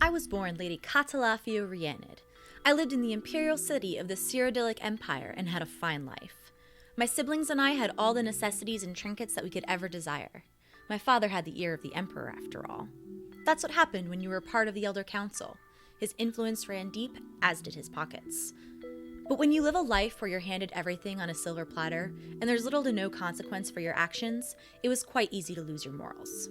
I was born Lady Catalafio Rhianid. I lived in the imperial city of the Cyrodiilic Empire and had a fine life. My siblings and I had all the necessities and trinkets that we could ever desire. My father had the ear of the emperor, after all. That's what happened when you were part of the Elder Council. His influence ran deep, as did his pockets. But when you live a life where you're handed everything on a silver platter, and there's little to no consequence for your actions, it was quite easy to lose your morals.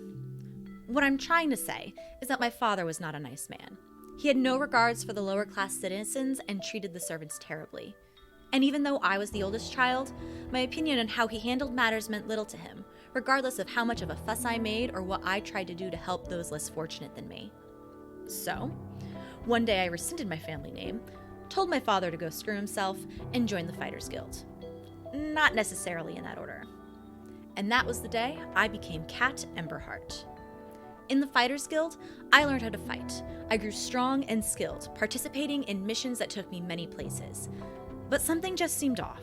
What I'm trying to say is that my father was not a nice man. He had no regards for the lower class citizens and treated the servants terribly. And even though I was the oldest child, my opinion on how he handled matters meant little to him, regardless of how much of a fuss I made or what I tried to do to help those less fortunate than me. So, one day I rescinded my family name, told my father to go screw himself, and joined the Fighters Guild. Not necessarily in that order. And that was the day I became Cat Emberheart. In the Fighters Guild, I learned how to fight. I grew strong and skilled, participating in missions that took me many places. But something just seemed off.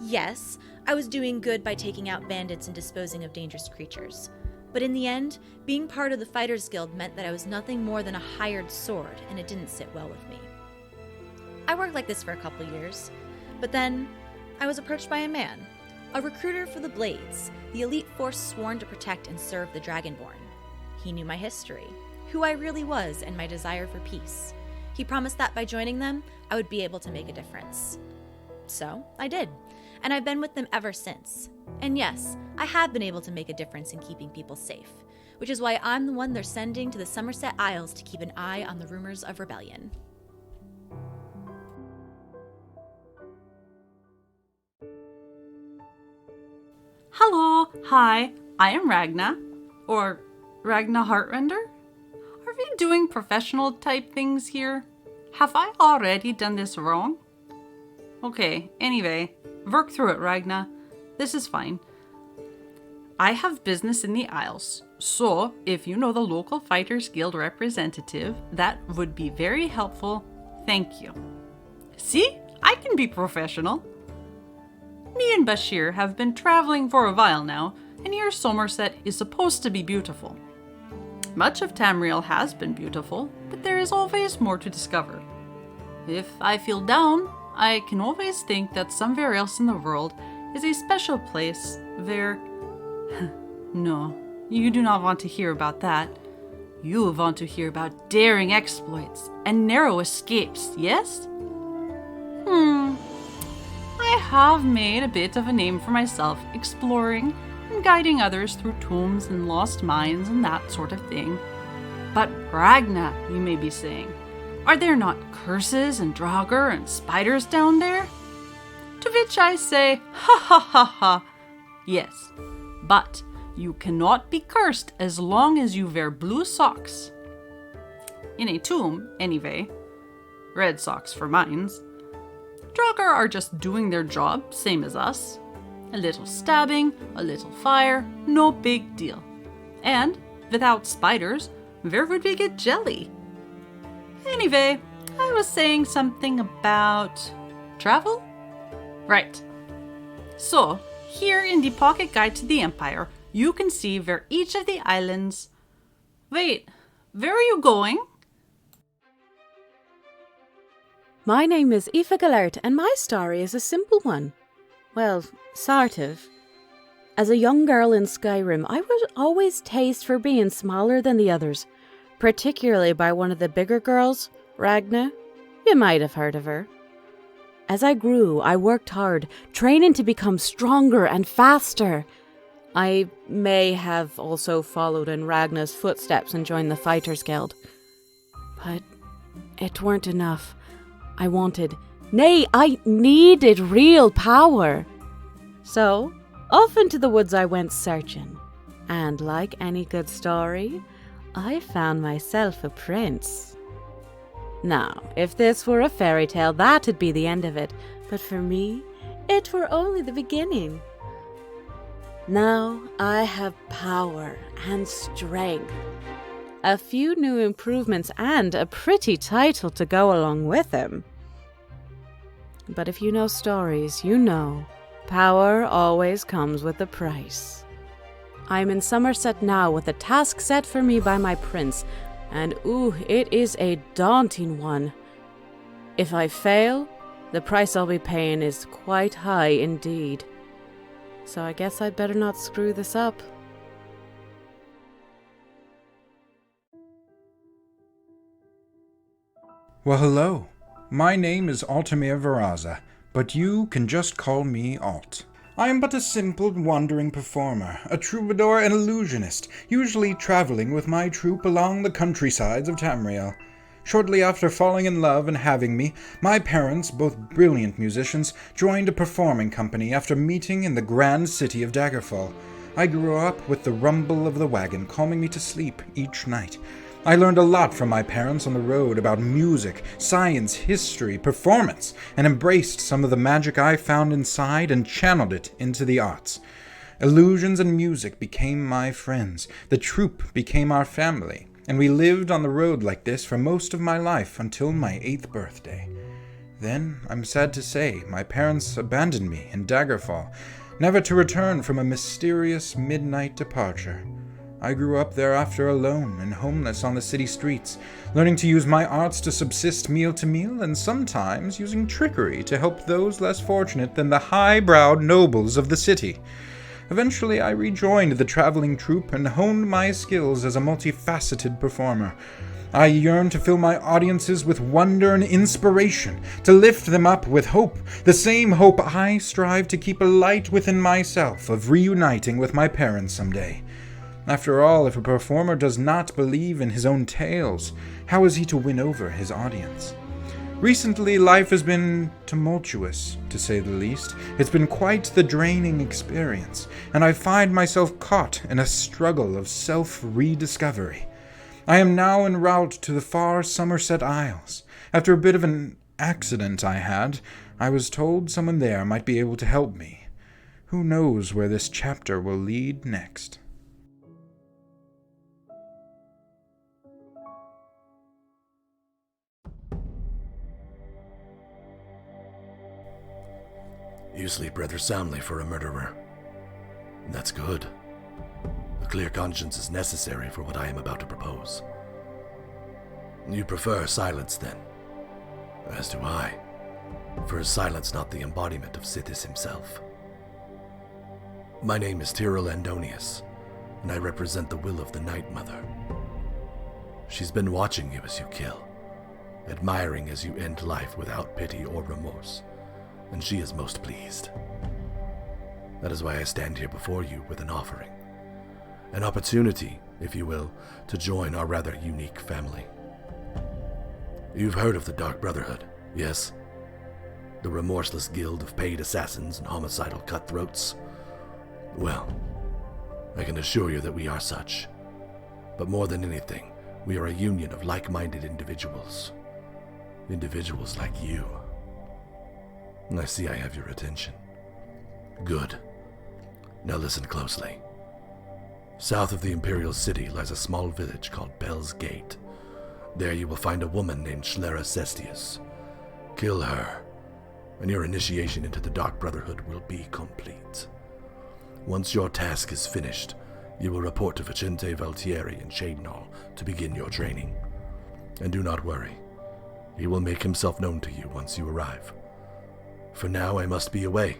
Yes, I was doing good by taking out bandits and disposing of dangerous creatures. But in the end, being part of the Fighters Guild meant that I was nothing more than a hired sword, and it didn't sit well with me. I worked like this for a couple years, but then I was approached by a man, a recruiter for the Blades, the elite force sworn to protect and serve the Dragonborn. He knew my history, who I really was, and my desire for peace. He promised that by joining them, I would be able to make a difference. So, I did, and I've been with them ever since. And yes, I have been able to make a difference in keeping people safe, which is why I'm the one they're sending to the Somerset Isles to keep an eye on the rumors of rebellion. Hello, hi, I am Ragna, or Ragna Heartrender? Are we doing professional type things here? Have I already done this wrong? Okay, anyway, work through it, Ragna. This is fine. I have business in the Isles, so if you know the local Fighters Guild representative, that would be very helpful. Thank you. See, I can be professional. Me and Bashir have been traveling for a while now, and here Somerset is supposed to be beautiful. Much of Tamriel has been beautiful, but there is always more to discover. If I feel down, I can always think that somewhere else in the world is a special place where... No, you do not want to hear about that. You want to hear about daring exploits and narrow escapes, yes? I have made a bit of a name for myself exploring and guiding others through tombs and lost mines and that sort of thing. But Ragna, you may be saying, are there not curses and draugr and spiders down there? To which I say, ha ha ha ha, yes, but you cannot be cursed as long as you wear blue socks. In a tomb, anyway. Red socks for mines. Draugr are just doing their job, same as us. A little stabbing, a little fire, no big deal. And without spiders, where would we get jelly? Anyway, I was saying something about travel? Right. So, here in the Pocket Guide to the Empire, you can see where each of the islands... Wait, where are you going? My name is Aoife Gellert, and my story is a simple one. Well, sort of. As a young girl in Skyrim, I would always taste for being smaller than the others, particularly by one of the bigger girls, Ragna. You might have heard of her. As I grew, I worked hard, training to become stronger and faster. I may have also followed in Ragna's footsteps and joined the Fighters Guild. But it weren't enough. I wanted, nay, I needed real power. So, off into the woods I went searching. And like any good story, I found myself a prince. Now, if this were a fairy tale, that'd be the end of it. But for me, it were only the beginning. Now I have power and strength, a few new improvements, and a pretty title to go along with him. But if you know stories, you know power always comes with a price. I'm in Somerset now with a task set for me by my prince, and it is a daunting one. If I fail, the price I'll be paying is quite high indeed. So I guess I'd better not screw this up. Well, hello. My name is Altamir Varaza, but you can just call me Alt. I am but a simple wandering performer, a troubadour and illusionist, usually traveling with my troupe along the countrysides of Tamriel. Shortly after falling in love and having me, my parents, both brilliant musicians, joined a performing company after meeting in the grand city of Daggerfall. I grew up with the rumble of the wagon calming me to sleep each night. I learned a lot from my parents on the road about music, science, history, performance, and embraced some of the magic I found inside and channeled it into the arts. Illusions and music became my friends, the troupe became our family, and we lived on the road like this for most of my life until my 8th birthday. Then, I'm sad to say, my parents abandoned me in Daggerfall, never to return from a mysterious midnight departure. I grew up thereafter alone and homeless on the city streets, learning to use my arts to subsist meal to meal, and sometimes using trickery to help those less fortunate than the high-browed nobles of the city. Eventually, I rejoined the traveling troupe and honed my skills as a multifaceted performer. I yearned to fill my audiences with wonder and inspiration, to lift them up with hope, the same hope I strive to keep alight within myself of reuniting with my parents someday. After all, if a performer does not believe in his own tales, how is he to win over his audience? Recently, life has been tumultuous, to say the least. It's been quite the draining experience, and I find myself caught in a struggle of self-rediscovery. I am now en route to the far Somerset Isles. After a bit of an accident I had, I was told someone there might be able to help me. Who knows where this chapter will lead next? You sleep rather soundly for a murderer. That's good. A clear conscience is necessary for what I am about to propose. You prefer silence, then? As do I. For is silence not the embodiment of Sithis himself? My name is Tyrell Andonius, and I represent the will of the Night Mother. She's been watching you as you kill, admiring as you end life without pity or remorse, and she is most pleased. That is why I stand here before you with an offering. An opportunity, if you will, to join our rather unique family. You've heard of the Dark Brotherhood, yes? The remorseless guild of paid assassins and homicidal cutthroats? Well, I can assure you that we are such. But more than anything, we are a union of like-minded individuals. Individuals like you. I see I have your attention. Good. Now listen closely. South of the Imperial City lies a small village called Bell's Gate. There you will find a woman named Schlera Cestius. Kill her, and your initiation into the Dark Brotherhood will be complete. Once your task is finished, you will report to Vicente Valtieri in Shadenhall to begin your training. And do not worry. He will make himself known to you once you arrive. For now, I must be away.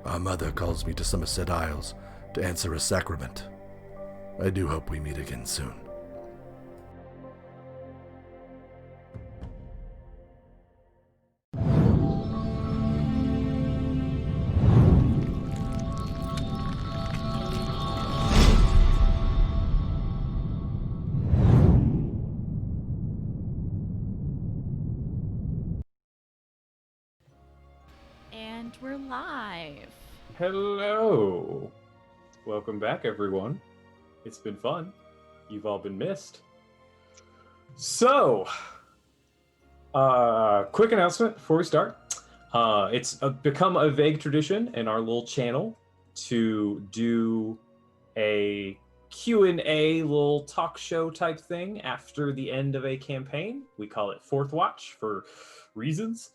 Our mother calls me to Somerset Isles to answer a sacrament. I do hope we meet again soon. And we're live. Hello. Welcome back, everyone. It's been fun. You've all been missed. So, quick announcement before we start. It's become a vague tradition in our little channel to do a Q&A little talk show type thing after the end of a campaign. We call it Fourth Watch for reasons.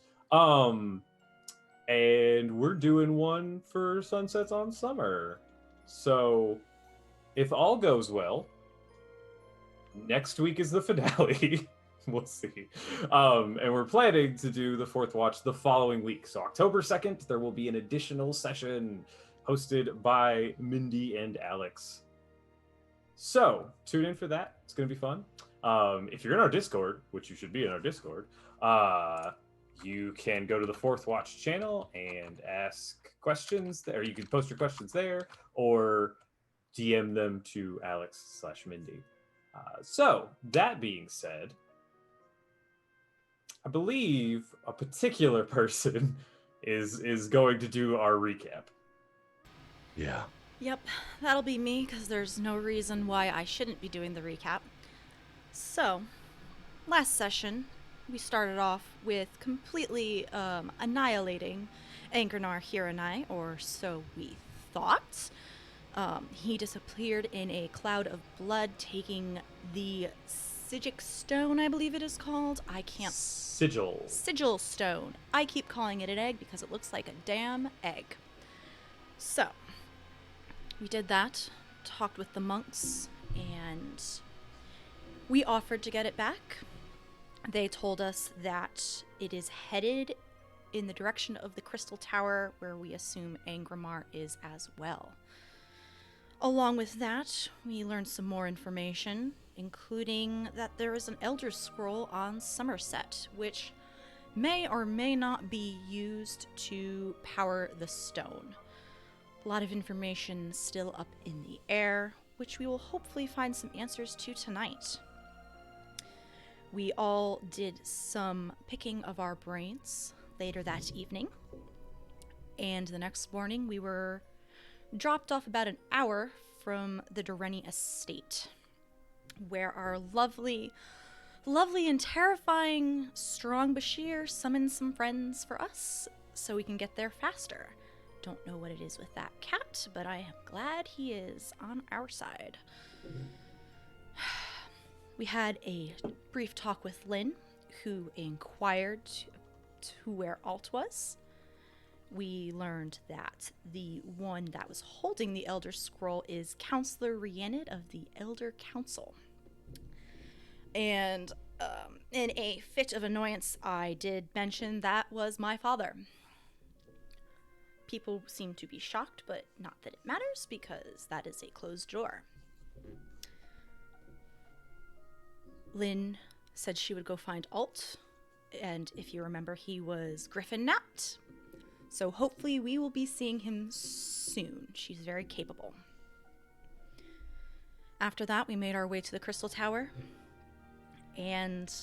And we're doing one for Sunsets on Summer. So, if all goes well, next week is the finale. We'll see. And we're planning to do the fourth watch the following week. So October 2nd, there will be an additional session hosted by Mindy and Alex. So tune in for that. It's going to be fun. If you're in our Discord, which you should be in our Discord, you can go to the Fourth Watch channel and ask questions there. You can post your questions there or DM them to Alex/Mindy. So that being said, I believe a particular person is going to do our recap. Yeah. Yep, that'll be me, because there's no reason why I shouldn't be doing the recap. So, last session, we started off with completely annihilating Angranar Hiranai, or so we thought. He disappeared in a cloud of blood, taking the Sigic Stone, I believe it is called. I can't... Sigil Stone. I keep calling it an egg because it looks like a damn egg. So, we did that, talked with the monks, and we offered to get it back. They told us that it is headed in the direction of the Crystal Tower, where we assume Angramar is as well. Along with that, we learned some more information, including that there is an Elder Scroll on Somerset, which may or may not be used to power the stone. A lot of information still up in the air, which we will hopefully find some answers to tonight. We all did some picking of our brains later that evening, and the next morning we were dropped off about an hour from the Doreni estate, where our lovely and terrifying strong Bashir summoned some friends for us so we can get there faster. Don't know what it is with that cat, but I am glad he is on our side. We had a brief talk with Lynn, who inquired to where Alt was. We learned that the one that was holding the Elder Scroll is Counselor Rhiannon of the Elder Council. And in a fit of annoyance, I did mention that was my father. People seem to be shocked, but not that it matters, because that is a closed door. Lynn said she would go find Alt, and if you remember, he was Griffin Napped. So hopefully we will be seeing him soon. She's very capable. After that, we made our way to the Crystal Tower and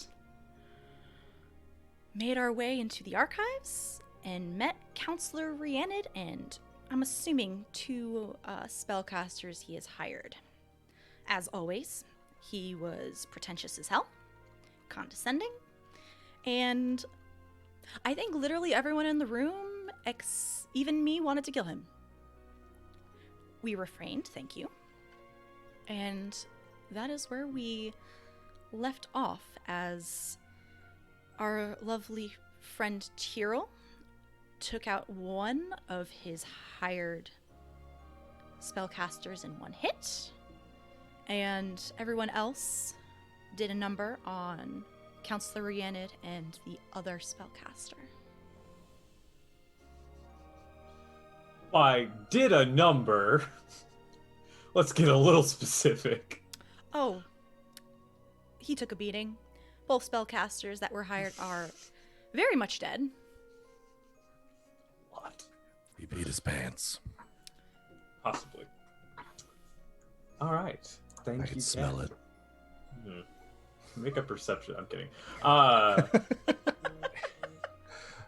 made our way into the archives and met Counselor Rhiannon and, I'm assuming, 2 spellcasters he has hired. As always, he was pretentious as hell, condescending, and I think literally everyone in the room, even me, wanted to kill him. We refrained, thank you. And that is where we left off, as our lovely friend Tyrell took out one of his hired spellcasters in one hit, and everyone else did a number on Counselor Rhiannon and the other spellcaster. I did a number. Let's get a little specific. Oh, he took a beating. Both spellcasters that were hired are very much dead. What? He beat his pants. Possibly. All right. Thank you. I can smell it. Make a perception. I'm kidding.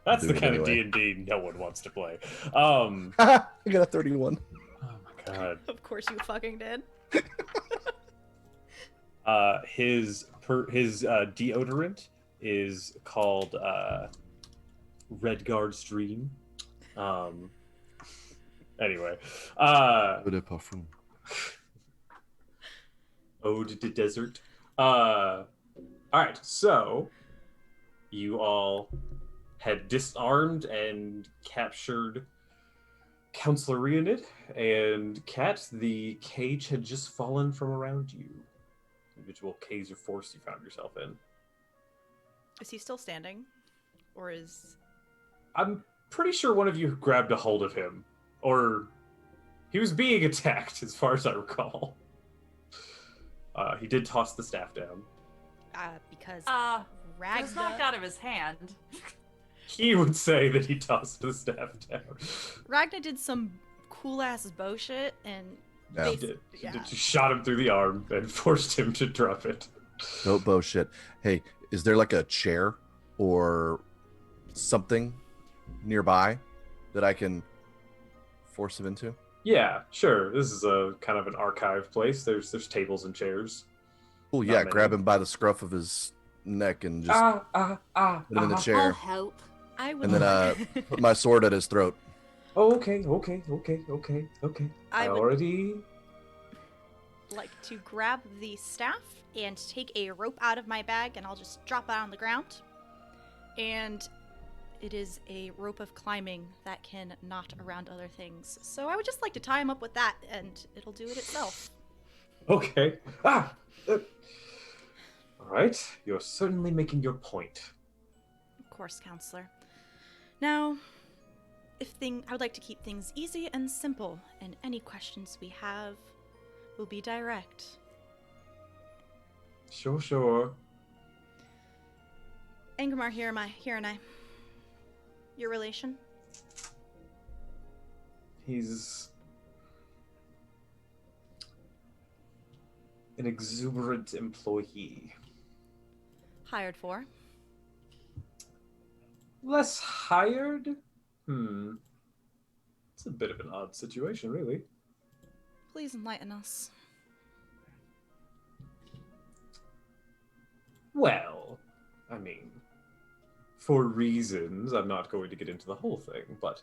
That's the kind of D&D no one wants to play. I got a 31. Oh my god. Of course you fucking did. His deodorant is called Redguard's Dream. Anyway. Eau de parfum. Ode to Desert. Alright, so you all had disarmed and captured Counselor Rhiannon, and Kat, the cage had just fallen from around you. individual case or force you found yourself in. Is he still standing? Or is... I'm pretty sure one of you grabbed a hold of him. Or he was being attacked, as far as I recall. He did toss the staff down. Because It was Ragna... knocked out of his hand. He would say that he tossed the staff down. Ragna did some cool-ass bow shit, and... Yeah. She shot him through the arm and forced him to drop it. No bullshit. Hey, is there like a chair or something nearby that I can force him into? Yeah, sure. This is a kind of an archive place. There's tables and chairs. Oh yeah, grab him by the scruff of his neck and just put him in the I'll chair, help. I would and then put my sword at his throat. Oh, okay. I would already... like to grab the staff and take a rope out of my bag, and I'll just drop it on the ground. And it is a rope of climbing that can knot around other things. So I would just like to tie him up with that, and it'll do it itself. Okay. All right. You're certainly making your point. Of course, counselor. Now, I would like to keep things easy and simple, and any questions we have will be direct. Sure. Angramar, here and I. Your relation? He's an exuberant employee. Hired for? Less hired? It's a bit of an odd situation, really. Please enlighten us. Well, I mean, for reasons, I'm not going to get into the whole thing, but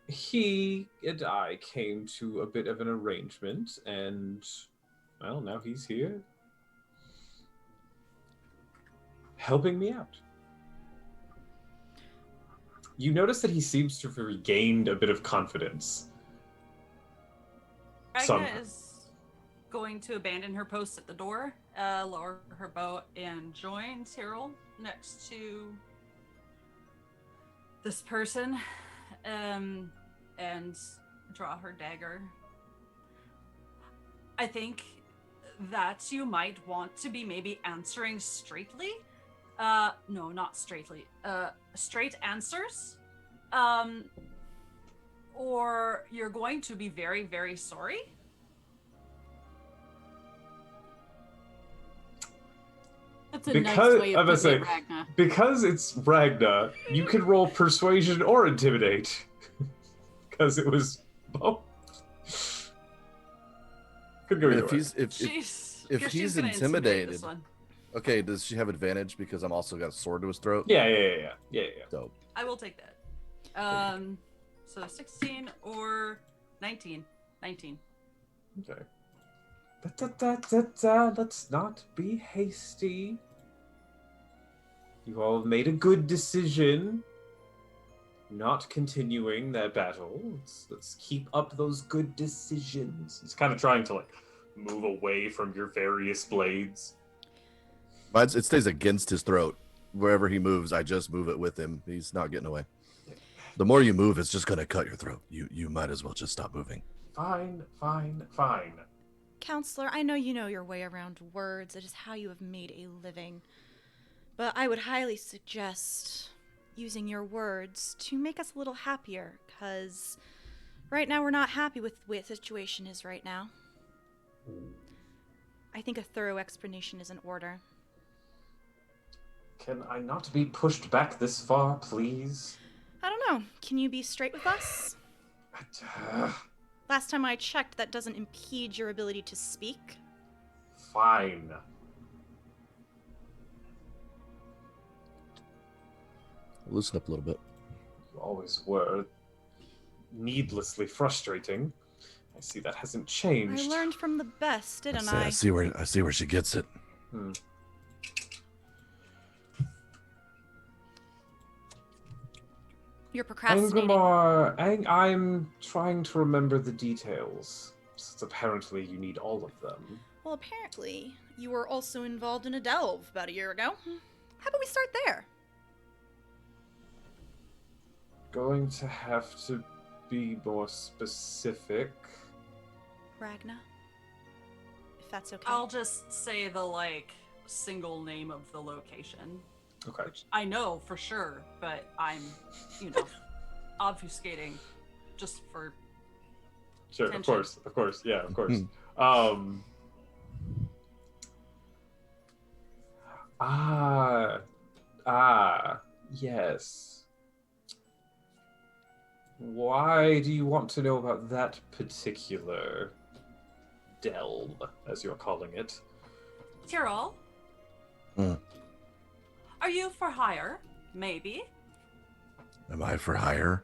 he and I came to a bit of an arrangement, and, well, now he's here helping me out. You notice that he seems to have regained a bit of confidence. Ragna is going to abandon her post at the door, lower her bow, and join Cyril next to this person, and draw her dagger. I think that you might want to be maybe answering straightly. No, not straightly. Straight answers. Or you're going to be very, very sorry. That's a nice way of putting it, Ragna. Because it's Ragna, you can roll persuasion or intimidate. Because it was both. Could go either way. If he's intimidated, okay, does she have advantage because I'm also got a sword to his throat? Yeah. Dope. I will take that. So 16 or 19. 19. Okay. Let's not be hasty. You all have made a good decision. Not continuing that battle. Let's keep up those good decisions. He's kind of trying to move away from your various blades. It stays against his throat. Wherever he moves, I just move it with him. He's not getting away. The more you move, it's just gonna cut your throat. You might as well just stop moving. Fine. Counselor, I know you know your way around words. It is how you have made a living. But I would highly suggest using your words to make us a little happier, because right now we're not happy with the way the situation is right now. I think a thorough explanation is in order. Can I not be pushed back this far, please? I don't know. Can you be straight with us? Last time I checked, that doesn't impede your ability to speak. Fine. Loosen up a little bit. You always were needlessly frustrating. I see that hasn't changed. I learned from the best, didn't I? I see where she gets it. You're procrastinating. Angramar, I'm trying to remember the details. since apparently you need all of them. Well, apparently, you were also involved in a delve about a year ago. How about we start there? Going to have to be more specific. Ragna, if that's okay. I'll just say the, single name of the location. Okay. Which I know for sure, but I'm, obfuscating just for Sure, tension. of course, yeah, of course. Yes. Why do you want to know about that particular delve, as you're calling it? Tyrell? Hmm. Are you for hire? Maybe. Am I for hire?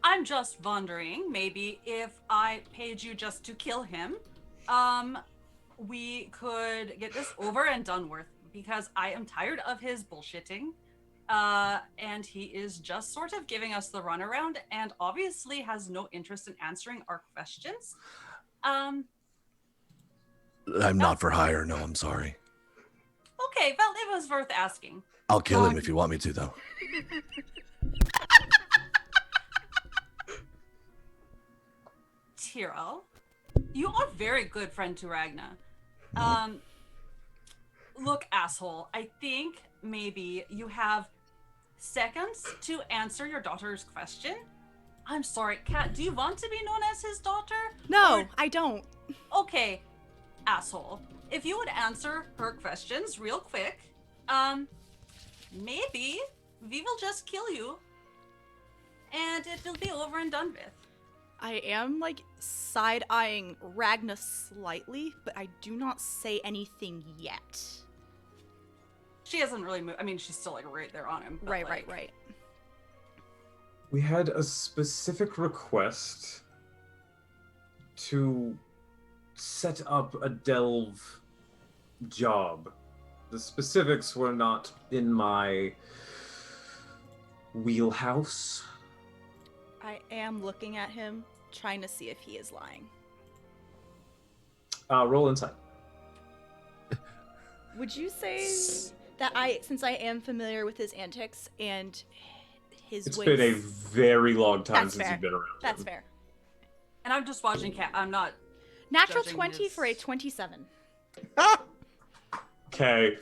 I'm just wondering, maybe if I paid you just to kill him, we could get this over and done with, because I am tired of his bullshitting. And he is just sort of giving us the runaround and obviously has no interest in answering our questions. I'm not for hire, no, I'm sorry. Okay, well, it was worth asking. I'll kill him if you want me to, though. Tyrell, you are very good friend to Ragna. Look, asshole, I think maybe you have seconds to answer your daughter's question. I'm sorry, Kat, do you want to be known as his daughter? No, Or- I don't. Okay, asshole. If you would answer her questions real quick, maybe we will just kill you. And it will be over and done with. I am, side-eyeing Ragna slightly, but I do not say anything yet. She hasn't really moved. I mean, she's still, right there on him. but, Right. We had a specific request to set up a delve job. The specifics were not in my wheelhouse. I am looking at him, trying to see if he is lying. Roll insight. Would you say that since I am familiar with his antics and his It's ways... been a very long time That's since fair. you've been around. That's him. fair. And I'm just watching Cat. I'm not. Natural Judging 20 his- for a 27. Okay.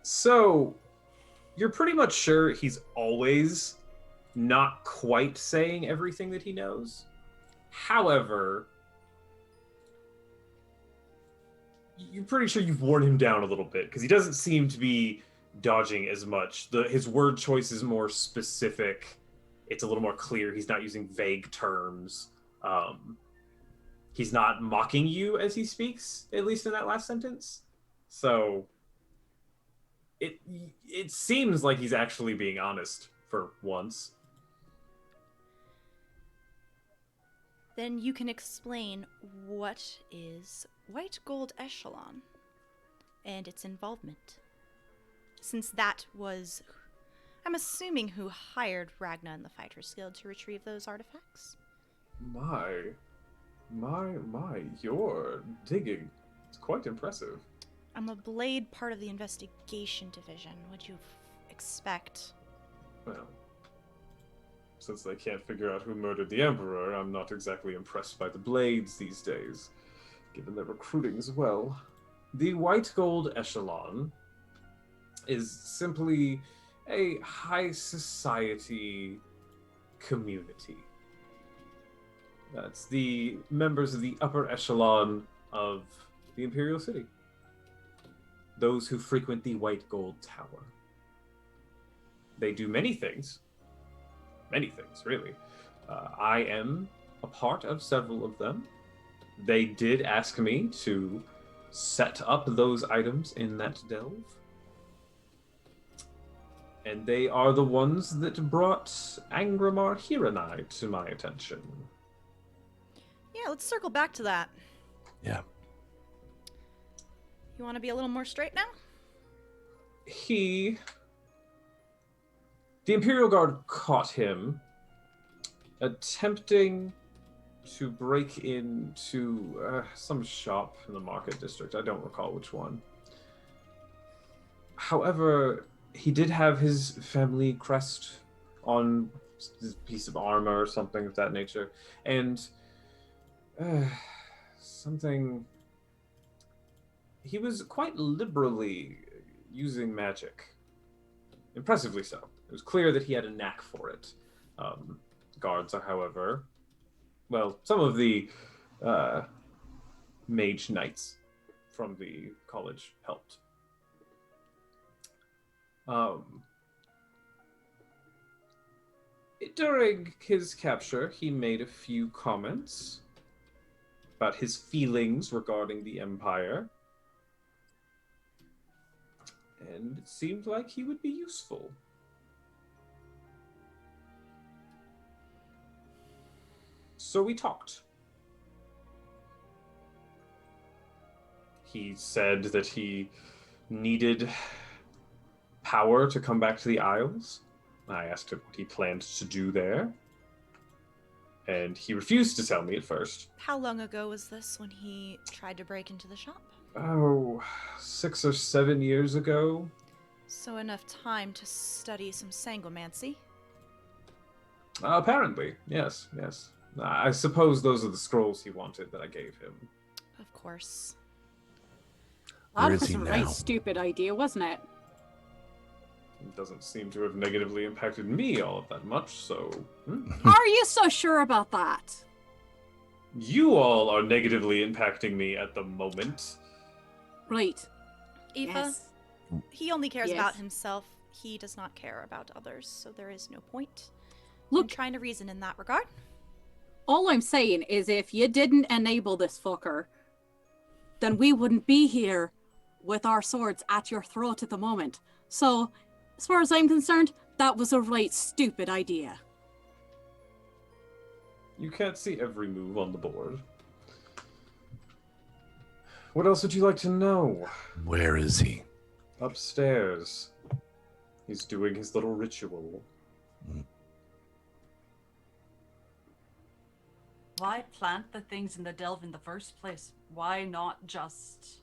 So, you're pretty much sure he's always not quite saying everything that he knows. However, you're pretty sure you've worn him down a little bit because he doesn't seem to be dodging as much. His word choice is more specific. It's a little more clear. He's not using vague terms. He's not mocking you as he speaks, at least in that last sentence. So it seems like he's actually being honest for once. Then you can explain what is White Gold Echelon and its involvement. Since that was, I'm assuming, who hired Ragna and the Fighters Guild to retrieve those artifacts. My, your digging. It's quite impressive. I'm a blade part of the investigation division. What'd you expect? Well, since they can't figure out who murdered the Emperor, I'm not exactly impressed by the Blades these days, given their recruiting as well. The White Gold Echelon is simply a high society community. That's the members of the upper echelon of the Imperial City. Those who frequent the White Gold Tower. They do many things, really. I am a part of several of them. They did ask me to set up those items in that delve. And they are the ones that brought Angramar Hiranai to my attention. Yeah, let's circle back to that. Yeah. You want to be a little more straight now? The Imperial Guard caught him attempting to break into some shop in the market district. I don't recall which one. However, he did have his family crest on this piece of armor or something of that nature, and something. He was quite liberally using magic. Impressively so. It was clear that he had a knack for it. Guards are, however, well, some of the mage knights from the college helped. During his capture, he made a few comments about his feelings regarding the Empire, and it seemed like he would be useful. So we talked. He said that he needed power to come back to the Isles. I asked him what he planned to do there, and he refused to tell me at first. How long ago was this when he tried to break into the shop? Oh, 6 or 7 years ago. So enough time to study some sangomancy? Apparently, yes. I suppose those are the scrolls he wanted that I gave him. Of course. Where That is was he a now? right stupid idea, wasn't it? It doesn't seem to have negatively impacted me all of that much, so... Are you so sure about that? You all are negatively impacting me at the moment. Right. Aoife, Yes. he only cares Yes. about himself. He does not care about others, so there is no point in Look, trying to reason in that regard. all I'm saying is if you didn't enable this fucker, then we wouldn't be here with our swords at your throat at the moment. So, as far as I'm concerned, that was a right stupid idea. You can't see every move on the board. What else would you like to know? Where is he? Upstairs. He's doing his little ritual. Why plant the things in the delve in the first place? Why not just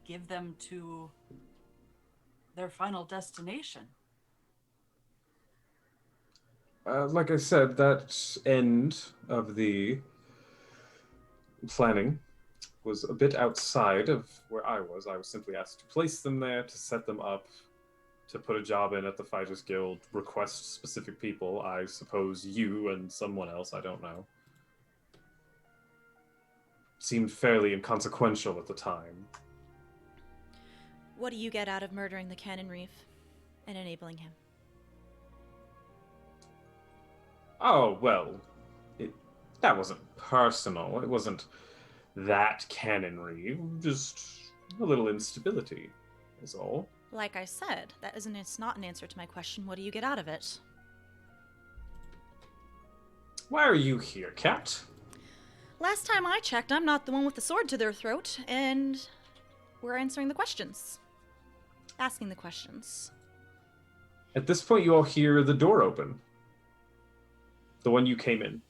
give them to their final destination? Like I said, that end of the planning was a bit outside of where I was. I was simply asked to place them there, to set them up, to put a job in at the Fighters Guild, request specific people. I suppose you and someone else, I don't know. Seemed fairly inconsequential at the time. What do you get out of murdering the Cannon Reef and enabling him? Oh, well, that wasn't personal. It wasn't that cannonry. Just a little instability is all. Like I said, it's not an answer to my question. What do you get out of it? Why are you here, Cat? Last time I checked, I'm not the one with the sword to their throat, and we're answering the questions. Asking the questions. At this point, you all hear the door open. The one you came in.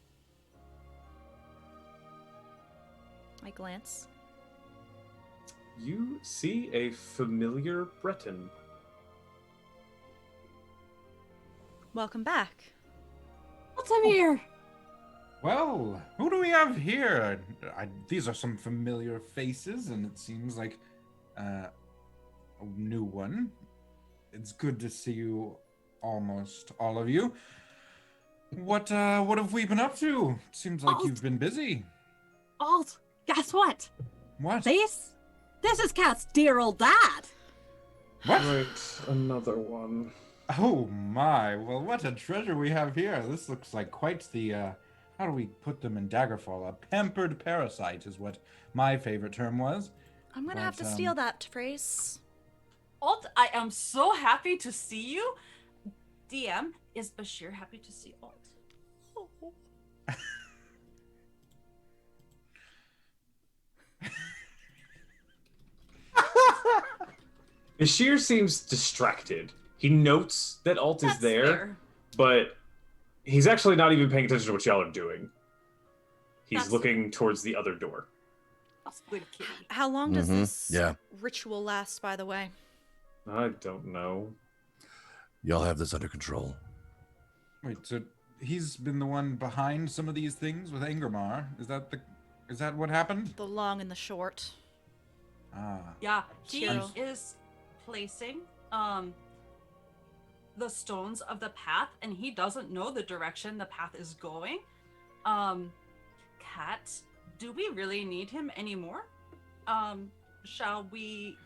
I glance. You see a familiar Breton. Welcome back. What's up here? Well, who do we have here? These are some familiar faces, and it seems like a new one. It's good to see you, almost all of you. What have we been up to? Seems like you've been busy. Alt, guess what? What? This is Cat's dear old dad. What? Right, another one. Oh my, well what a treasure we have here. This looks like quite the, how do we put them in Daggerfall? A pampered parasite is what my favorite term was. I'm gonna have to But, steal that phrase. Alt, I am so happy to see you. DM, is Bashir happy to see Alt? Bashir seems distracted. He notes that Alt is That's there, fair. but He's actually not even paying attention to what y'all are doing. He's That's- looking towards the other door. That's good kitty. How long does this Yeah. ritual last, by the way? I don't know. Y'all have this under control. Wait, so he's been the one behind some of these things with Angramar? Is that what happened? The long and the short. Ah. Yeah, he True. is placing the stones of the path, and he doesn't know the direction the path is going. Cat, do we really need him anymore? Shall we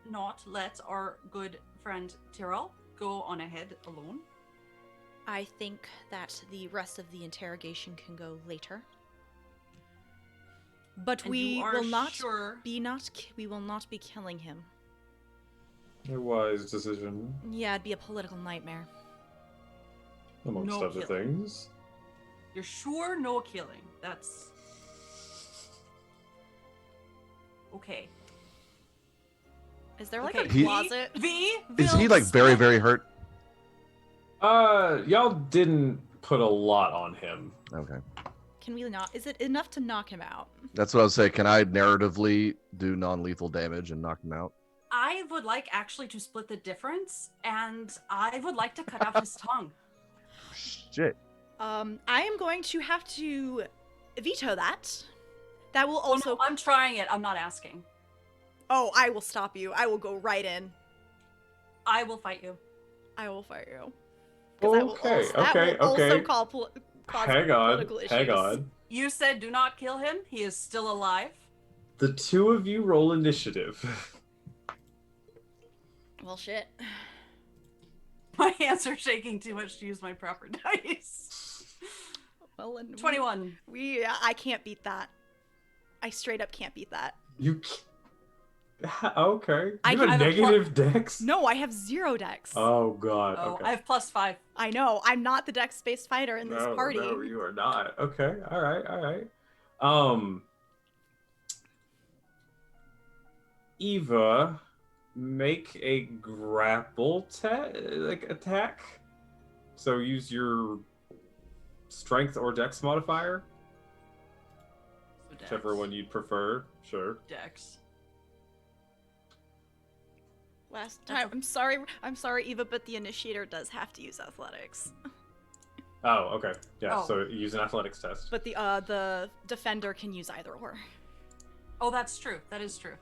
not let our good friend Tyrell go on ahead alone? I think that the rest of the interrogation can go later. But And we you are will not sure? we will not be killing him. A wise decision, Yeah, it'd be a political nightmare. amongst No other killing. things. You're sure no killing? That's okay. Is there like Okay, a He- closet? V. Is he like very, very hurt? Y'all didn't put a lot on him. Okay. Can we not? Is it enough to knock him out? That's what I was saying. Can I narratively do non-lethal damage and knock him out? I would like actually to split the difference, and I would like to cut out his tongue. Shit. I am going to have to veto that. That will Oh, also. no, I'm trying it. I'm not asking. Oh, I will stop you. I will go right in. I will fight you. I will fight you. 'Cause that will Okay, also, that okay, will also okay. cause Hang on, political issues. hang on. You said do not kill him. He is still alive. The two of you roll initiative. Well, shit. My hands are shaking too much to use my proper dice. Well, and 21. I can't beat that. I straight up can't beat that. You. Okay. I You have a have a negative dex? No, I have 0 dex. Oh god. Oh, Okay. I have +5. I know. I'm not the dex-based fighter in this party. No, you are not. Okay. All right. Eva, make a grapple attack. So use your strength or dex modifier, So whichever dex. one you'd prefer. Sure. Dex. Last time, I'm sorry, Eva, but the initiator does have to use athletics. Oh, okay. Yeah. Oh. So use an athletics test. But the defender can use either or. Oh, that's true. That is true.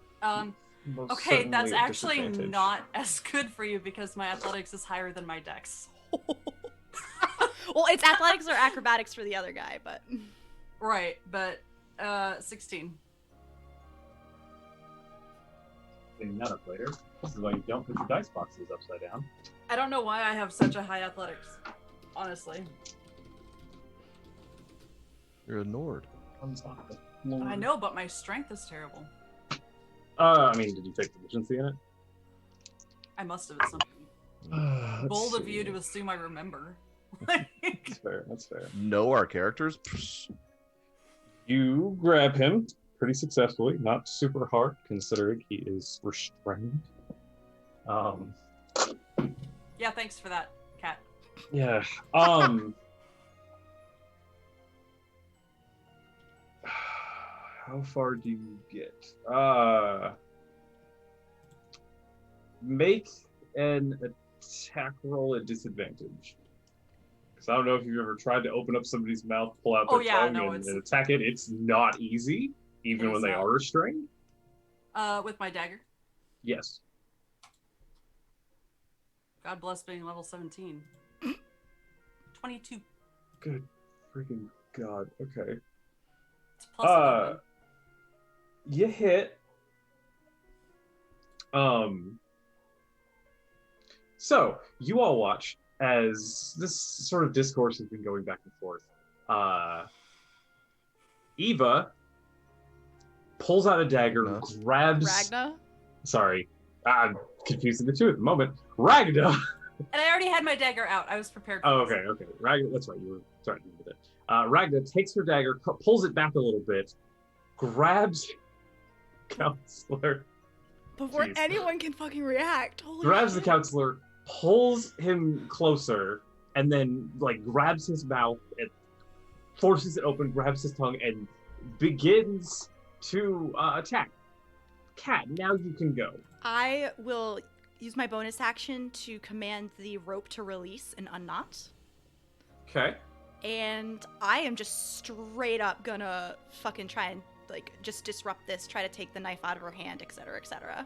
Most Okay, that's certainly a actually disadvantage. not as good for you because my athletics is higher than my dex. Well, it's athletics or acrobatics for the other guy, but Right, but 16. Cleaning that up later. This is why you don't put your dice boxes upside down. I don't know why I have such a high athletics, honestly. You're a Nord. I know, but my strength is terrible. I mean, did you take proficiency in it? I must have at some point. Bold of you to assume I remember. That's fair. That's fair. Know our characters? Psh. You grab him pretty successfully, not super hard considering he is restrained. Yeah, thanks for that, Cat. Yeah. How far do you get? Make an attack roll at disadvantage. Because I don't know if you've ever tried to open up somebody's mouth, pull out their tongue, and attack it. It's not easy, even It when is they not. are restrained. With my dagger. Yes. God bless being level 17. 22. Good freaking god. Okay. It's plus 11. You hit. So you all watch as this sort of discourse has been going back and forth. Eva pulls out a dagger, No. grabs. Ragna? Sorry, I'm confusing the two at the moment. Ragna. And I already had my dagger out. I was prepared for Oh, this. okay. Ragna, that's right. You were starting with it. Ragna takes her dagger, pulls it back a little bit, grabs counselor, Before Jeez. anyone can fucking react. Holy grabs the shit. counselor, pulls him closer, and then like grabs his mouth and forces it open, grabs his tongue, and begins to attack. Cat, now you can go. I will use my bonus action to command the rope to release and unknot. Okay. And I am just straight up gonna fucking try and like just disrupt this, try to take the knife out of her hand, etc., etc.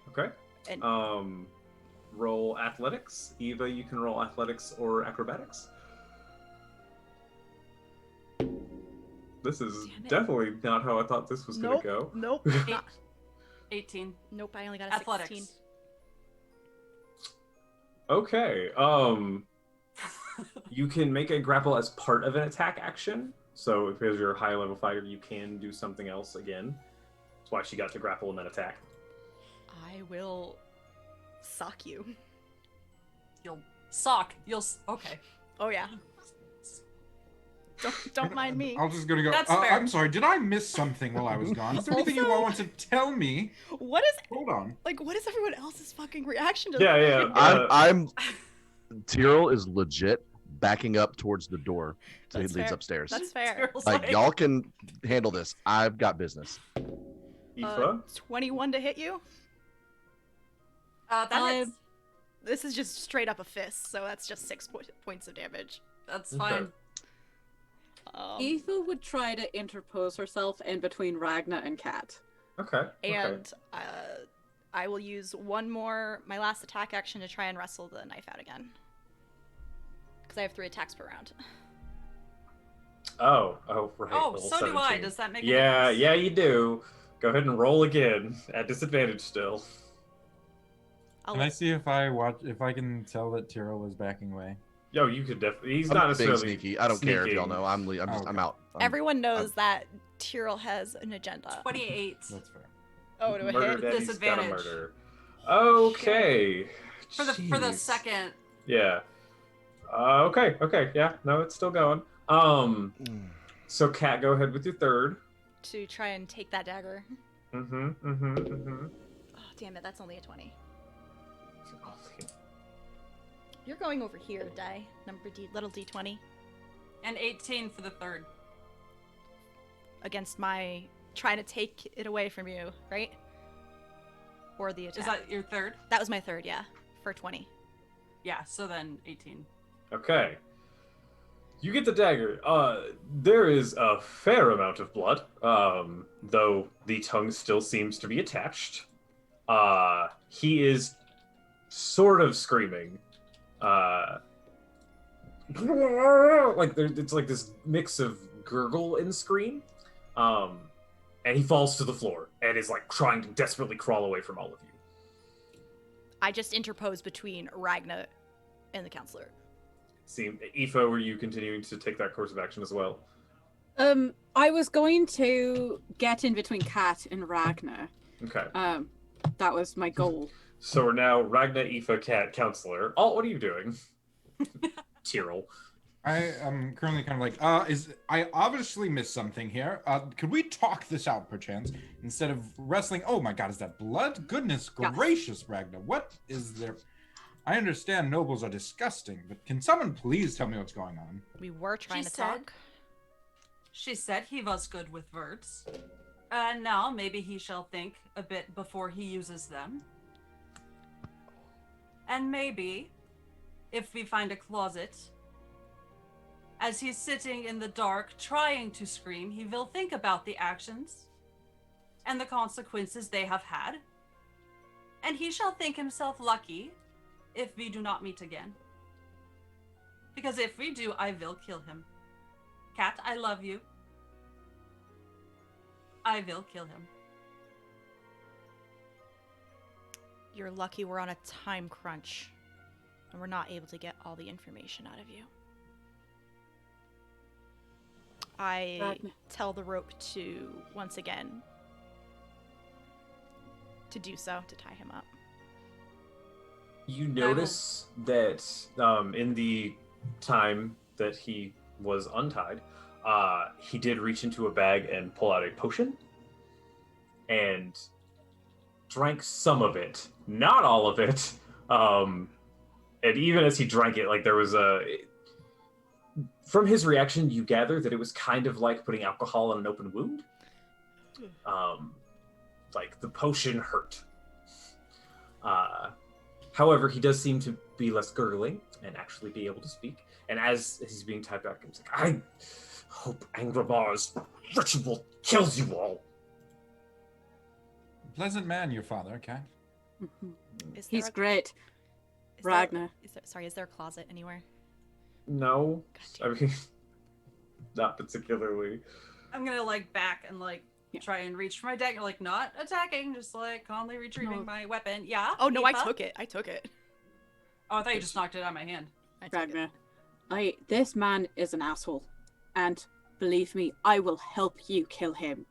Okay. And Roll athletics. Eva, you can roll athletics or acrobatics. This is definitely not how I thought this was gonna go. Nope. 18. Nope, I only got a Athletics. 16. Okay. You can make a grapple as part of an attack action. So if you're a high level fighter, you can do something else again. That's why she got to grapple and then attack. I will sock you. You'll sock. Okay. Oh yeah. Don't mind me. I'll just go. That's fair. I'm sorry. Did I miss something while I was gone? Is there anything you all want to tell me? What is Hold on. what is everyone else's fucking reaction to Yeah. I'm Tyrell is legit backing up towards the door so he That's leads fair. upstairs. That's fair. Like y'all can handle this. I've got business. Aoife? 21 to hit you? That hits. This is just straight up a fist, so that's just 6 points of damage. That's fine. Aoife would try to interpose herself in between Ragna and Kat. Okay. And I will use my last attack action to try and wrestle the knife out again. Because I have 3 attacks per round. Oh, right. Oh, Level so do 17. I. Does that make a Yeah, difference? yeah, you do. Go ahead and roll again at disadvantage still. I'll Can I see if I can tell that Tyrell was backing away? Yo, you could definitely. He's I'm not being necessarily sneaky. I don't care if y'all sneaking. know. I'm out. Everyone knows that Tyrell has an agenda. 28. That's fair. Oh, to a Murder hit? Daddy's got a Disadvantage. murder. Okay. For the Jeez. second. Yeah. Okay. Yeah. No, it's still going. So Kat, go ahead with your third. To try and take that dagger. Mm-hmm. Oh, damn it, that's only a 20. You're going over here, die. Little D20. And 18 for the third. Against my trying to take it away from you, right? Or the attack. Is that your third? That was my third, yeah. For 20. Yeah, so then 18. Okay. You get the dagger. There is a fair amount of blood, though the tongue still seems to be attached. He is sort of screaming. It's like this mix of gurgle and scream. And he falls to the floor and is like trying to desperately crawl away from all of you. I just interposed between Ragna and the counselor. See, Aoife, were you continuing to take that course of action as well? I was going to get in between Kat and Ragna. Okay. That was my goal. So we're now Ragna, Aoife, Cat, Counselor. Alt, what are you doing? Tyrell. I am currently kind of like, I obviously missed something here. Could we talk this out, perchance, instead of wrestling? Oh my God, is that blood? Goodness gracious, Ragna, what is there? I understand nobles are disgusting, but can someone please tell me what's going on? We were trying to talk. She said he was good with words. And now maybe he shall think a bit before he uses them. And maybe, if we find a closet, as he's sitting in the dark trying to scream, he will think about the actions and the consequences they have had. And he shall think himself lucky if we do not meet again. Because if we do, I will kill him. Cat, I love you. I will kill him. You're lucky we're on a time crunch and we're not able to get all the information out of you. I tell the rope to, once again, to do so, to tie him up. You notice that in the time that he was untied, he did reach into a bag and pull out a potion and drank some of it, not all of it. And even as he drank it, like there was from his reaction, you gather that it was kind of like putting alcohol in an open wound. Like the potion hurt. However, he does seem to be less gurgling and actually be able to speak. And as he's being tied back, he's like, I hope Angramar's ritual kills you all. Pleasant man, your father, Cat. He's great. Ragnar. Is there a closet anywhere? No. I mean, not particularly. I'm gonna like back and like try and reach for my dagger, like not attacking, just like calmly retrieving my weapon. Yeah. Oh no, I Aoife? took it. Oh, I thought you just knocked it out of my hand. Ragnar, this man is an asshole, and believe me, I will help you kill him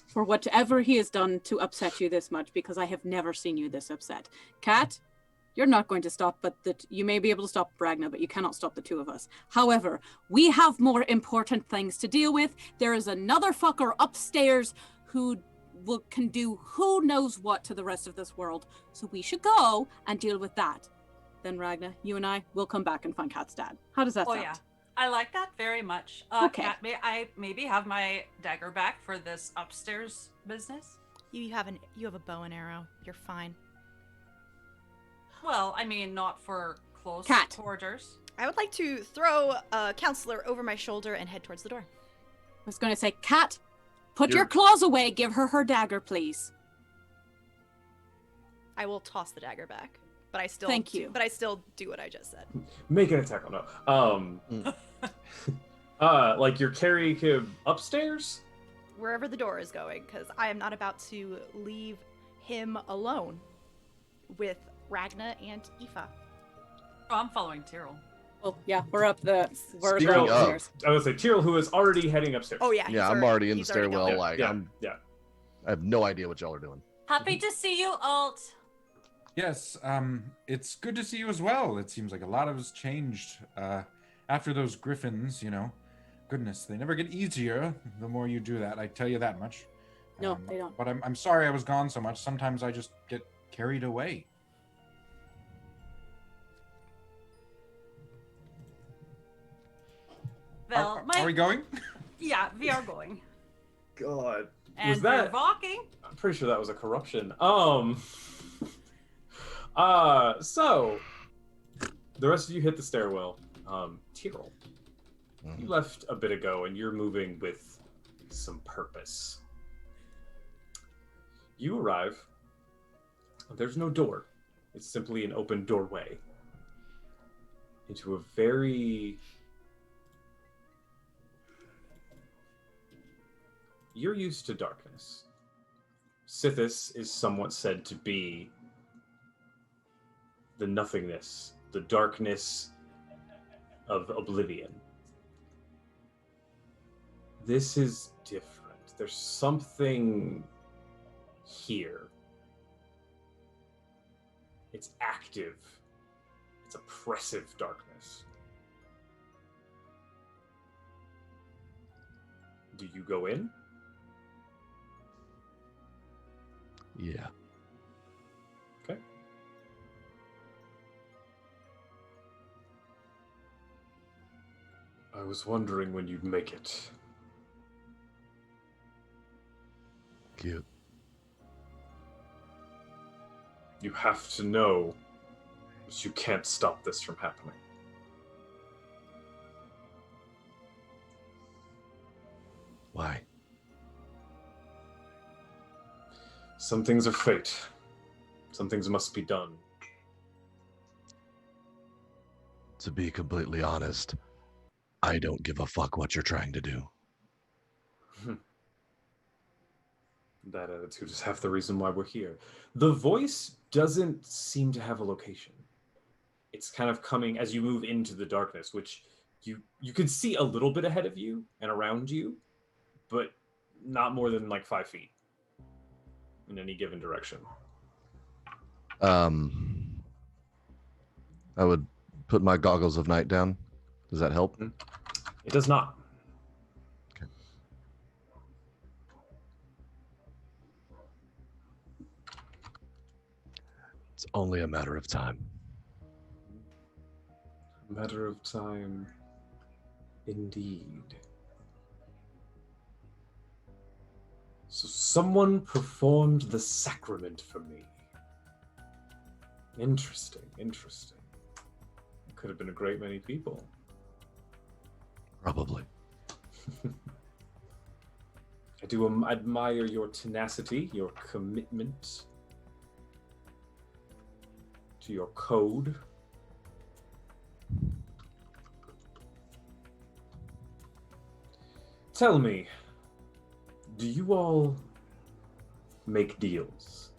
for whatever he has done to upset you this much, because I have never seen you this upset. Kat, you're not going to stop, you may be able to stop Ragnar, but you cannot stop the two of us. However, we have more important things to deal with. There is another fucker upstairs who can do who knows what to the rest of this world. So we should go and deal with that. Then Ragnar, you and I will come back and find Kat's dad. How does that sound? Oh yeah, I like that very much. Okay. Kat, may I maybe have my dagger back for this upstairs business? You have a bow and arrow. You're fine. Well, I mean, not for close quarters. I would like to throw a counselor over my shoulder and head towards the door. I was going to say, Kat, put your claws away. Give her dagger, please. I will toss the dagger back, but I still Thank you. But I still do what I just said. Make an attack. Oh no. Like you're carrying him upstairs? Wherever the door is going, because I am not about to leave him alone with Ragna and Aoife. Oh, I'm following Tyrell. Oh yeah, we're up the. We're Speaking of- upstairs. I would say Tyrell, who is already heading upstairs. Oh yeah. Yeah, I'm already in the he's already stairwell. gone. Like yeah. I have no idea what y'all are doing. Happy to see you, Alt. Yes, it's good to see you as well. It seems like a lot has changed after those griffins, you know. Goodness, they never get easier the more you do that, I tell you that much. No, they don't. But I'm sorry I was gone so much. Sometimes I just get carried away. Well, are we going? Yeah, we are going. God. And was that we're walking. I'm pretty sure that was a corruption. So the rest of you hit the stairwell. Tyrell, you left a bit ago and you're moving with some purpose. You arrive. There's no door. It's simply an open doorway into a very... You're used to darkness. Sithis is somewhat said to be the nothingness, the darkness of oblivion. This is different. There's something here. It's active. It's oppressive darkness. Do you go in? Yeah. Okay. I was wondering when you'd make it. Cute. You have to know that you can't stop this from happening. Why? Some things are fate. Some things must be done. To be completely honest, I don't give a fuck what you're trying to do. That attitude is half the reason why we're here. The voice doesn't seem to have a location. It's kind of coming as you move into the darkness, which you can see a little bit ahead of you and around you, but not more than like 5 feet in any given direction. I would put my goggles of night down. Does that help? It does not. Okay. It's only a matter of time. Matter of time, indeed. So someone performed the sacrament for me. Interesting, interesting. It could have been a great many people. Probably. I do admire your tenacity, your commitment to your code. Tell me, do you all make deals?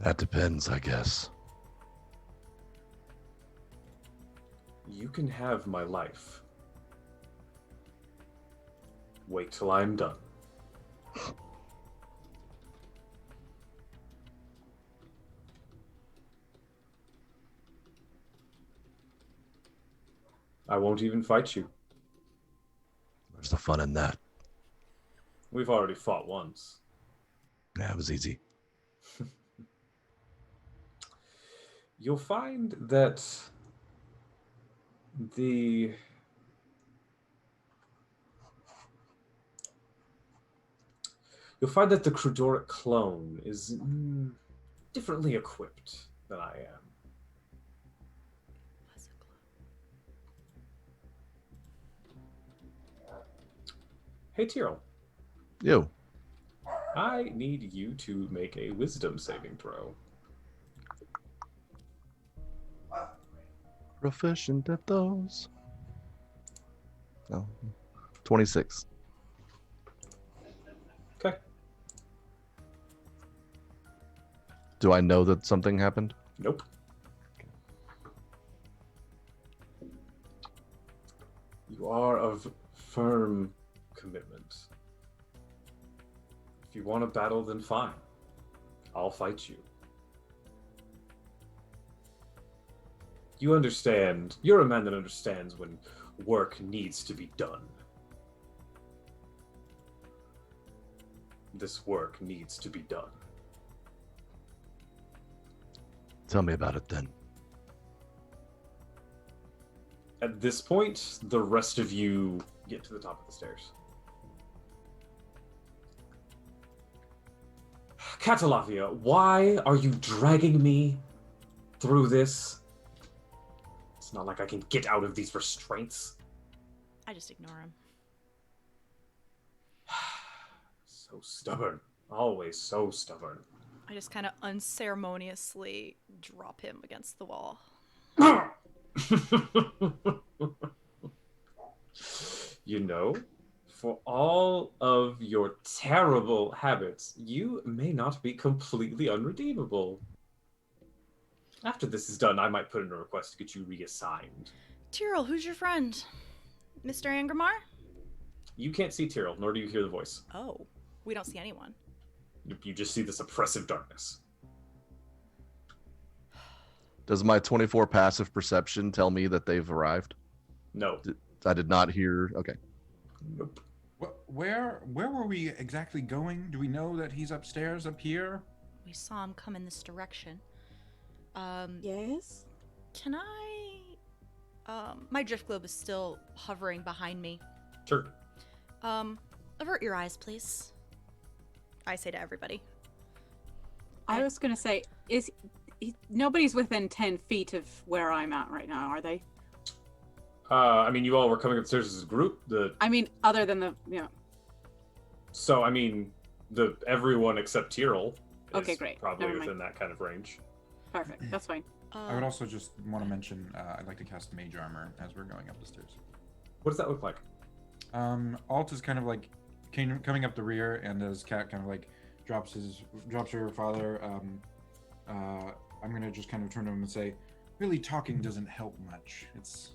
That depends, I guess. You can have my life. Wait till I'm done. I won't even fight you. Where's the fun in that? We've already fought once. Yeah, it was easy. You'll find that the Crudoric clone is differently equipped than I am. Hey, Tyrell. You. I need you to make a wisdom saving throw. Proficient at those. No. 26. Okay. Do I know that something happened? Nope. You are of firm commitment. If you want to battle, then fine. I'll fight you. You understand. You're a man that understands when work needs to be done. This work needs to be done. Tell me about it then. At this point, the rest of you get to the top of the stairs. Catalavia, why are you dragging me through this? It's not like I can get out of these restraints. I just ignore him. So stubborn. Always so stubborn. I just kind of unceremoniously drop him against the wall. You know, for all of your terrible habits, you may not be completely unredeemable. After this is done, I might put in a request to get you reassigned. Tyrell, who's your friend? Mr. Angramar? You can't see Tyrell, nor do you hear the voice. Oh, we don't see anyone. You just see this oppressive darkness. Does my 24 passive perception tell me that they've arrived? No. I did not hear. Okay. Nope. Where were we exactly going? Do we know that he's upstairs, up here? We saw him come in this direction. Yes? Can I... my drift globe is still hovering behind me. Sure. Avert your eyes, please. I say to everybody. I was going to say, nobody's within 10 feet of where I'm at right now, are they? I mean, you all were coming upstairs as a group. I mean, other than the, So, I mean, everyone except Tyrell is Okay, great. probably Never mind. within that kind of range. Perfect. That's fine. I would also just want to mention I'd like to cast Mage Armor as we're going up the stairs. What does that look like? Alt is kind of like coming up the rear, and as Cat kind of like drops her father, I'm gonna just kind of turn to him and say, really talking doesn't help much. It's,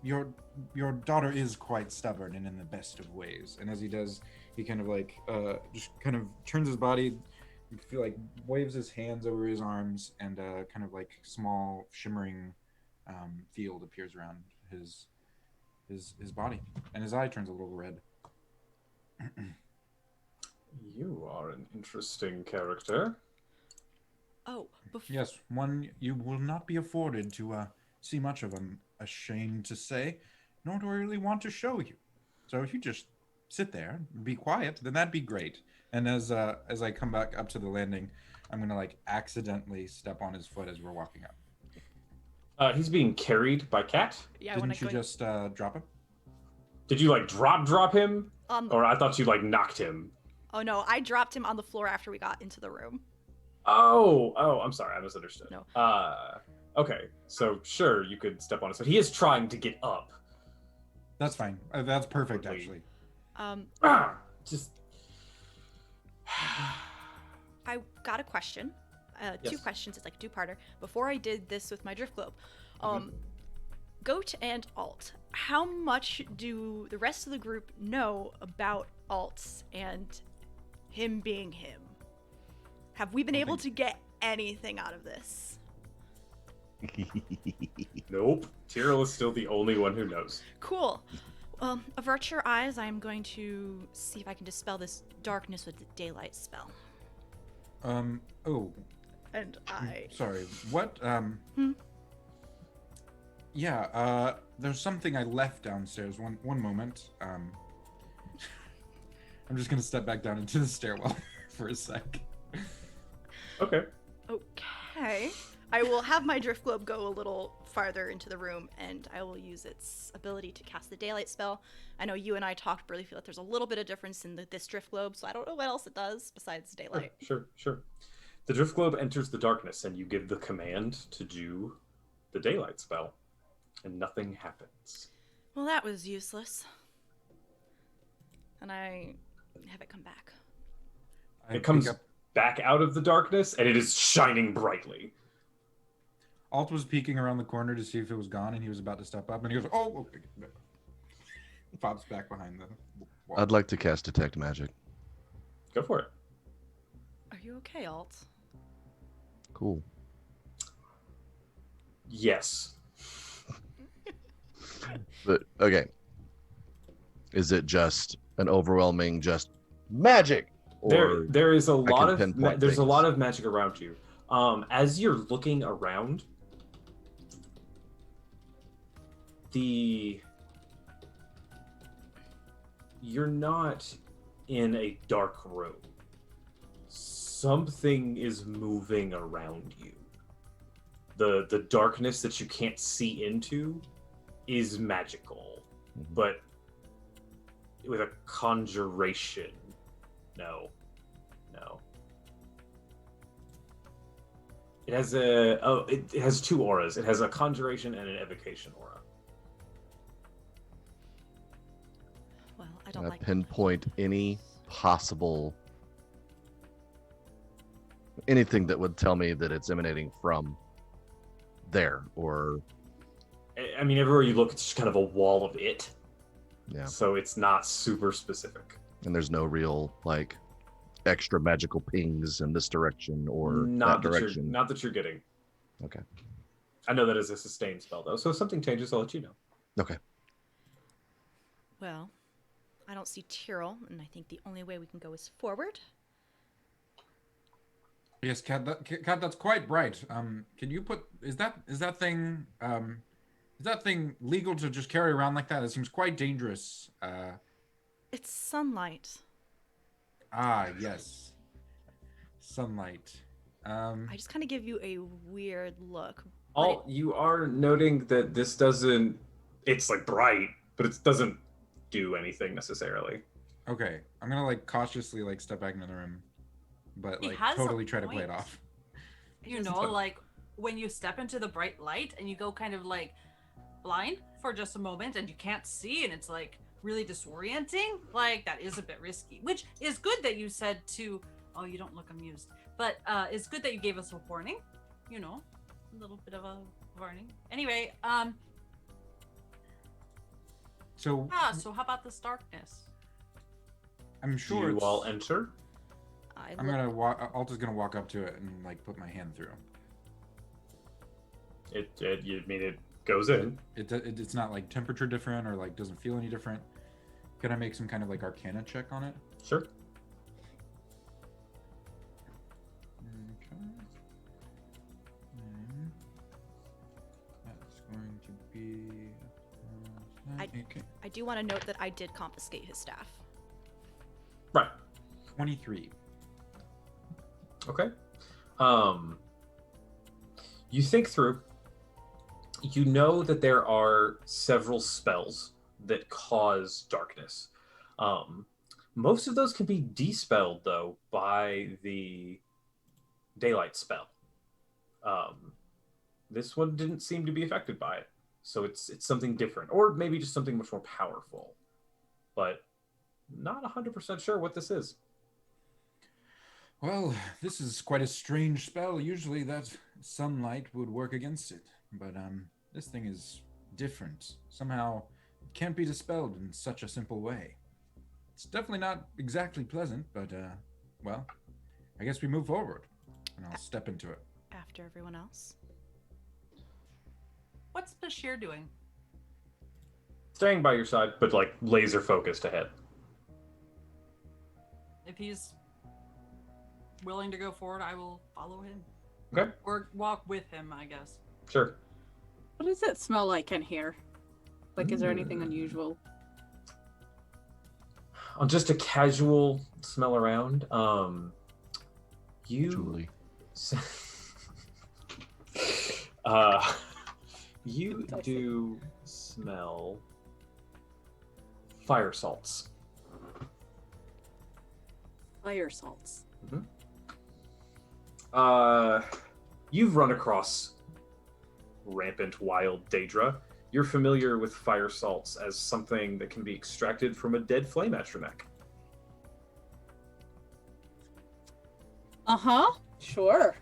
your daughter is quite stubborn and in the best of ways. And as he does, he kind of like just kind of turns his body, you feel like waves his hands over his arms, and kind of like small shimmering field appears around his body, and his eye turns a little red. You are an interesting character. Oh, Yes, one you will not be afforded to see much of. I'm ashamed to say, nor do I really want to show you. So if you just sit there and be quiet, then that'd be great. And as I come back up to the landing, I'm gonna like accidentally step on his foot as we're walking up. He's being carried by Cat. yeah. Didn't you just drop him? Did you like drop him? On the... Or I thought you like knocked him. Oh no, I dropped him on the floor after we got into the room. Oh, I'm sorry, I misunderstood. No. Okay, so sure, you could step on his foot. He is trying to get up. That's fine. That's perfect, actually. Just. I got a question. Yes. 2 questions. It's like a 2-parter. Before I did this with my drift globe, Goat and Alt, how much do the rest of the group know about Alt and him being him? Have we been able to get anything out of this? Nope. Tyrell is still the only one who knows. Cool. Avert your eyes. I'm going to see if I can dispel this darkness with the daylight spell. Oh. And I... Sorry. What? Yeah, there's something I left downstairs. One moment. I'm just gonna step back down into the stairwell for a sec. Okay. Okay. I will have my drift globe go a little farther into the room, and I will use its ability to cast the daylight spell. I know you and I talked, but I feel like there's a little bit of difference in this drift globe, so I don't know what else it does besides daylight. Sure. The drift globe enters the darkness, and you give the command to do the daylight spell, and nothing happens. Well, that was useless. And I have it come back. It comes back out of the darkness, and it is shining brightly. Alt was peeking around the corner to see if it was gone, and he was about to step up, and he goes, "Oh!" Okay. Pops back behind the wall. I'd like to cast Detect Magic. Go for it. Are you okay, Alt? Cool. Yes. But okay, is it just an overwhelming just magic? Or There is a lot of pinpoint there's a things? lot of magic around you. As you're looking around, you're not in a dark room. Something is moving around you. The darkness that you can't see into is magical, but with a conjuration. No. It has it has 2 auras. It has a conjuration and an evocation aura. Well, I don't Can I like pinpoint any possible anything that would tell me that it's emanating from there, or I mean, everywhere you look, it's just kind of a wall of it. yeah, So it's not super specific. and there's no real like extra magical pings in this direction or Not that direction. Not that you're getting. Okay. I know that is a sustained spell, though. So if something changes, I'll let you know. Okay. Well, I don't see Tyrell, and I think the only way we can go is forward. Yes, Cat, that's quite bright. Can you put is that thing legal to just carry around like that? It seems quite dangerous. It's sunlight. Yes. Sunlight. I just kind of give you a weird look. You are noting that this doesn't. It's like bright, but it doesn't do anything necessarily. Okay, I'm gonna like cautiously like step back into the room, but He like has a totally try to play it point. off. You know, like when you step into the bright light and you go kind of like blind for just a moment and you can't see and it's like really disorienting, like that is a bit risky, which is good that you said to, oh, you don't look amused, but it's good that you gave us a warning, you know, a little bit of a warning. Anyway, So so how about this darkness? I'm sure You it's, all enter. I'm gonna walk. Alta's gonna walk up to it and like put my hand through. You mean it goes in? It's not like temperature different or like doesn't feel any different. Can I make some kind of like Arcana check on it? Sure. Okay. I do want to note that I did confiscate his staff. Right. 23. Okay. You think through. You know that there are several spells that cause darkness. Most of those can be dispelled, though, by the daylight spell. This one didn't seem to be affected by it, so it's something different, or maybe just something much more powerful. But not 100% sure what this is. Well, this is quite a strange spell. Usually that sunlight would work against it, but this thing is different. Somehow it can't be dispelled in such a simple way. It's definitely not exactly pleasant, but well, I guess we move forward and I'll step into it. After everyone else. What's Bashir doing? Staying by your side, but like laser focused ahead. If he's willing to go forward, I will follow him. Okay. Or walk with him, I guess. Sure. What does it smell like in here? Like, is there anything unusual? On just a casual smell around, you Julie. you do smell fire salts. Fire salts. You've run across rampant wild Daedra. You're familiar with fire salts as something that can be extracted from a dead flame astromech. Uh-huh. Sure.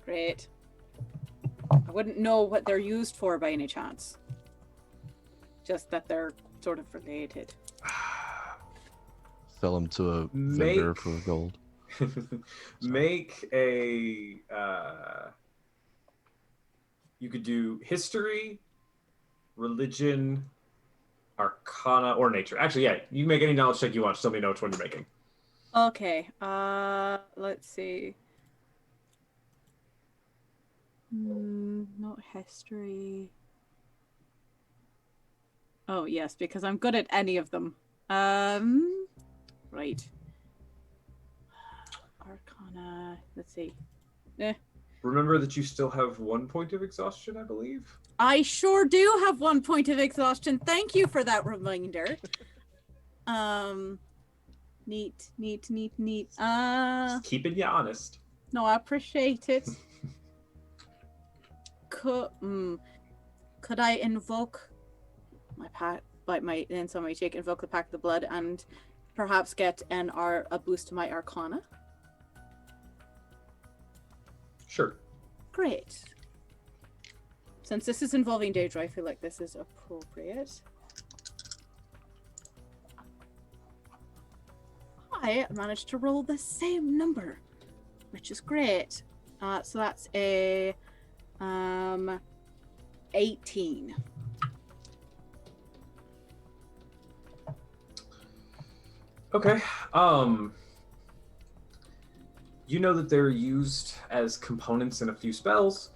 Great. I wouldn't know what they're used for by any chance. Just that they're sort of related. Sell them to a vendor for gold. Make a you could do history, religion, arcana, or nature. Actually, yeah, you can make any knowledge check you want. Just let me know which one you're making. Okay. Let's see. Not history. Oh, yes, because I'm good at any of them. Right. Arcana. Let's see. Remember that you still have 1 point of exhaustion, I believe. I sure do have 1 point of exhaustion. Thank you for that reminder. Neat. Just keeping you honest. No, I appreciate it. Could I invoke my pack, like my in some way take invoke the Pack of the Blood and perhaps get a boost to my Arcana? Sure. Great. Since this is involving Daedra, I feel like this is appropriate. I managed to roll the same number, which is great. So that's a 18. Okay. You know that they're used as components in a few spells.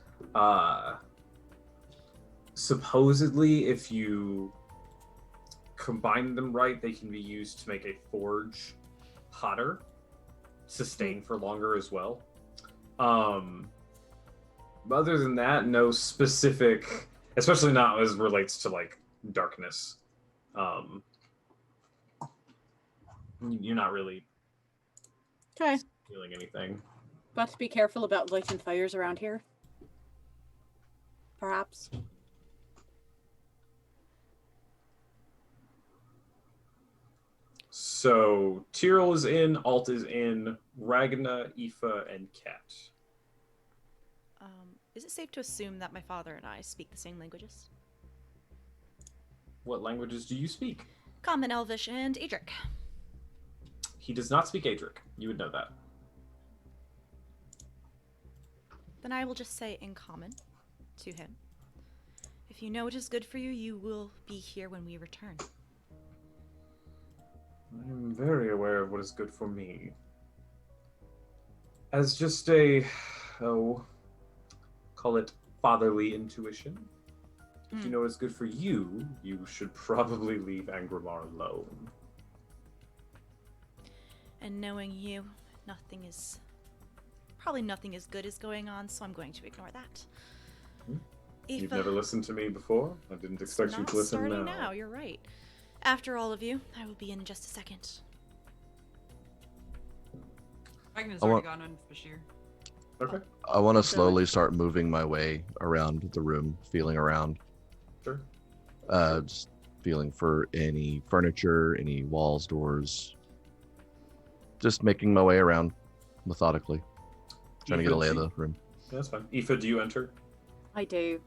Supposedly, if you combine them right, they can be used to make a forge hotter, sustain for longer as well. But other than that, no specific, especially not as relates to like darkness. You're not really Okay. feeling anything. Got to be careful about lighting fires around here. Perhaps. So Tyrell is in, Alt is in, Ragna, Aoife, and Kat. Is it safe to assume that my father and I speak the same languages? What languages do you speak? Common, Elvish, and Adric. He does not speak Adric. You would know that. Then I will just say in common to him. If you know what is good for you, you will be here when we return. I am very aware of what is good for me. As just a, call it fatherly intuition. If you know what's good for you, you should probably leave Angramar alone. And knowing you, nothing is good is going on, so I'm going to ignore that. You've never listened to me before? I didn't expect you to listen starting now. You're right. After all of you, I will be in just a second. Ragna's already gone on Bashir. Okay. I want to slowly start moving my way around the room, feeling around. Sure. Just feeling for any furniture, any walls, doors. Just making my way around methodically, trying to get a lay of the room. Yeah, that's fine. Aoife, do you enter? I do.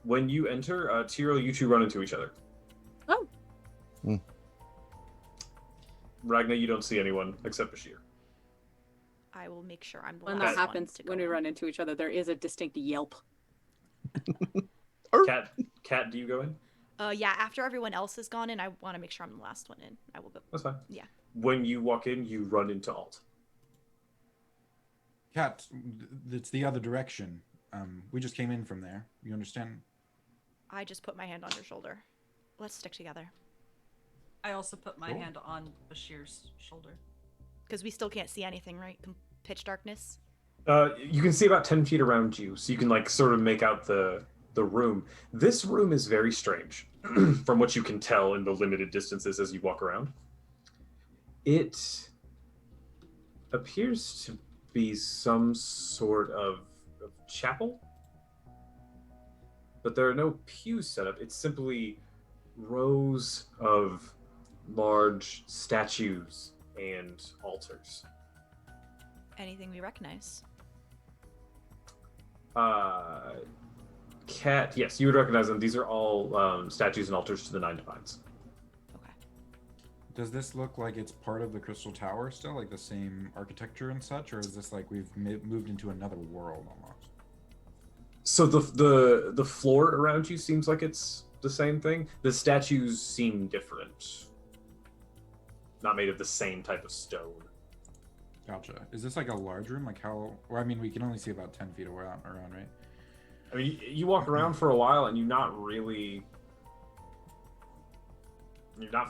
When you enter, Tyrell, you two run into each other. Oh. Ragnar, you don't see anyone except Bashir. I will make sure I'm the When last that happens, one to when go we in. run into each other, there is a distinct yelp. Cat, do you go in? Yeah, after everyone else has gone in, I want to make sure I'm the last one in. I will go. That's fine. Yeah. When you walk in, you run into Alt. Cat, it's the other direction. We just came in from there. You understand? I just put my hand on your shoulder. Let's stick together. I also put my Cool. hand on Bashir's shoulder. Because we still can't see anything, right? Pitch darkness. You can see about 10 feet around you, so you can like sort of make out the room. This room is very strange from what you can tell in the limited distances as you walk around. It appears to be some sort of chapel, but there are no pews set up. It's simply rows of large statues and altars. Anything we recognize? Cat, yes, you would recognize them. These are all statues and altars to the Nine Divines. Okay. Does this look like it's part of the Crystal Tower still, like the same architecture and such, or is this like we've moved into another world almost? So the floor around you seems like it's the same thing. The statues seem different. Not made of the same type of stone. Gotcha. Is this like a large room? Like how? Well, I mean, we can only see about 10 feet around, right? I mean, you walk around for a while and you're not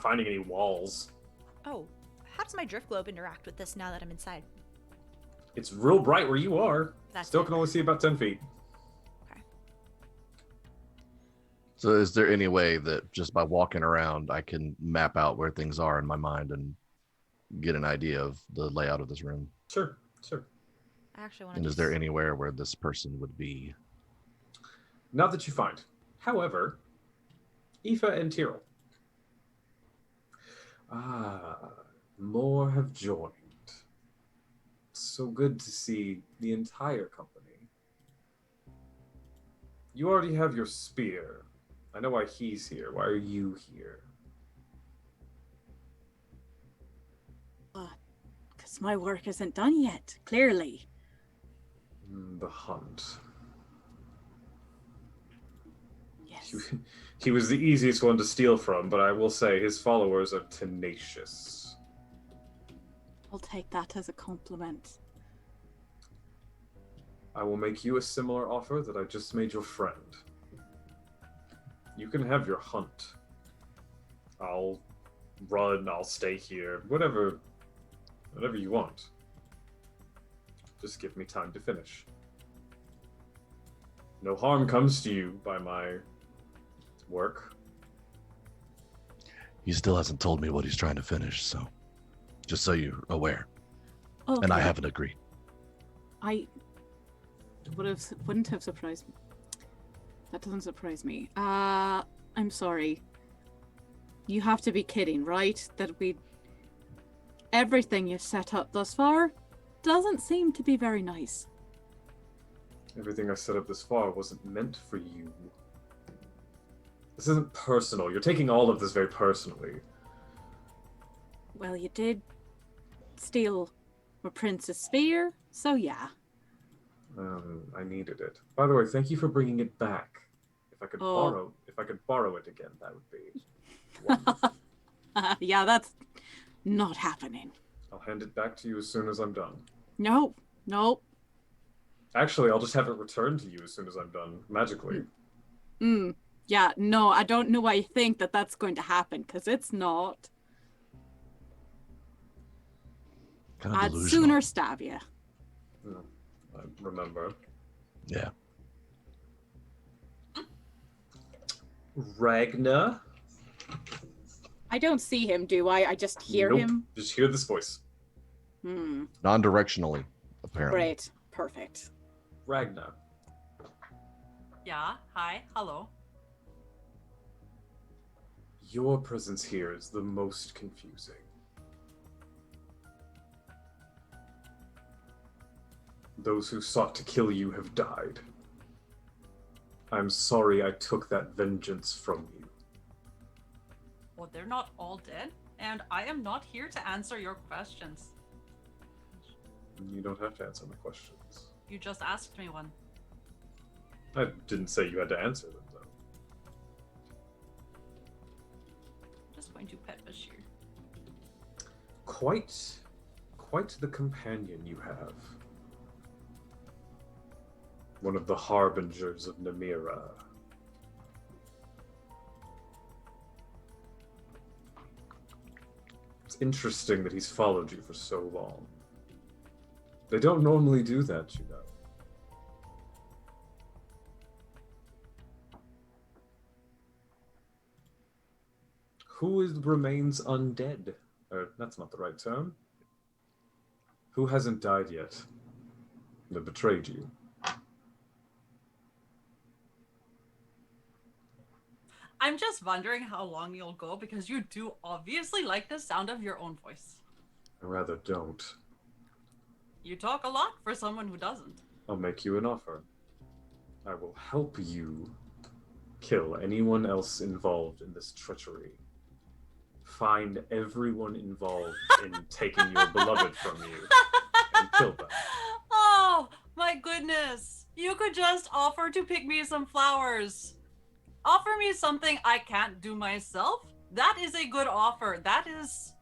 finding any walls. Oh, how does my drift globe interact with this now that I'm inside? It's real bright where you are. That's Still it. can only see about 10 feet. Okay. So is there any way that just by walking around, I can map out where things are in my mind and get an idea of the layout of this room? Sure. I actually want And to. is there anywhere where this person would be? Not that you find. However, Aoife and Tyrell. More have joined. So good to see the entire company. You already have your spear. I know why he's here. Why are you here? Because my work isn't done yet, clearly. The hunt. Yes. He was the easiest one to steal from, but I will say his followers are tenacious. I'll take that as a compliment. I will make you a similar offer that I just made your friend. You can have your hunt. I'll run, I'll stay here, whatever you want. Just give me time to finish. No harm comes to you by my work. He still hasn't told me what he's trying to finish, so just so you're aware. Okay. And I haven't agreed. I wouldn't have surprised me. That doesn't surprise me. I'm sorry. You have to be kidding, right? Everything you've set up thus far doesn't seem to be very nice. Everything I set up this far wasn't meant for you. This isn't personal. You're taking all of this very personally. Well, you did steal my prince's spear, so yeah. I needed it. By the way, thank you for bringing it back. If I could Oh. borrow it again, that would be wonderful. Yeah, that's not happening. I'll hand it back to you as soon as I'm done. Nope. Actually, I'll just have it returned to you as soon as I'm done, magically. Yeah, no, I don't know why you think that that's going to happen, because it's not. Kind of I'd delusional. sooner stab you. I remember. Yeah. Ragna. I don't see him, do I? I just hear Nope. him. Just hear this voice. Non-directionally, apparently. Great. Perfect. Ragna. Yeah, hi, hello. Your presence here is the most confusing. Those who sought to kill you have died. I'm sorry I took that vengeance from you. Well, they're not all dead, and I am not here to answer your questions. You don't have to answer my questions. You just asked me one. I didn't say you had to answer them, though. I'm just going to pet Bashir. Quite the companion you have. One of the harbingers of Namira. It's interesting that he's followed you for so long. They don't normally do that, you know. Remains undead? Or, that's not the right term. Who hasn't died yet? That betrayed you? I'm just wondering how long you'll go because you do obviously like the sound of your own voice. I rather don't. You talk a lot for someone who doesn't. I'll make you an offer. I will help you kill anyone else involved in this treachery. Find everyone involved in taking your beloved from you and kill them. Oh, my goodness. You could just offer to pick me some flowers. Offer me something I can't do myself. That is a good offer. That is...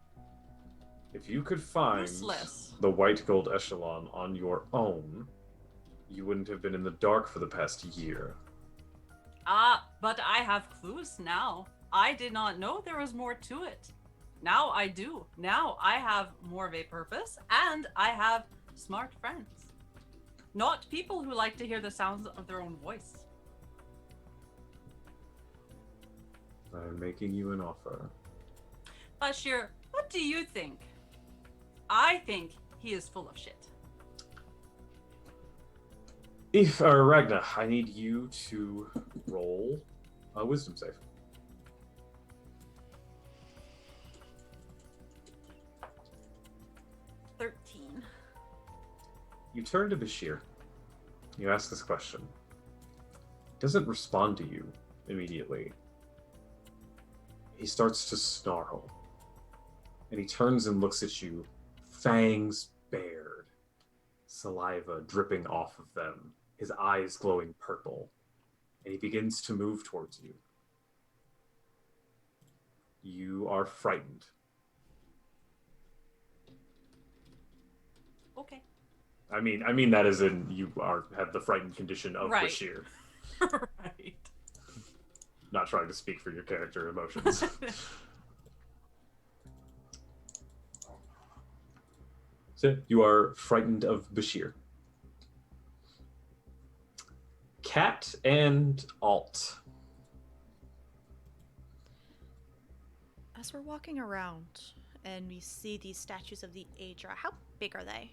If you could find useless. the white gold echelon on your own, you wouldn't have been in the dark for the past year. But I have clues now. I did not know there was more to it. Now I do. Now I have more of a purpose, and I have smart friends. Not people who like to hear the sounds of their own voice. I'm making you an offer. Bashir, what do you think? I think he is full of shit. Ragna, I need you to roll a wisdom save. 13. You turn to Bashir. You ask this question. He doesn't respond to you immediately. He starts to snarl. And he turns and looks at you, fangs bared, saliva dripping off of them, his eyes glowing purple. And he begins to move towards you. You are frightened. Okay. I mean that as in you have the frightened condition of Right. Bashir. Right. Not trying to speak for your character emotions. So you are frightened of Bashir. Cat and Alt. As we're walking around and we see these statues of the Aedra, how big are they?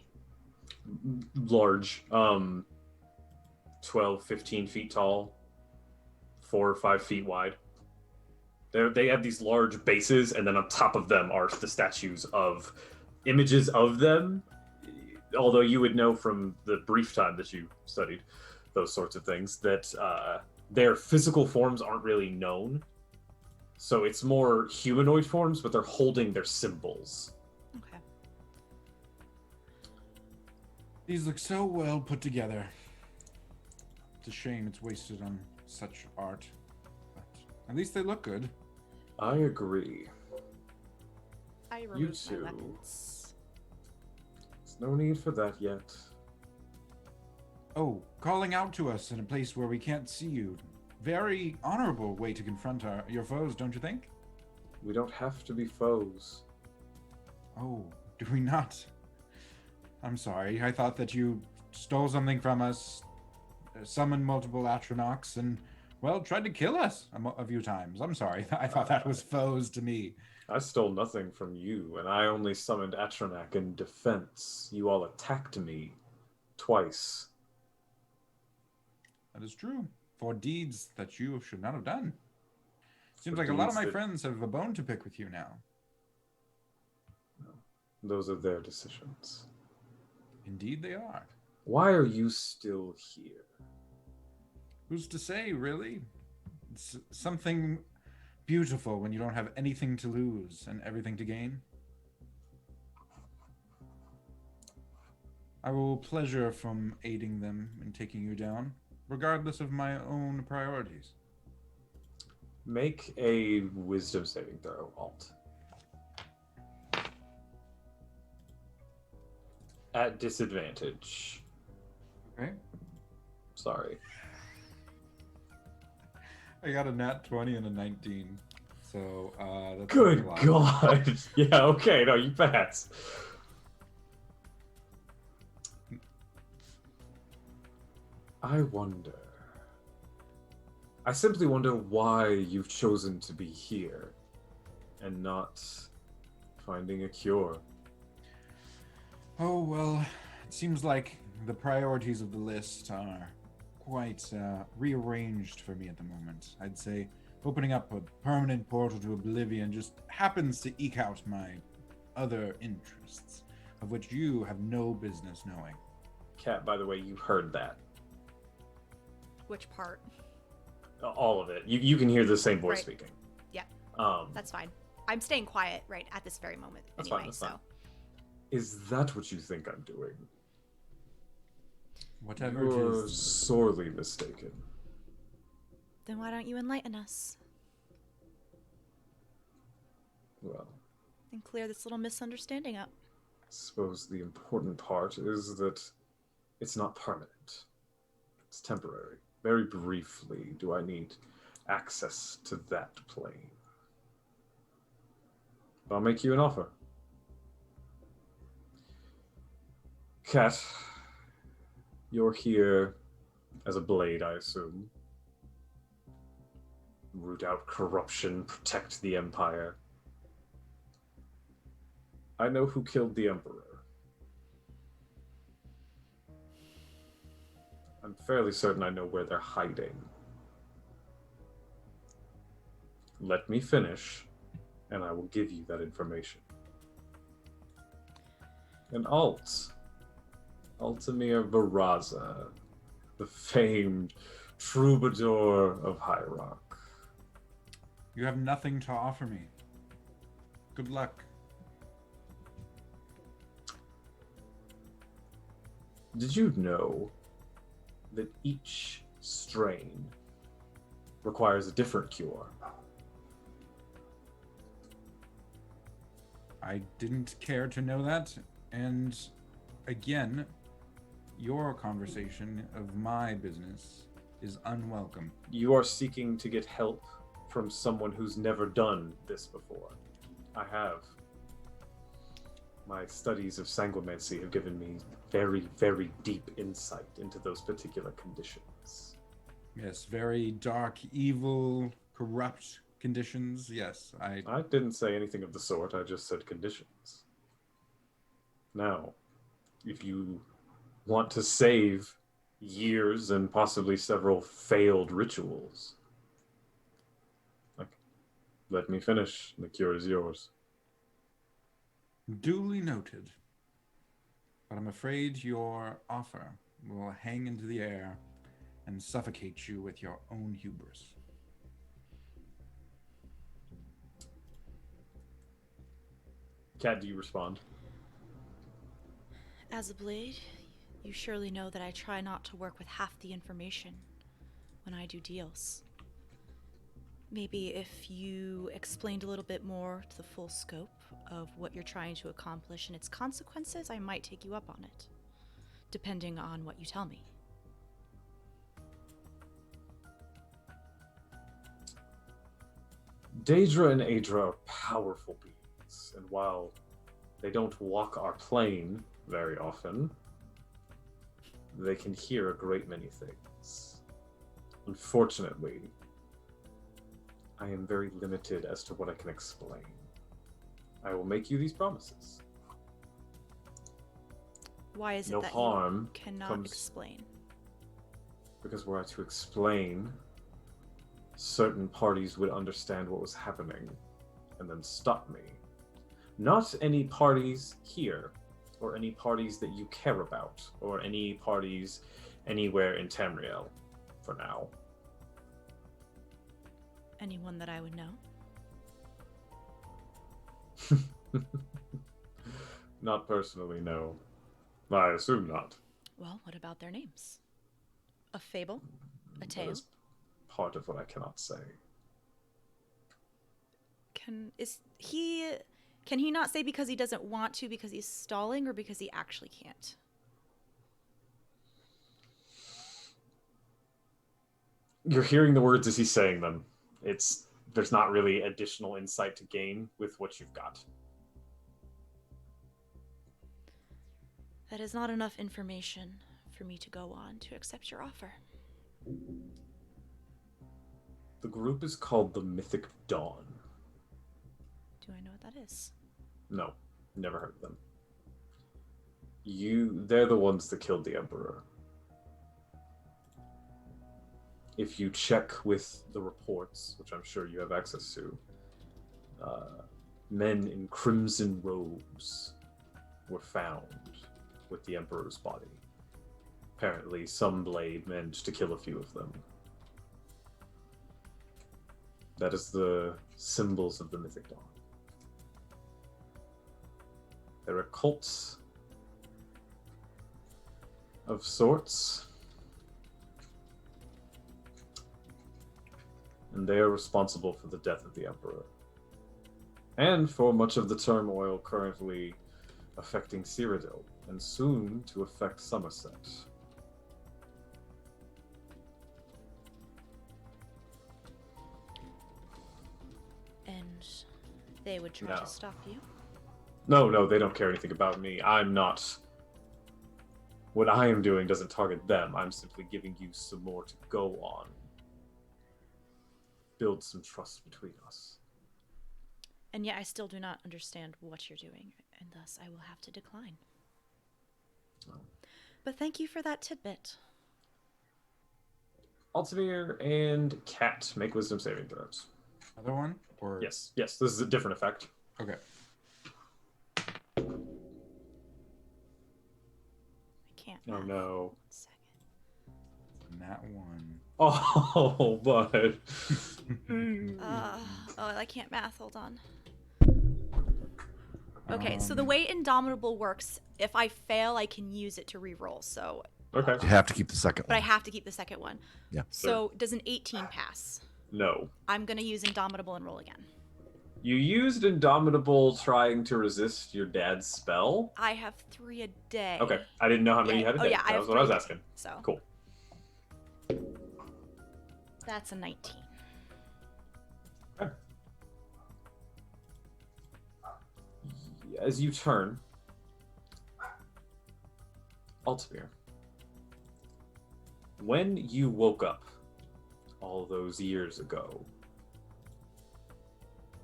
Large. 12, 15 feet tall. 4 or 5 feet wide. They have these large bases, and then on top of them are the statues of images of them. Although you would know from the brief time that you studied those sorts of things that their physical forms aren't really known. So it's more humanoid forms, but they're holding their symbols. Okay. These look so well put together. It's a shame it's wasted on such art. But at least they look good. I agree. I You removed my too. weapons. There's no need for that yet. Oh, calling out to us in a place where we can't see you. very honorable way to confront your foes, don't you think? We don't have to be foes. Oh, do we not? I'm sorry. I thought that you stole something from us, summoned multiple Atronachs, and, well, tried to kill us a few times. I'm sorry. I thought that was foes to me. I stole nothing from you, and I only summoned Atronach in defense. You all attacked me twice. That is true. For deeds that you should not have done. Seems For like a lot of deeds my that- friends have a bone to pick with you now. Those are their decisions. Indeed they are. Why are you still here? Who's to say, really? It's something beautiful when you don't have anything to lose and everything to gain. I will pleasure from aiding them in taking you down, regardless of my own priorities. Make a wisdom saving throw, Alt. At disadvantage. Okay. Sorry. I got a nat 20 and a 19. So, that's Good a lot. God. Yeah, okay, no, you pass. I simply wonder why you've chosen to be here and not finding a cure. Oh, well, it seems like the priorities of the list are quite rearranged for me at the moment. I'd say opening up a permanent portal to oblivion just happens to eke out my other interests, of which you have no business knowing. Kat, by the way, you heard that. Which part? All of it. You can hear the same voice Right. speaking. Yeah, Um, that's fine. I'm staying quiet right at this very moment. That's Anyway, fine, that's so fine. Is that what you think I'm doing? Whatever You're it is. sorely mistaken. then why don't you enlighten us Well, and clear this little misunderstanding up? I suppose the important part is that it's not permanent. It's temporary. Very briefly do I need access to that plane. I'll make you an offer. Kat, you're here as a blade, I assume. Root out corruption, protect the Empire. I know who killed the Emperor. I'm fairly certain I know where they're hiding. Let me finish, and I will give you that information. And Altamir Varaza, the famed troubadour of High Rock. You have nothing to offer me. Good luck. Did you know that each strain requires a different cure? I didn't care to know that, and again, your conversation of my business is unwelcome. You are seeking to get help from someone who's never done this before. I have. My studies of sanguimancy have given me very, very deep insight into those particular conditions. Yes, very dark, evil, corrupt conditions. Yes, I didn't say anything of the sort, I just said conditions. Now, if you want to save years and possibly several failed rituals, let me finish. The cure is yours. Duly noted. But I'm afraid your offer will hang into the air and suffocate you with your own hubris. Kat, do you respond? As a blade, you surely know that I try not to work with half the information when I do deals. Maybe if you explained a little bit more to the full scope of what you're trying to accomplish and its consequences, I might take you up on it, depending on what you tell me. Daedra and Aedra are powerful beings, and while they don't walk our plane very often, they can hear a great many things. Unfortunately, I am very limited as to what I can explain. I will make you these promises. Why is it No that harm you cannot comes- explain? Because were I to explain, certain parties would understand what was happening and then stop me. Not any parties here, or any parties that you care about, or any parties anywhere in Tamriel for now. Anyone that I would know? Not personally, no. I assume not. Well, what about their names? A fable? A That tale? is part of what I cannot say. Can he not say because he doesn't want to, because he's stalling, or because he actually can't? You're hearing the words as he's saying them. There's not really additional insight to gain with what you've got. That is not enough information for me to go on to accept your offer. The group is called the Mythic Dawn. Do I know what that is? No, never heard of them. They're the ones that killed the Emperor. If you check with the reports, which I'm sure you have access to, men in crimson robes were found with the Emperor's body. Apparently, some blade managed to kill a few of them. That is the symbols of the Mythic Dawn. They're a cult of sorts. And they are responsible for the death of the Emperor. And for much of the turmoil currently affecting Cyrodiil, and soon to affect Somerset. And they would try No. to stop you? No, they don't care anything about me. I'm not... What I am doing doesn't target them. I'm simply giving you some more to go on. Build some trust between us. And yet I still do not understand what you're doing, and thus I will have to decline. Oh. But thank you for that tidbit. Altamir and Cat make wisdom saving throws. Another one? Or Yes, this is a different effect. Okay. I can't. Oh math. no. 1 second. That one. Oh, bud. I can't math. Hold on. Okay, so the way Indomitable works, if I fail, I can use it to reroll. So, Okay. You have to keep the second but I one. have to keep the second one. Yeah. So, does an 18 pass? No. I'm gonna use Indomitable and roll again. You used Indomitable trying to resist your dad's spell? I have 3 a day. Okay. I didn't know how many you had a day. Yeah, I that have was what I was 3 a asking. day, So Cool. that's a 19. As you turn, Altamir, when you woke up all those years ago,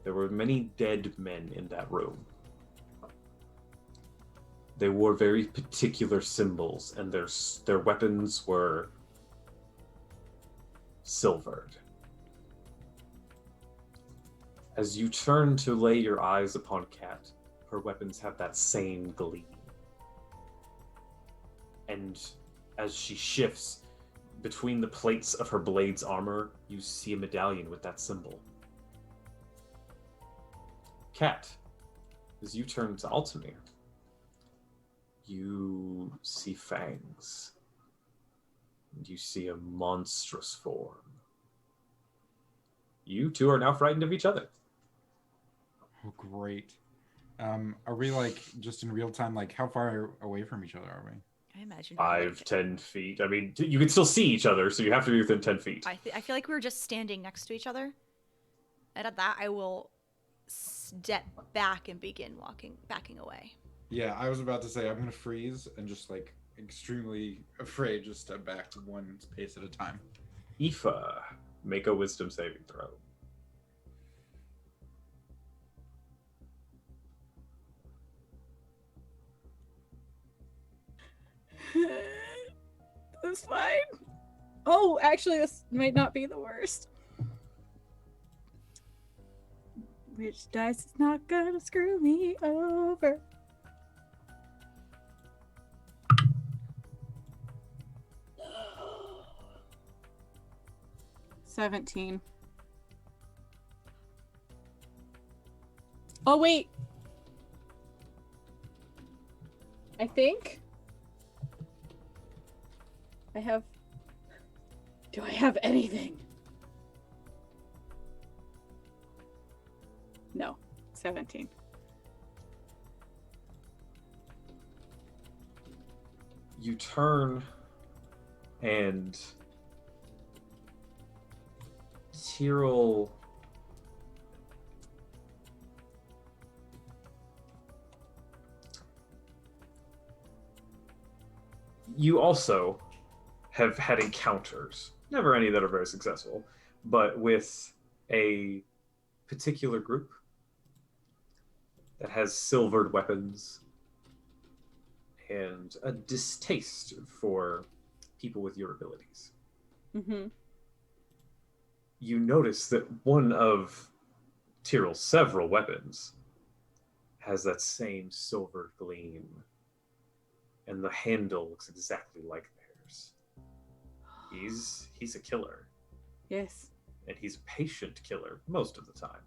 there were many dead men in that room. They wore very particular symbols, and their weapons were silvered. As you turn to lay your eyes upon Cat, her weapons have that same gleam. And as she shifts between the plates of her blade's armor, you see a medallion with that symbol. Cat, as you turn to Altamir, you see fangs. And you see a monstrous form. You two are now frightened of each other. Oh, great. Are we like just in real time? Like, how far away from each other are we? I imagine. 5, 10 feet. I mean, you can still see each other, so you have to be within 10 feet. I feel like we were just standing next to each other. And at that, I will step back and begin backing away. Yeah, I was about to say I'm gonna freeze and just like extremely afraid, just step back one pace at a time. Aoife, make a wisdom saving throw. That's fine. Oh, actually, this might not be the worst. Which dice is not gonna screw me over? $17. Oh, wait. I think I have... Do I have anything? No. 17. You turn and Tyrell you also have had encounters, never any that are very successful, but with a particular group that has silvered weapons and a distaste for people with your abilities. Mm-hmm. You notice that one of Tyrell's several weapons has that same silver gleam, and the handle looks exactly like theirs. He's a killer. Yes. And he's a patient killer most of the time.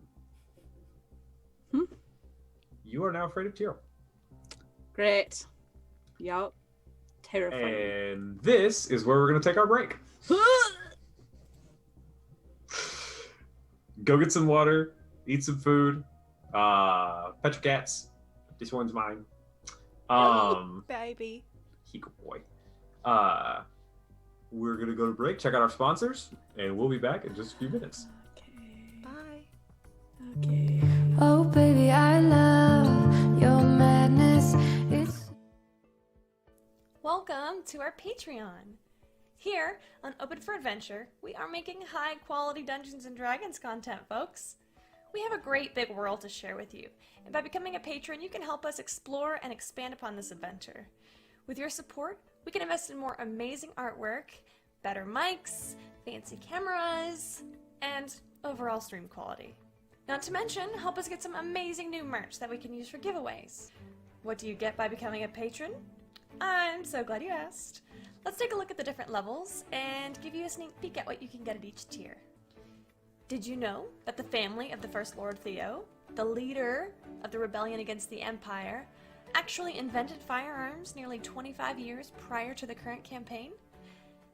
You are now afraid of Tyrell. Great. Yup. Terrifying. And this is where we're going to take our break. Go get some water, eat some food, pet your cats. This one's mine. Baby. He good boy. We're going to go to break, check out our sponsors, and we'll be back in just a few minutes. Okay. Bye. Okay. Oh baby, I love your madness. Welcome to our Patreon. Here on Open for Adventure, we are making high quality Dungeons and Dragons content, folks. We have a great big world to share with you, and by becoming a patron, you can help us explore and expand upon this adventure. With your support, we can invest in more amazing artwork, better mics, fancy cameras, and overall stream quality. Not to mention, help us get some amazing new merch that we can use for giveaways. What do you get by becoming a patron? I'm so glad you asked. Let's take a look at the different levels and give you a sneak peek at what you can get at each tier. Did you know that the family of the First Lord Theo, the leader of the rebellion against the Empire, actually invented firearms nearly 25 years prior to the current campaign?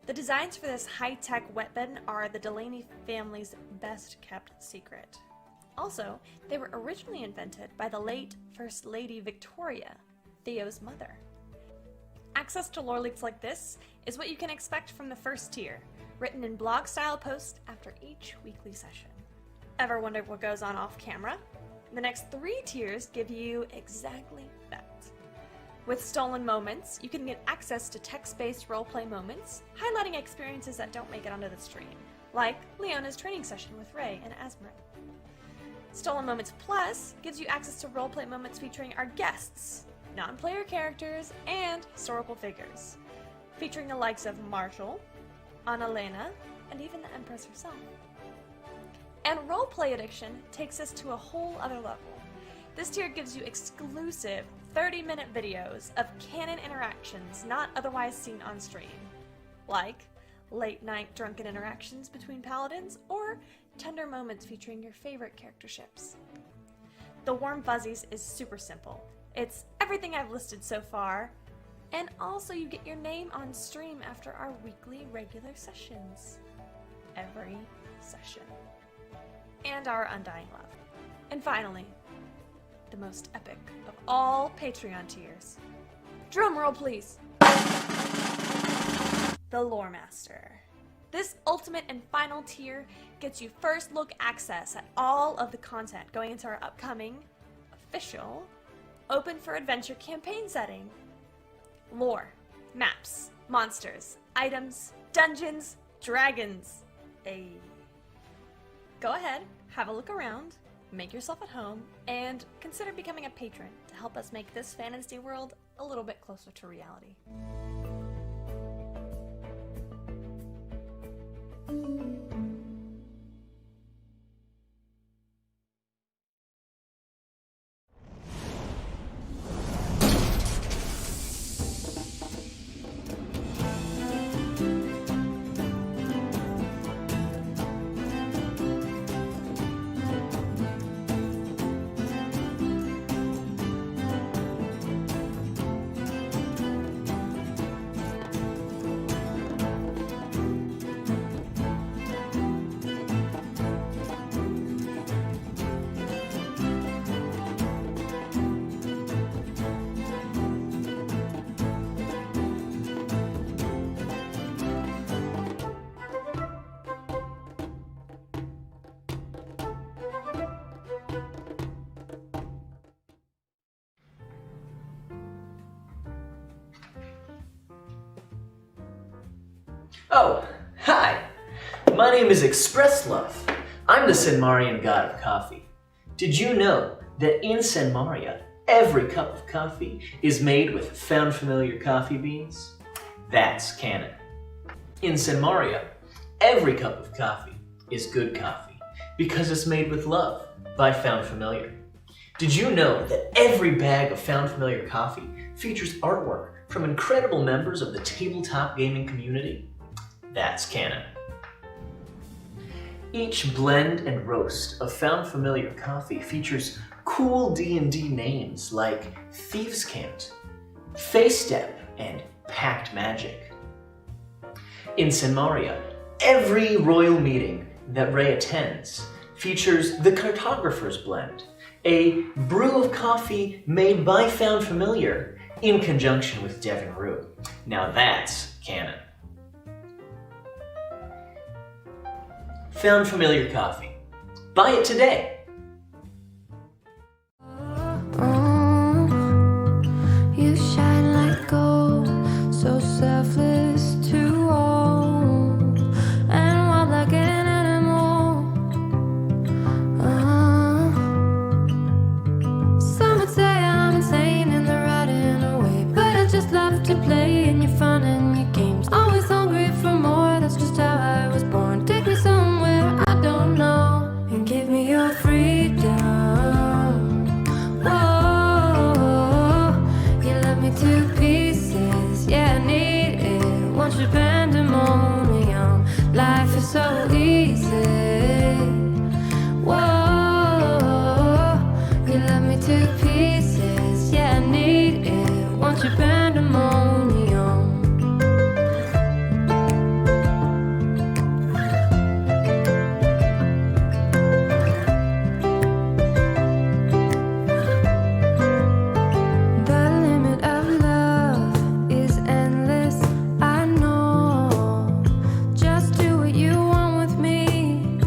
The designs for this high-tech weapon are the Delaney family's best-kept secret. Also, they were originally invented by the late First Lady Victoria, Theo's mother. Access to lore leaks like this is what you can expect from the first tier, written in blog-style posts after each weekly session. Ever wondered what goes on off-camera? The next 3 tiers give you exactly that. With Stolen Moments, you can get access to text-based roleplay moments, highlighting experiences that don't make it onto the stream, like Leona's training session with Ray and Asmar. Stolen Moments Plus gives you access to roleplay moments featuring our guests, non-player characters, and historical figures, featuring the likes of Marshall, Annalena, and even the Empress herself. And Roleplay Addiction takes us to a whole other level. This tier gives you exclusive 30-minute videos of canon interactions not otherwise seen on stream, like late-night drunken interactions between paladins or tender moments featuring your favorite character ships. The Warm Fuzzies is super simple. It's everything I've listed so far, and also you get your name on stream after our weekly regular sessions. Every session. And our undying love. And finally, the most epic of all Patreon tiers. Drum roll, please. The Lore Master. This ultimate and final tier gets you first look access at all of the content going into our upcoming, official, Open for Adventure campaign setting. Lore, maps, monsters, items, dungeons, dragons. Go ahead, have a look around, make yourself at home, and consider becoming a patron to help us make this fantasy world a little bit closer to reality. Oh, hi! My name is Express Love. I'm the Senmarian god of coffee. Did you know that in Senmaria, every cup of coffee is made with found familiar coffee beans? That's canon. In Senmaria, every cup of coffee is good coffee because it's made with love by Found Familiar. Did you know that every bag of Found Familiar coffee features artwork from incredible members of the tabletop gaming community? That's canon. Each blend and roast of Found Familiar coffee features cool D&D names like Thieves' Cant, Face Step, and Pact Magic. In Senmaria, every royal meeting that Ray attends features the Cartographer's Blend, a brew of coffee made by Found Familiar in conjunction with Devon Rue. Now that's canon. Found Familiar coffee. Buy it today. You shine like gold, so selfless to all, and wild like an animal. Some would say I'm insane in the right in a way, but I just love to play in your fun and your games. Always hungry for more, that's just how I was born. Take me somewhere I don't know, and give me your freedom. To pieces, yeah, I need it. Want your pandemonium. Life is so easy. Whoa, you love me to pieces, yeah, I need it. Want your pandemonium. Just do what you want with me.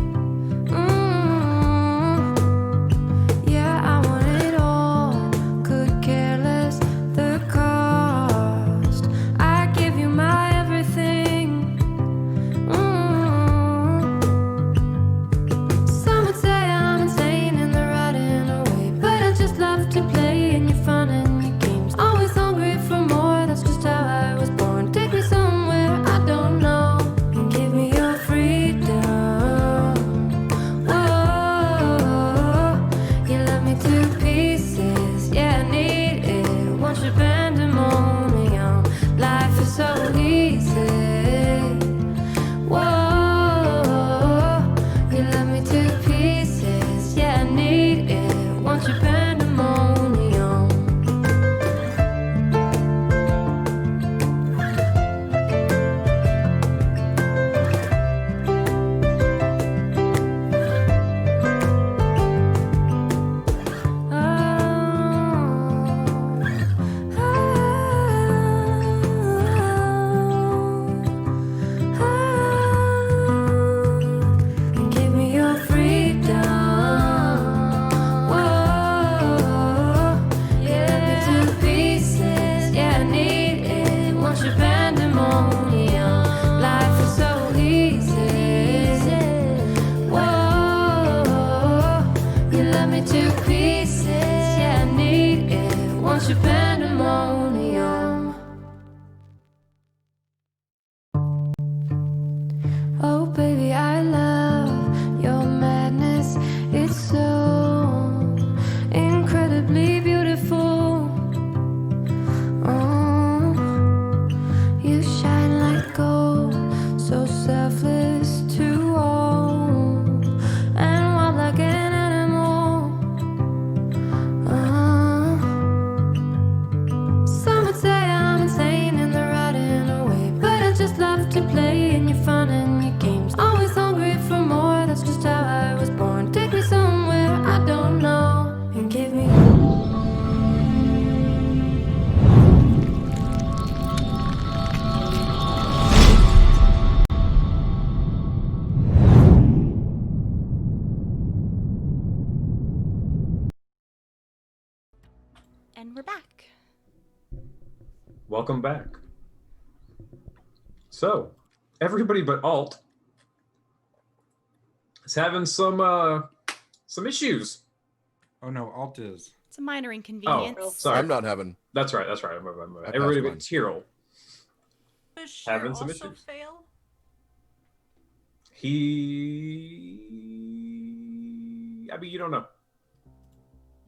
so selfless to all, and wild like an animal. Some would say I'm insane in the right in a way, but I just love to play in your fun and your games. Always hungry for more, that's just how I was born. Take me somewhere I don't know and give me. And we're back. Welcome back. So, everybody but Alt is having some issues. Oh no, Alt is. It's a minor inconvenience. Oh, sorry. I'm not having. That's right. That's right. I Everybody passed but Tyrell Does Cher having some also issues. fail? I mean, you don't know.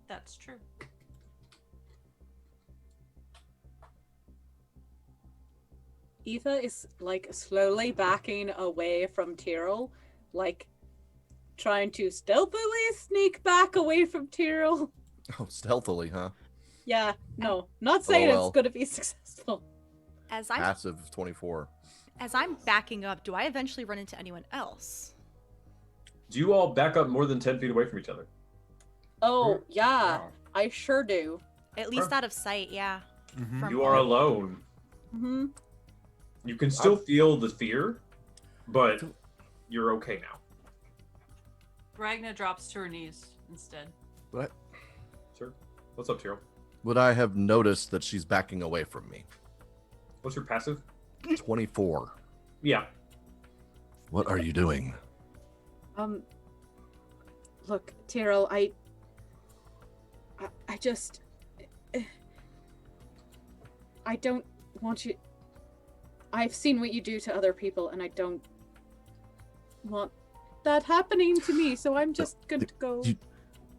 That's true. Eva is like slowly backing away from Tyrell, like trying to stealthily sneak back away from Tyrell. Oh, stealthily, huh? Yeah, no, not saying well. it's going to be successful. As I'm Passive 24. as I'm backing up, do I eventually run into anyone else? Do you all back up more than 10 feet away from each other? Oh, yeah, Wow. I sure do. At least out of sight, yeah. Mhm. From You are alone. Mm-hmm. You can still feel the fear, but you're okay now. Ragna drops to her knees instead. What? Sure. What's up, Tyrell? Would I have noticed that she's backing away from me? What's your passive? 24. Yeah. What are you doing? Look, Tyrell, I just, I don't want you. I've seen what you do to other people, and I don't want that happening to me. So I'm just going to go.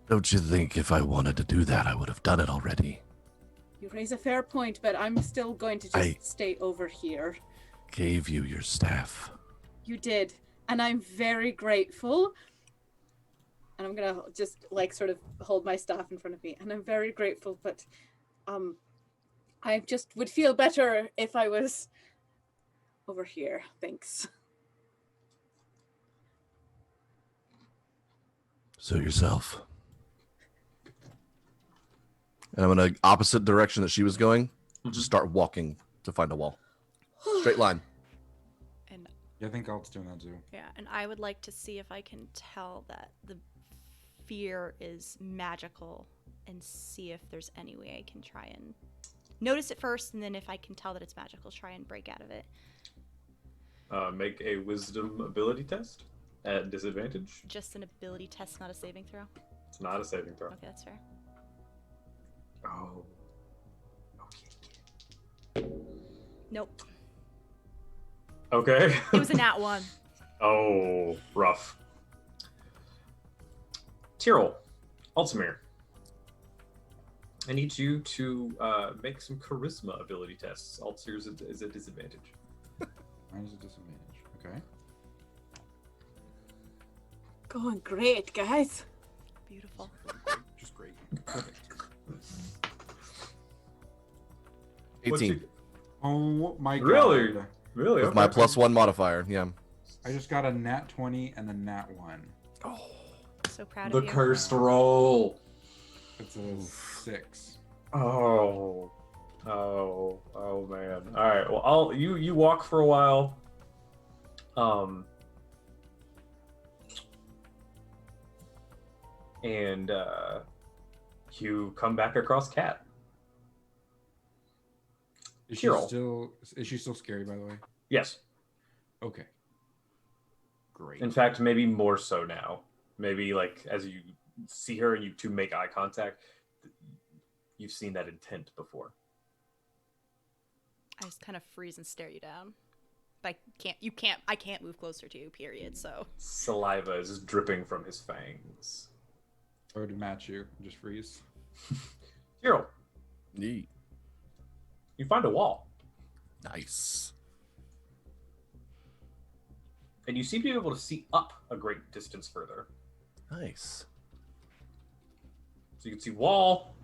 Don't you think if I wanted to do that, I would have done it already? You raise a fair point, but I'm still going to just stay over here. Gave you your staff. You did, and I'm very grateful. And I'm gonna just like sort of hold my staff in front of me, and I'm very grateful. But, I just would feel better if I was over here. Thanks. Suit yourself. And I'm in the opposite direction that she was going. Just start walking to find a wall. Straight line. And Yeah, I think Alt's doing that too. yeah, and I would like to see if I can tell that the fear is magical and see if there's any way I can try and notice it first, and then if I can tell that it's magical, try and break out of it. Make a wisdom ability test at disadvantage. Just an ability test, not a saving throw. It's not a saving throw. Okay, that's fair. Oh. Okay. Nope. Okay. It was a nat 1. Oh, rough. Tyrell, Altamir, I need you to make some charisma ability tests. Altamir is a disadvantage. Mine is a disadvantage. Okay. Going great, guys. Beautiful. Just great. Perfect. 18. Oh my god. Really? Really? With my +1 modifier, yeah. I just got a nat 20 and a nat 1. So proud The of you. cursed roll. It's a 6. Oh. Oh man. All right. Well, you walk for a while. And you come back across Cat. Is she Tyrell. still scary, by the way? Yes. Okay. Great. In fact, maybe more so now. Maybe like as you see her and you two make eye contact, you've seen that intent before. I just kind of freeze and stare you down. But I can't move closer to you, period, so. Saliva is dripping from his fangs. Or to match you, just freeze. Tyrell, Neat. you find a wall. Nice. and you seem to be able to see up a great distance further. Nice. So you can see wall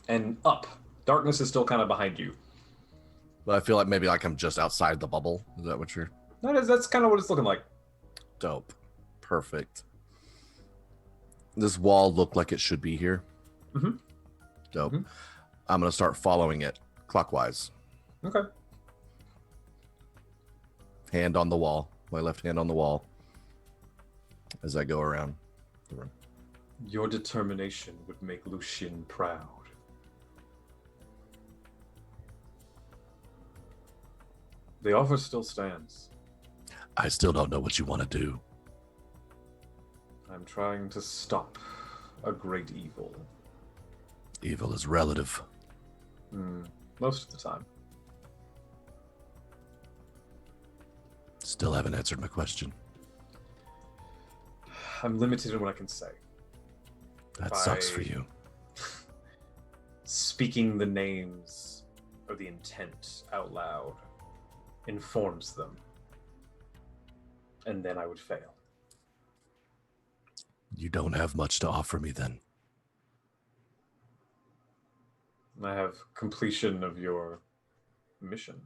and up. Darkness is still kind of behind you. But I feel like maybe like I'm just outside the bubble. Is that what you're... That's kind of what it's looking like. Dope. Perfect. This wall looked like it should be here. Mm-hmm. Dope. Mm-hmm. I'm going to start following it clockwise. Okay. Hand on the wall. My left hand on the wall as I go around the room. Your determination would make Lucien proud. The offer still stands. I still don't know what you want to do. I'm trying to stop a great evil. Evil is relative. Most of the time. Still haven't answered my question. I'm limited in what I can say. That sucks for you. Speaking the names or the intent out loud informs them. And then I would fail. You don't have much to offer me then. I have completion of your mission.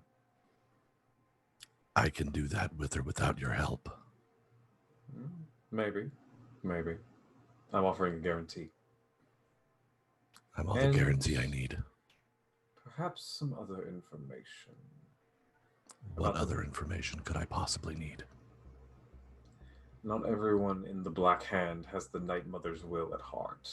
I can do that with or without your help. Maybe. I'm offering a guarantee. I'm all the guarantee I need. Perhaps some other information. What other information could I possibly need? Not everyone in the Black Hand has the Night Mother's will at heart.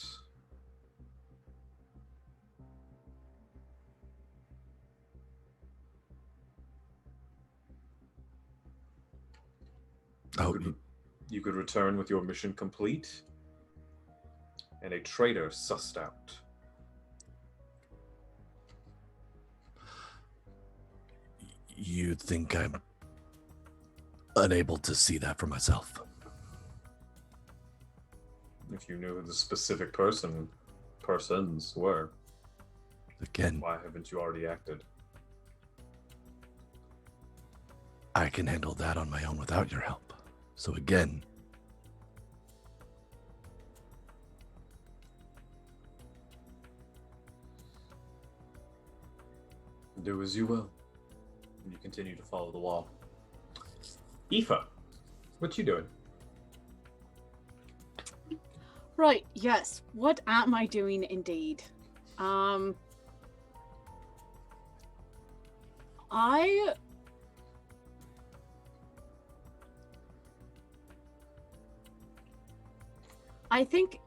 You could return with your mission complete and a traitor sussed out. You think I'm unable to see that for myself? If you knew who the specific persons were, again, why haven't you already acted? I can handle that on my own without your help. So again, do as you will. And you continue to follow the wall. Aoife, what you doing? Right, yes. What am I doing indeed? I think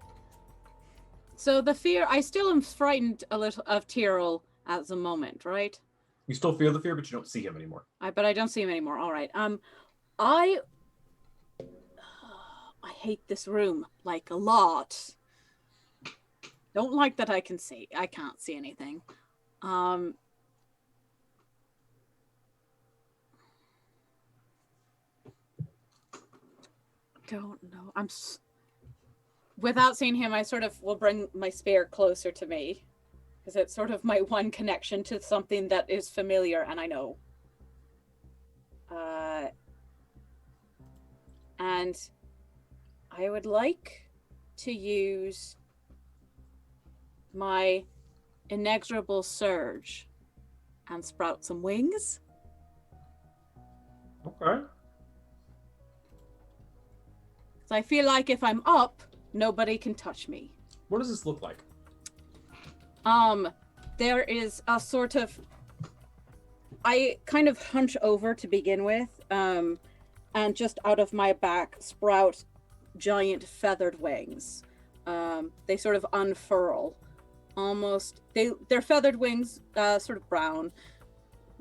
so. The fear, I still am frightened a little of Tyrell at the moment, right? You still feel the fear, but you don't see him anymore. But I don't see him anymore. All right. I hate this room like a lot. Don't like that I can't see anything. Don't know. Without seeing him, I sort of will bring my spear closer to me, because it's sort of my one connection to something that is familiar and I know. And I would like to use my inexorable surge and sprout some wings. Okay. So I feel like if I'm up, nobody can touch me. What does this look like? There is a sort of... I kind of hunch over to begin with, and just out of my back sprout giant feathered wings. They sort of unfurl. Almost... They're feathered wings, sort of brown,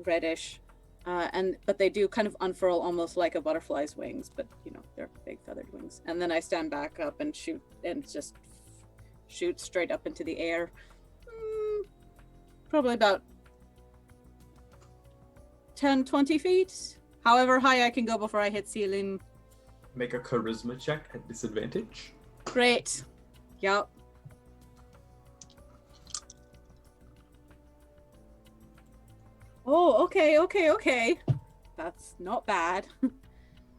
reddish, but they do kind of unfurl almost like a butterfly's wings, but they're big feathered wings. And then I stand back up and shoot straight up into the air. Probably about 10, 20 feet. However high I can go before I hit ceiling. Make a charisma check at disadvantage. Great. Yup. Oh, okay. That's not bad.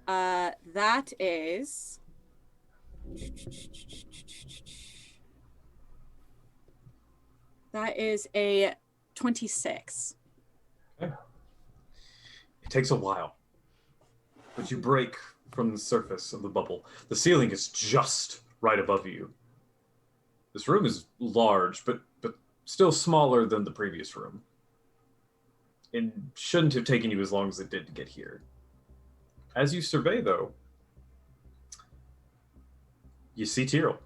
That is... That is a 26. Okay. It takes a while, but you break from the surface of the bubble. The ceiling is just right above you. This room is large, but still smaller than the previous room. It shouldn't have taken you as long as it did to get here. As you survey, though, you see Tyrell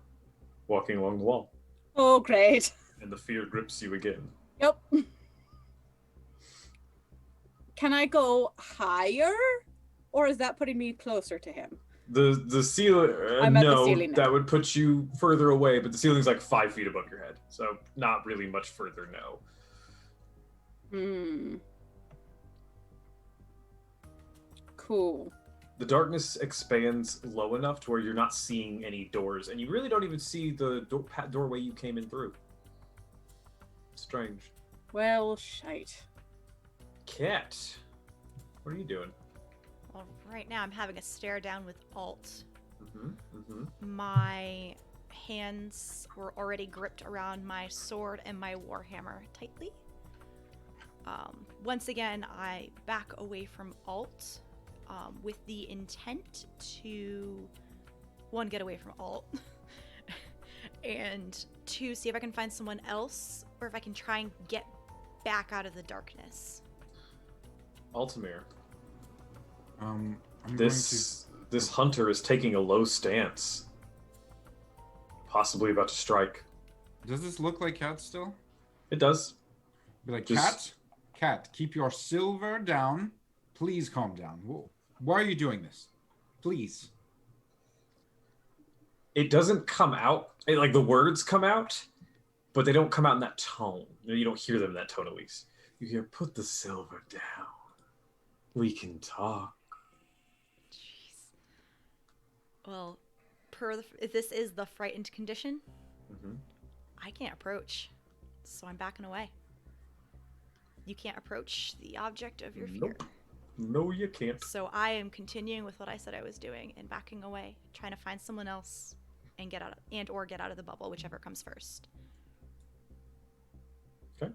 walking along the wall. Oh, great. And the fear grips you again. Yep. Can I go higher? Or is that putting me closer to him? The ceiling, I'm at the no, ceiling now. that would put you further away, but the ceiling's like 5 feet above your head, so not really much further, no. Cool. The darkness expands low enough to where you're not seeing any doors, and you really don't even see the doorway you came in through. Strange. Well, shite. Cat, what are you doing? Well, right now I'm having a stare down with Alt. My hands were already gripped around my sword and my warhammer tightly. Once again, I back away from Alt with the intent to, one, get away from Alt, and two, see if I can find someone else, or if I can try and get back out of the darkness. Altamir. This hunter is taking a low stance. Possibly about to strike. Does this look like Cat still? It does. Be like, Cat, keep your silver down. Please calm down. Why are you doing this? Please. It doesn't come out. Like, the words come out, but they don't come out in that tone. You don't hear them in that tone, at least. You hear, put the silver down. We can talk. Jeez. Well, if this is the frightened condition, I can't approach, so I'm backing away. You can't approach the object of your fear. Nope. No, you can't. So I am continuing with what I said I was doing and backing away, trying to find someone else and get out of the bubble, whichever comes first. Okay.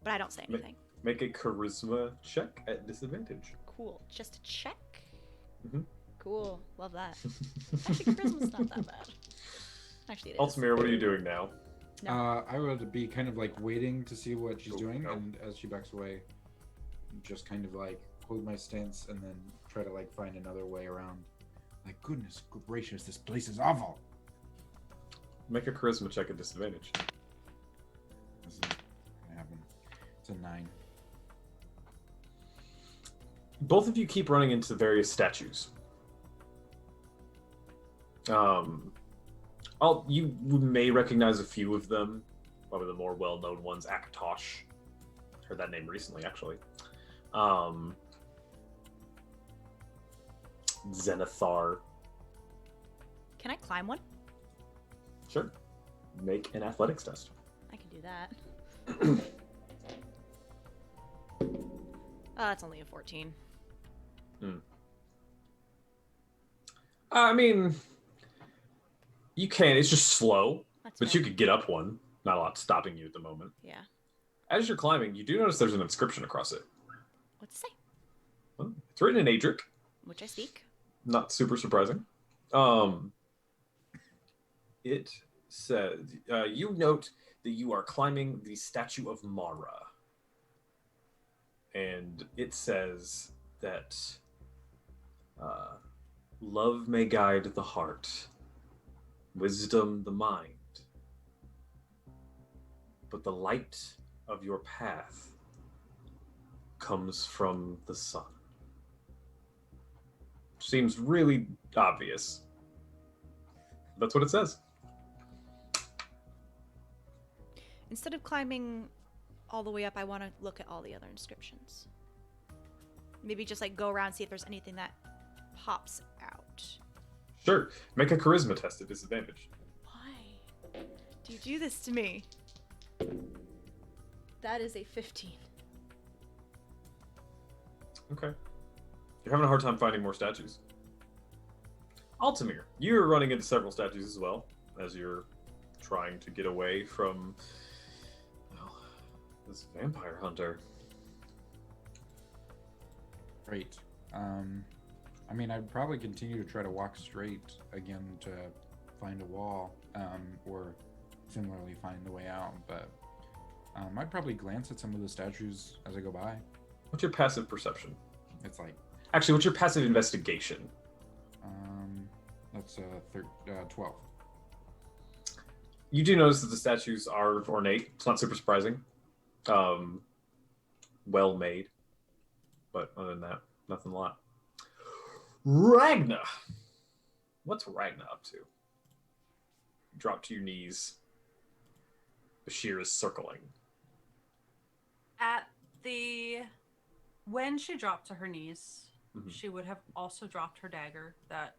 But I don't say anything. Make a charisma check at disadvantage. Cool. Just a check? Mhm. Cool. Love that. Actually, charisma's not that bad. Actually, it is. Altamir, what are you doing now? No. I would be kind of like waiting to see what she's doing, and as she backs away, just kind of like hold my stance and then try to like find another way around. Like, goodness gracious, this place is awful. Make a charisma check at disadvantage. This is gonna happen. It's a 9. Both of you keep running into various statues. You may recognize a few of them. Probably the more well-known ones, Akatosh. Heard that name recently, actually. Zenithar. Can I climb one? Sure. Make an athletics test. I can do that. That's only a 14. I mean, you can. It's just slow, That's but fair. you could get up one. Not a lot stopping you at the moment. Yeah. As you're climbing, you do notice there's an inscription across it. What's it say? Well, it's written in Adric. Which I speak. Not super surprising. It says, you note that you are climbing the statue of Mara. And it says that love may guide the heart, wisdom the mind, but the light of your path comes from the sun. Seems really obvious. That's what it says. Instead of climbing all the way up, I want to look at all the other inscriptions. Maybe just like go around, see if there's anything that pops out. Sure. Make a charisma test at disadvantage. Why do you do this to me? That is a 15. Okay. You're having a hard time finding more statues. Altamir, you're running into several statues as well as you're trying to get away from this vampire hunter. Great. I mean, I'd probably continue to try to walk straight again to find a wall, or similarly find the way out, but I'd probably glance at some of the statues as I go by. What's your passive perception? It's like... Actually, what's your passive investigation? That's 12. You do notice that the statues are ornate. It's not super surprising. Well made. But other than that, nothing a lot. Ragna! What's Ragna up to? Drop to your knees. Bashir is circling. When she dropped to her knees, she would have also dropped her dagger that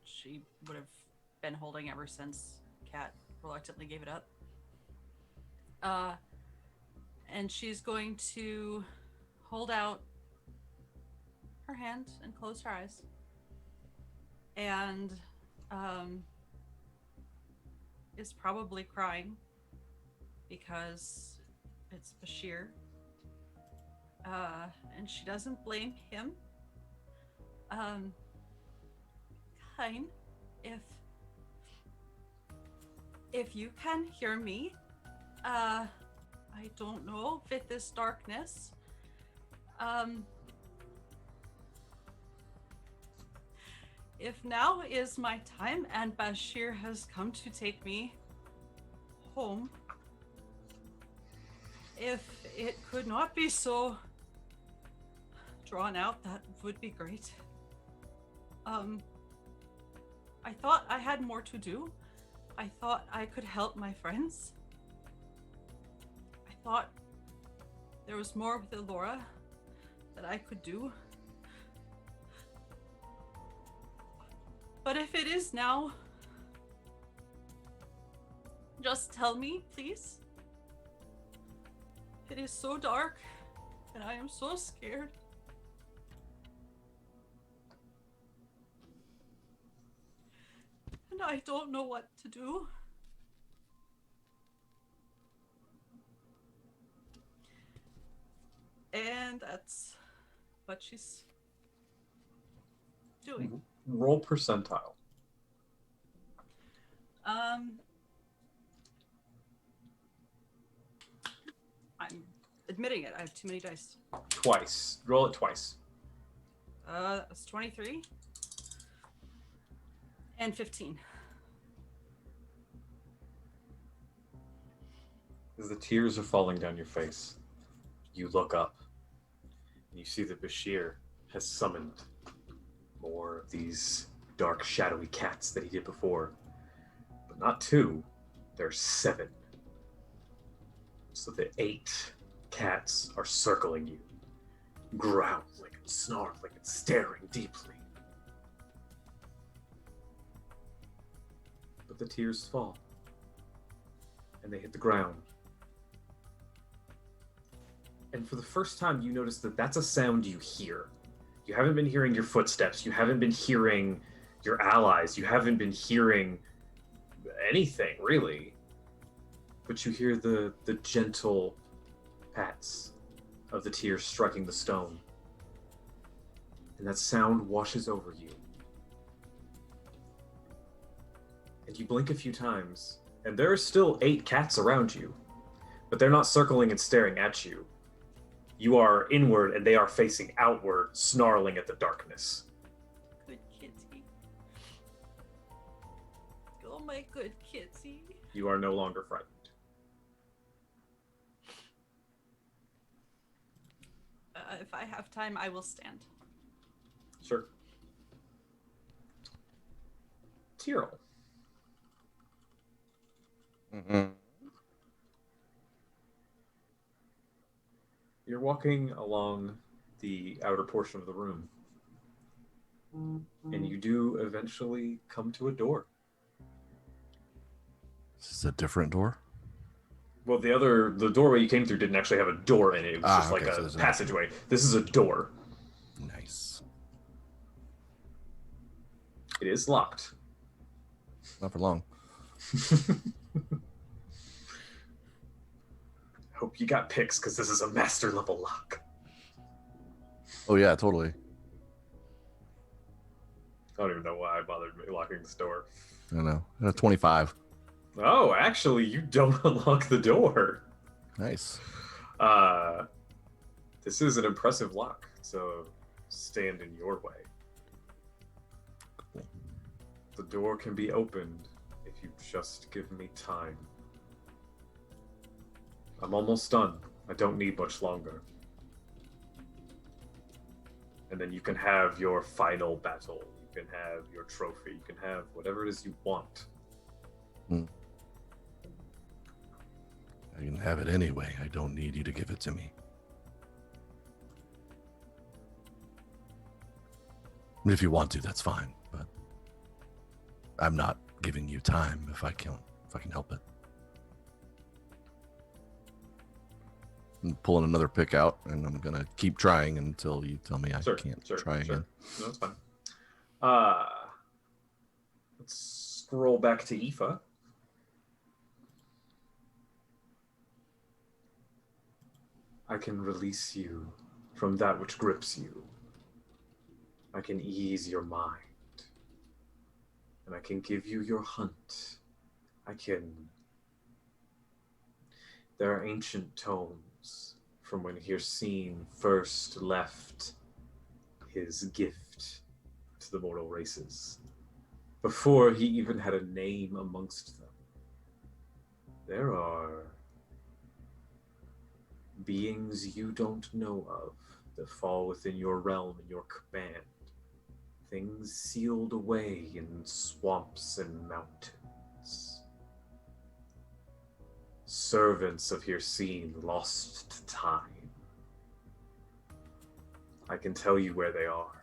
she would have been holding ever since Kat reluctantly gave it up. And she's going to hold out her hand and close her eyes. And is probably crying because it's Bashir. And she doesn't blame him. Kine, if you can hear me, I don't know with this darkness. If now is my time and Bashir has come to take me home, if it could not be so drawn out, that would be great. I thought I had more to do. I thought I could help my friends. I thought there was more with Elora that I could do. But if it is now, just tell me, please. It is so dark, and I am so scared. And I don't know what to do. And that's what she's doing. Roll percentile. I'm admitting it. I have too many dice. Twice. Roll it twice. That's 23. And 15. As the tears are falling down your face, you look up and you see that Bashir has summoned more of these dark, shadowy cats that he did before. But not 2, there's 7. So the 8 cats are circling you, growling and snarling and staring deeply. But the tears fall, and they hit the ground. And for the first time, you notice that that's a sound you hear. You haven't been hearing your footsteps. You haven't been hearing your allies. You haven't been hearing anything, really. But you hear the gentle pats of the tears striking the stone. And that sound washes over you. And you blink a few times, and there are still 8 cats around you, but they're not circling and staring at you. You are inward, and they are facing outward, snarling at the darkness. Good kitty. Oh, my good kitty. You are no longer frightened. If I have time, I will stand. Sure. Tyrell. You're walking along the outer portion of the room, and you do eventually come to a door. Is this a different door? Well, the doorway you came through didn't actually have a door in it. It was just okay, like so a there's an passageway. This is a door. Nice. It is locked. Not for long. Hope you got picks, because this is a master level lock. Oh yeah, totally. I don't even know why I bothered locking this door. I know. 25. Oh, actually, you don't unlock the door. Nice. This is an impressive lock, so stand in your way. Cool. The door can be opened if you just give me time. I'm almost done. I don't need much longer. And then you can have your final battle. You can have your trophy. You can have whatever it is you want. I can have it anyway. I don't need you to give it to me. If you want to, that's fine. But I'm not giving you time if I can help it. I'm pulling another pick out, and I'm gonna keep trying until you tell me I can't try again. No, that's fine. Let's scroll back to Aoife. I can release you from that which grips you. I can ease your mind. And I can give you your hunt. There are ancient tomes from when Hircine first left his gift to the mortal races, before he even had a name amongst them. There are beings you don't know of that fall within your realm and your command. Things sealed away in swamps and mountains. Servants of Hircine lost to time. I can tell you where they are,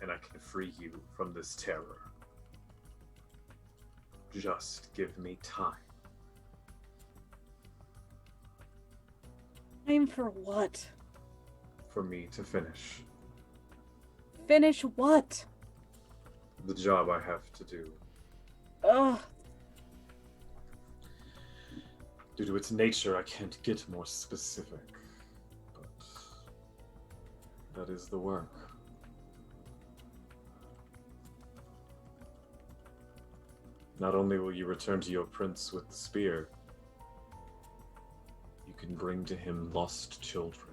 and I can free you from this terror. Just give me time. Time for what? For me to finish Finish what? the job I have to do. Ugh. Due to its nature, I can't get more specific, but that is the work. Not only will you return to your prince with the spear, you can bring to him lost children.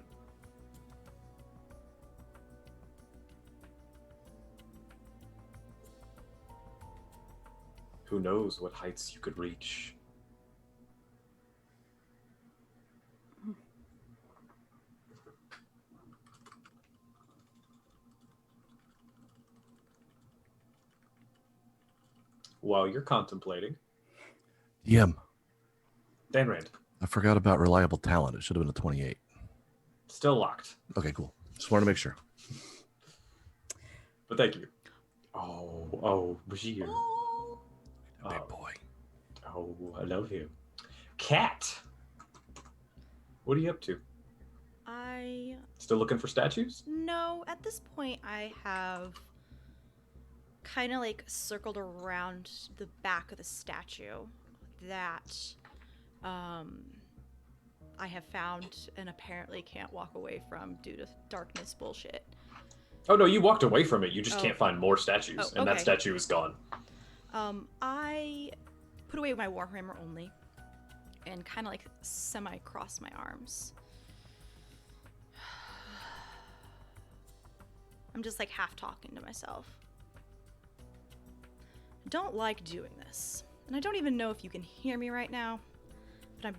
Who knows what heights you could reach? While you're contemplating, DM. Dan Rand, I forgot about reliable talent. It should have been a 28. still locked. Okay, cool. Just wanted to make sure. But thank you. Oh, Bashir. Big boy. Oh, I love him. Cat. What are you up to? Still looking for statues? No, at this point I have kind of like circled around the back of the statue that I have found and apparently can't walk away from due to darkness bullshit. Oh no, you walked away from it. You just can't find more statues, Oh, and that okay. statue is gone. I put away my warhammer only and kind of like semi-cross my arms. I'm just like half talking to myself. I don't like doing this, and I don't even know if you can hear me right now, but I'm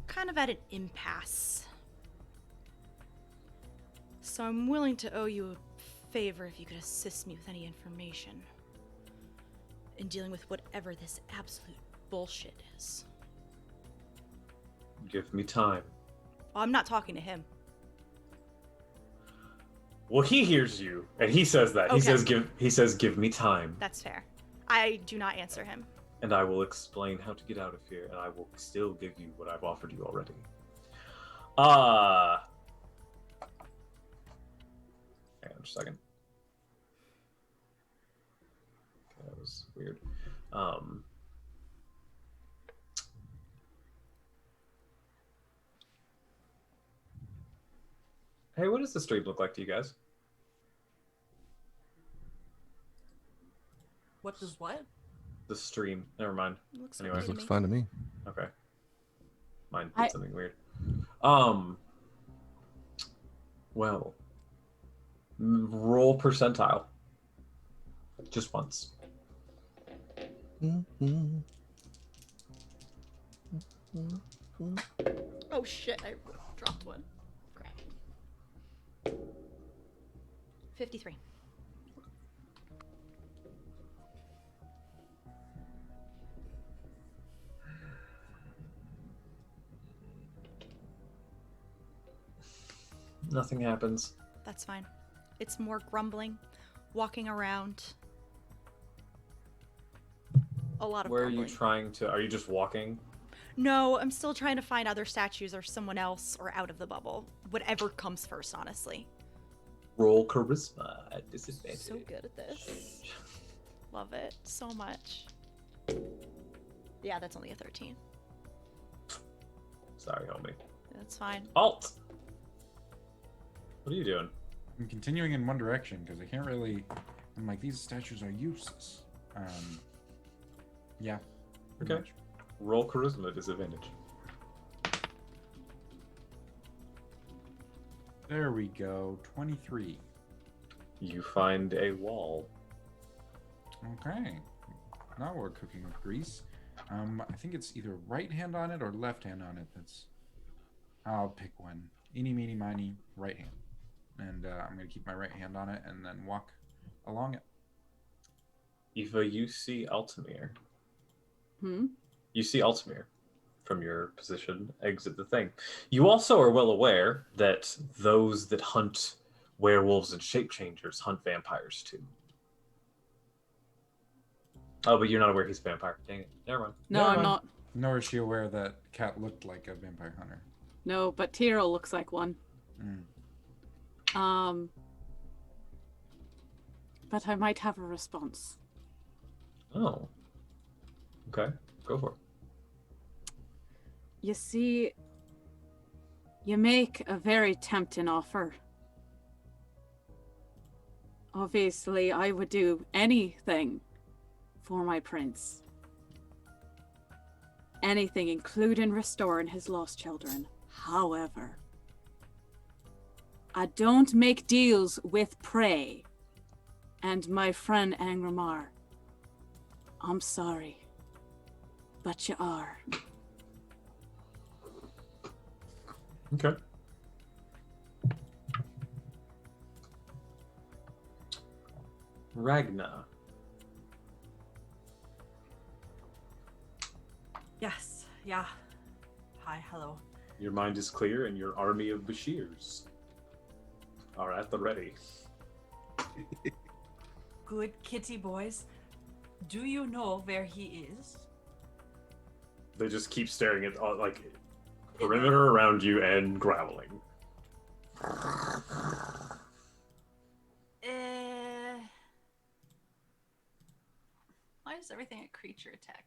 kind of at an impasse. So I'm willing to owe you a favor if you could assist me with any information in dealing with whatever this absolute bullshit is. Give me time. Well, I'm not talking to him. Well, he hears you, and he says that. Okay. He says give me time. That's fair. I do not answer him. And I will explain how to get out of here, and I will still give you what I've offered you already. Hang on just a second. That was weird. Hey, what does the stream look like to you guys? What does what? The stream. Never mind. Looks Anyway. okay to Looks me. fine to me. Okay. Mine did something weird. Well. Roll percentile. Just once. Oh shit, I dropped one. Crap. 53. Nothing happens. That's fine. It's more grumbling, walking around. A lot of Where grumbling. are you trying to... Are you just walking? No, I'm still trying to find other statues or someone else or out of the bubble. Whatever comes first, honestly. Roll charisma at disadvantage. So good at this. Love it so much. Yeah, that's only a 13. Sorry, homie. That's fine. Alt! What are you doing? I'm continuing in one direction because I can't really. I'm like, these statues are useless. Yeah. pretty Okay. much. Roll charisma at disadvantage. There we go. 23. You find a wall. Okay. Now we're cooking with grease. I think it's either right hand on it or left hand on it. I'll pick one. Eeny, meeny, miny, right hand. And I'm going to keep my right hand on it and then walk along it. Eva, you see Altamir. Hmm? You see Altamir from your position exit the thing. You also are well aware that those that hunt werewolves and shape changers hunt vampires too. Oh, but you're not aware he's a vampire. Dang it. Never mind. No, Never I'm mind. not. Nor is she aware that Cat looked like a vampire hunter. No, but Tyrell looks like one. Mm. But I might have a response. Oh. Okay. Go for it. You see, you make a very tempting offer. Obviously, I would do anything for my prince. Anything, including restoring his lost children. However, I don't make deals with prey. And my friend Angramar, I'm sorry, but you are. Okay. Ragna. Yes. Yeah. Hi. Hello. Your mind is clear and your army of Bashirs are at the ready. Good kitty boys. Do you know where he is? They just keep staring at like perimeter around you and growling. Why is everything a creature attack?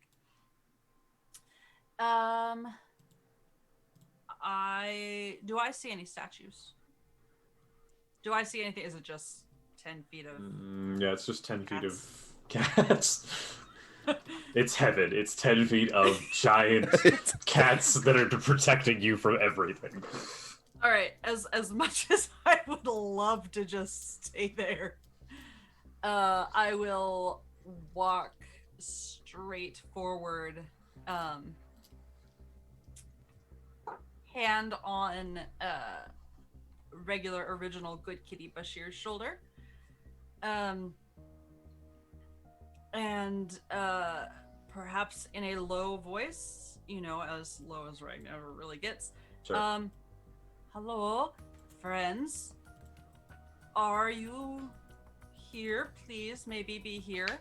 Do I see any statues? Do I see anything? Is it just 10 feet of Yeah, it's just 10 feet cats? of cats. It's heaven. It's 10 feet of giant cats that are protecting you from everything. All right, as much as I would love to just stay there, I will walk straight forward, hand on regular original Good Kitty Bashir's shoulder, and perhaps in a low voice, you know, as low as Ragnar ever really gets. Sure. Hello, friends. Are you here? Please, maybe be here.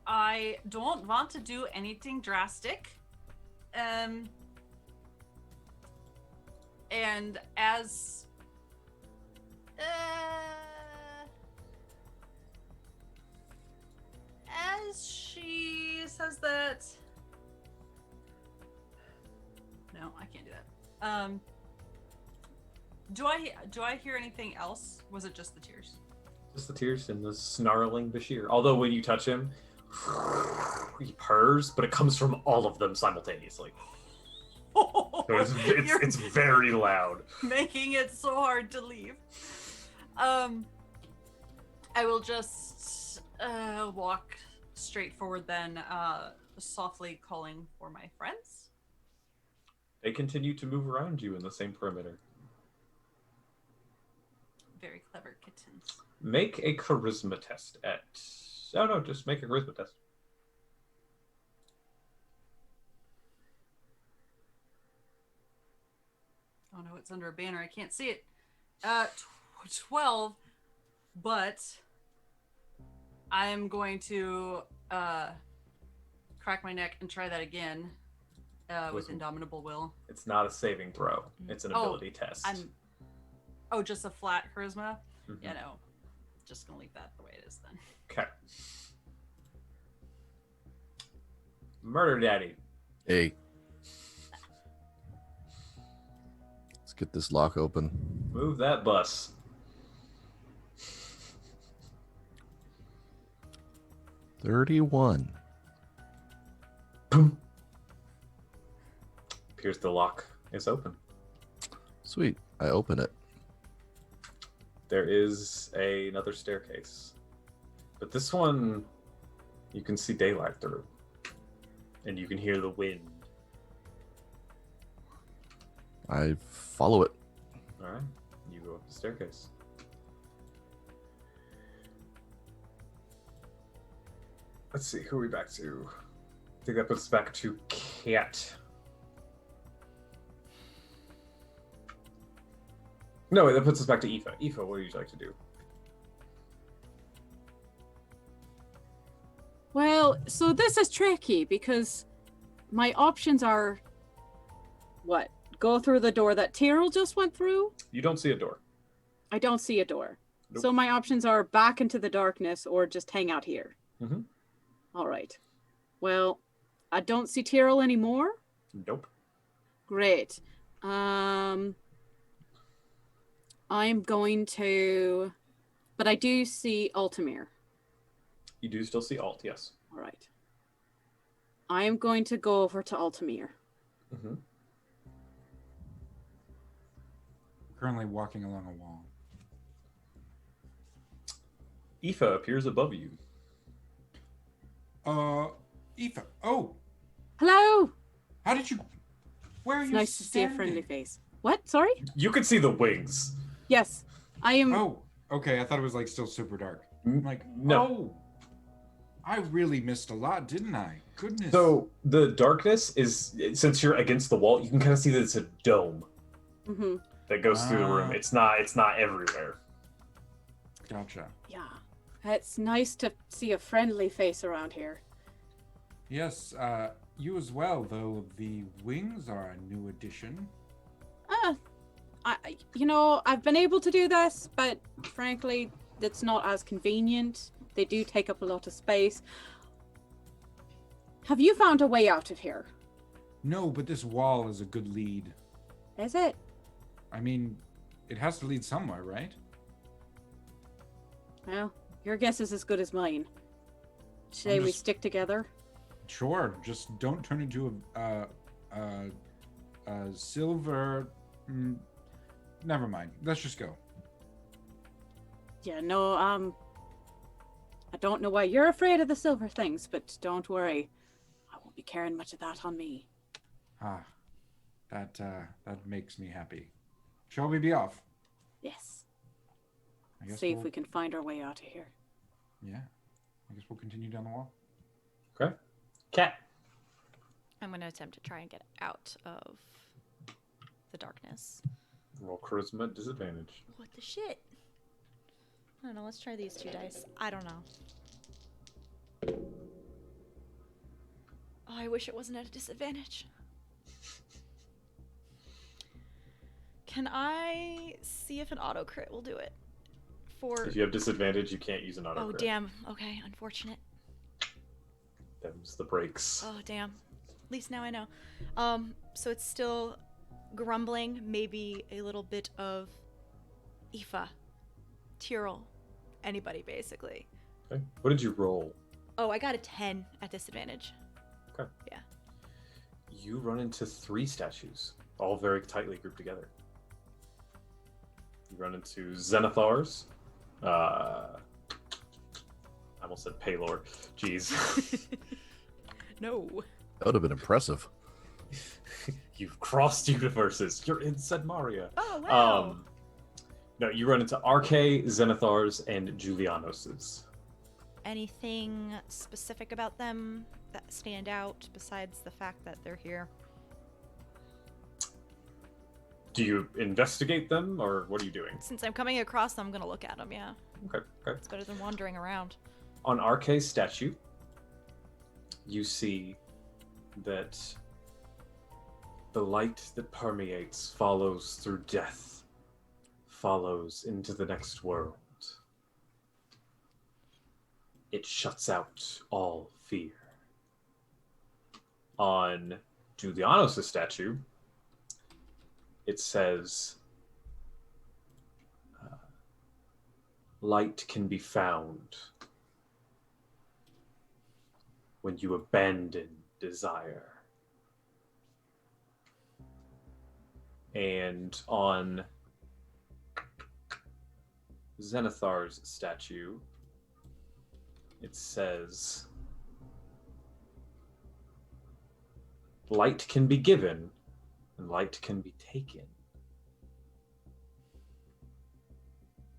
I don't want to do anything drastic. And as I can't do that. Do I hear anything else? Was it just the tears? Just the tears and the snarling Bashir. Although when you touch him, he purrs, but it comes from all of them simultaneously. So it's very loud. Making it so hard to leave. I will just walk straight forward then, softly calling for my friends. They continue to move around you in the same perimeter. Very clever kittens. Make a charisma test at... Oh no, just make a charisma test. Oh no, it's under a banner. I can't see it. 12, but I'm going to crack my neck and try that again with Indomitable Will. It's not a saving throw. It's an ability test. Just a flat charisma? Mm-hmm. Yeah, no. Just gonna leave that the way it is then. Okay. Murder Daddy. Hey. Let's get this lock open. Move that bus. $31. Boom. Appears the lock is open. Sweet. I open it. There is another staircase. But this one, you can see daylight through. And you can hear the wind. I follow it. Alright, you go up the staircase. Let's see, who are we back to? I think that puts us back to Cat. No, that puts us back to Aoife. Aoife, what would you like to do? Well, so this is tricky because my options are what? Go through the door that Tyrell just went through? You don't see a door. I don't see a door. Nope. So my options are back into the darkness or just hang out here. Mm-hmm. All right. Well, I don't see Tyrell anymore. Nope. Great. I'm going to... But I do see Altamir. You do still see Alt, yes. All right. I am going to go over to Altamir. Mm-hmm. Currently walking along a wall. Aoife appears above you. Aoife. Oh, Hello! how did you... Where are It's you nice to see a friendly standing? face. What? Sorry? You can see the wings. Yes. I am... Oh, okay. I thought it was like still super dark. I'm like, No. oh, I really missed a lot, didn't I? Goodness. So the darkness is, since you're against the wall, you can kind of see that it's a dome Mm-hmm. that goes through the room. It's not everywhere. Gotcha. Yeah. It's nice to see a friendly face around here. Yes, you as well, though the wings are a new addition. I've been able to do this, but frankly, it's not as convenient. They do take up a lot of space. Have you found a way out of here? No, but this wall is a good lead. Is it? I mean, it has to lead somewhere, right? Well, your guess is as good as mine. Say we stick together? Sure, just don't turn into a silver... never mind. Let's just go. Yeah, no, I don't know why you're afraid of the silver things, but don't worry. I won't be carrying much of that on me. Ah, that makes me happy. Shall we be off? Yes. I guess See if we can find our way out of here. Yeah. I guess we'll continue down the wall. Okay. Cat. I'm going to attempt to try and get out of the darkness. Roll charisma at disadvantage. What the shit? I don't know. Let's try these two dice. I don't know. Oh, I wish it wasn't at a disadvantage. Can I see if an auto crit will do it? If you have disadvantage, you can't use an auto Oh, crit. damn. Okay, unfortunate. Them's the breaks. Oh, damn. At least now I know. So it's still grumbling, maybe a little bit of Aoife, Tyrell, anybody basically. Okay. What did you roll? Oh, I got a 10 at disadvantage. Okay. Yeah. You run into 3 statues, all very tightly grouped together. You run into Zenithars. I almost said Paylor. Jeez. No. That would have been impressive. You've crossed universes. You're in Sedmaria. Oh, wow. No, you run into Arche, Zenithars, and Julianoses. Anything specific about them that stand out besides the fact that they're here? Do you investigate them, or what are you doing? Since I'm coming across them, I'm gonna look at them, yeah. Okay. It's better than wandering around. On Arche's statue, you see that the light that permeates follows through death, follows into the next world. It shuts out all fear. On Julianos' statue, it says, light can be found when you abandon desire. And on Zenithar's statue, it says, light can be given and light can be taken.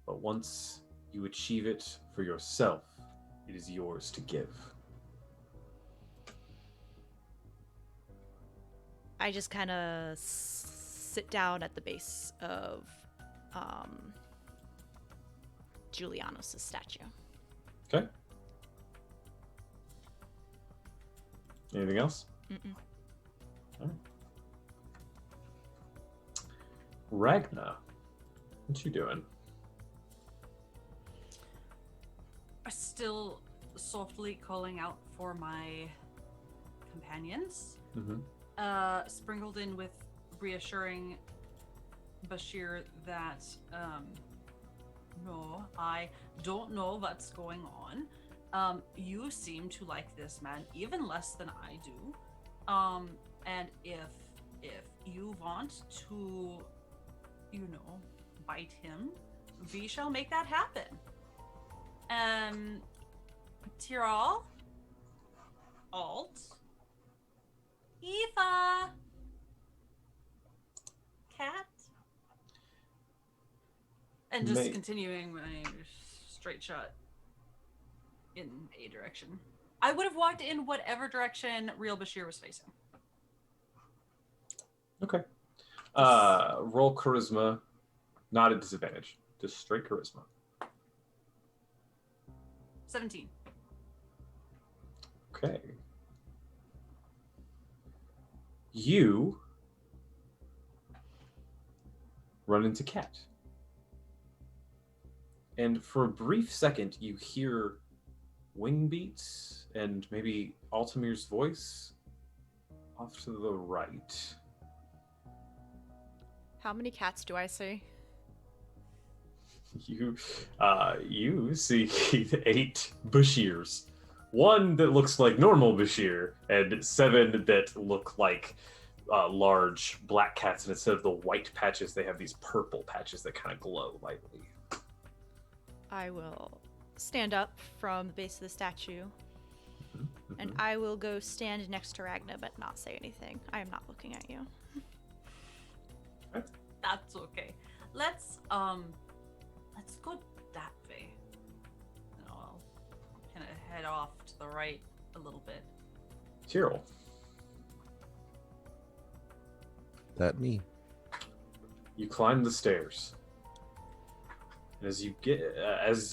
But once you achieve it for yourself, it is yours to give. I just kind of sit down at the base of Julianos' statue. Okay. Anything else? Mm-mm. All right. Ragna, what you doing? Still softly calling out for my companions. Mm-hmm. Sprinkled in with reassuring Bashir that, no, I don't know what's going on. You seem to like this man even less than I do. And if you want to, bite him, we shall make that happen. Tyrell, Alt, Eva, Cat, and just continuing my straight shot in a direction. I would have walked in whatever direction real Bashir was facing. Okay. Roll charisma, not a disadvantage, just straight charisma. 17. Okay. You run into Cat. And for a brief second, you hear wing beats and maybe Altamir's voice off to the right. How many cats do I see? You see 8 Bashirs. 1 that looks like normal Bashir, and 7 that look like large black cats, and instead of the white patches, they have these purple patches that kind of glow lightly. I will stand up from the base of the statue, and I will go stand next to Ragna, but not say anything. I am not looking at you. That's okay. Let's go that way. And I'll kind of head off to the right a little bit. Tyrell. That me. You climb the stairs. And as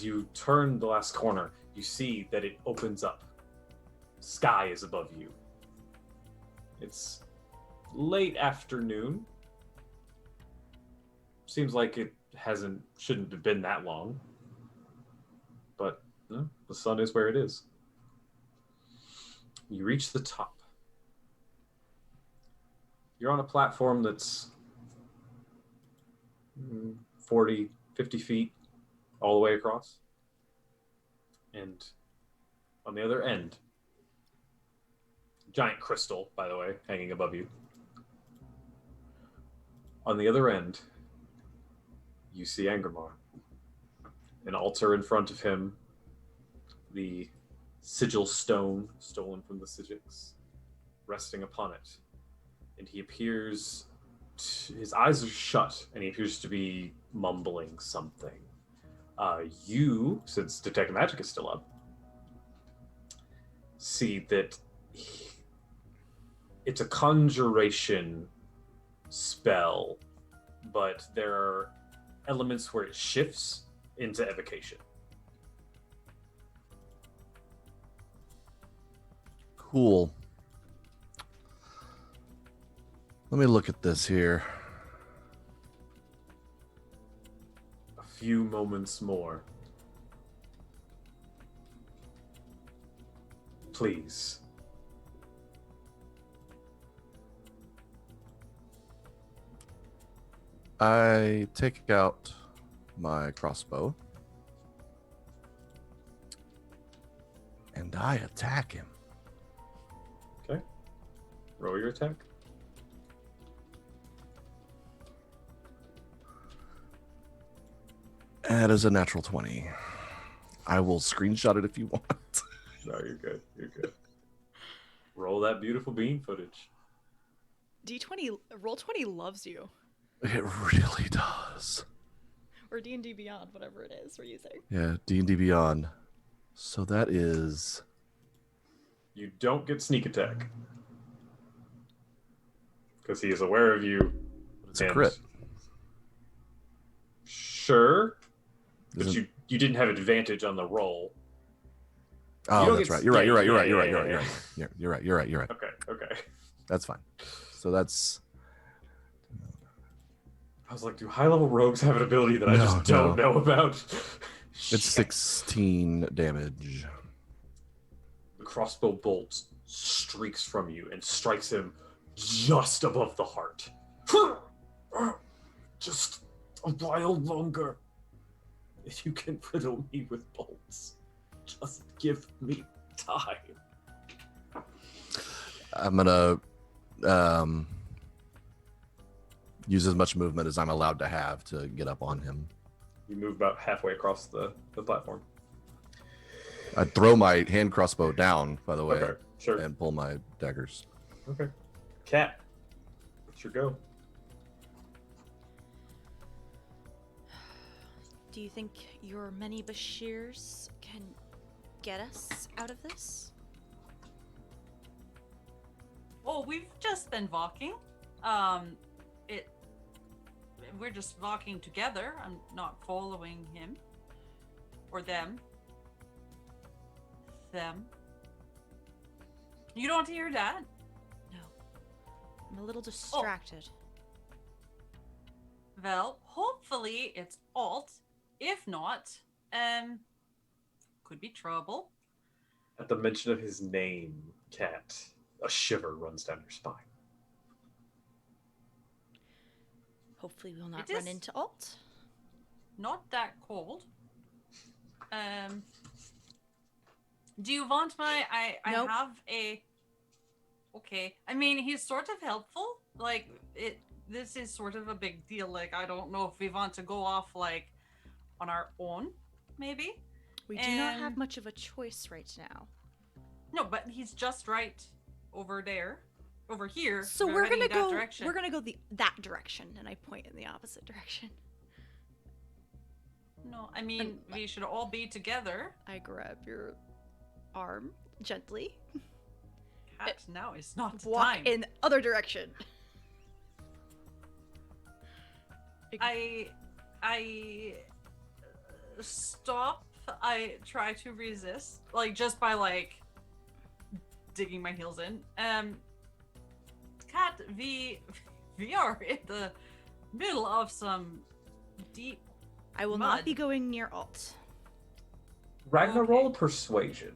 you turn the last corner, you see that it opens up. Sky is above you. It's late afternoon. Seems like it shouldn't have been that long. But the sun is where it is. You reach the top. You're on a platform that's 40, 50 feet all the way across. And on the other end, giant crystal, by the way, hanging above you. On the other end, you see Angramar. An altar in front of him, the sigil stone stolen from the Sijiks, resting upon it. And he appears, his eyes are shut, and he appears to be mumbling something. You, since Detect Magic is still up, see that it's a conjuration spell, but there are elements where it shifts into evocation. Cool. Let me look at this here. A few moments more. Please. I take out my crossbow and I attack him. Okay. Roll your attack. That is a natural 20. I will screenshot it if you want. No, you're good. You're good. Roll that beautiful bean footage. D20, Roll20 loves you. It really does. Or D&D Beyond, whatever it is we're using. Yeah, D&D Beyond. So that is... You don't get sneak attack. Because he is aware of you. It's a crit. Sure. But you didn't have advantage on the roll. Oh, that's right. You're right. You're right. Okay. That's fine. So that's... I was like, do high-level rogues have an ability that I just don't know about? It's 16 damage. The crossbow bolt streaks from you and strikes him just above the heart. Just a while longer. If you can riddle me with bolts, just give me time. I'm gonna use as much movement as I'm allowed to have to get up on him. You move about halfway across the platform. I throw my hand crossbow down, by the way, Okay, sure. and pull my daggers. Okay. Cat, it's your go. Do you think your many Bashirs can get us out of this? Oh, we've just been walking. We're just walking together. I'm not following him. Or them. Them. You don't hear that? No. I'm a little distracted. Well, hopefully it's Alt. If not, could be trouble. At the mention of his name, Cat, a shiver runs down your spine. Hopefully we'll not run into Alt. Not that cold. Do you want my... I Nope. have a... Okay. I mean, he's sort of helpful. Like, this is sort of a big deal. Like, I don't know if we want to go off, like, on our own, maybe. We do not have much of a choice right now. No, but he's just right over there. Over here. So we're heading gonna that go. direction. We're gonna go that direction, and I point in the opposite direction. No, I mean we should all be together. I grab your arm gently. Cat, now is not the Walk time. in the other direction. I stop. I try to resist, like just by like digging my heels in. Cat, we are in the middle of some deep. I will mud. not be going near Alt. Ragnar, roll persuasion.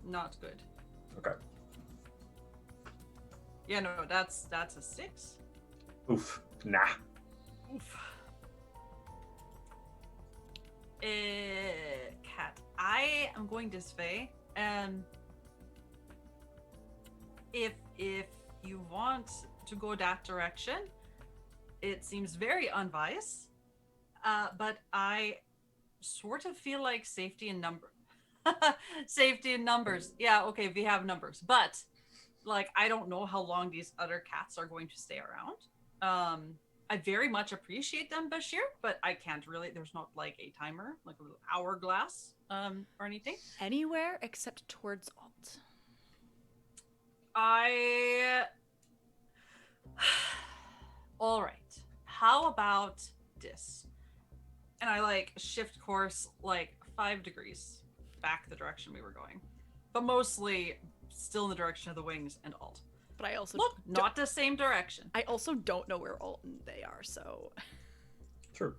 Not good. Okay. Yeah, no, that's a 6. Oof. Nah. Oof. Cat, I am going this way, and if you want to go that direction, it seems very unbiased, but I sort of feel like safety in number. Safety in numbers. Yeah, okay, we have numbers, but like I don't know how long these other cats are going to stay around. I very much appreciate them, Bashir, but I can't really. There's not like a timer, like a little hourglass, or anything. Anywhere except towards Alt. All right. How about this? And I like shift course like 5 degrees back the direction we were going, but mostly still in the direction of the wings and Alt. But I also look, not the same direction. I also don't know where Alt and they are, so. True.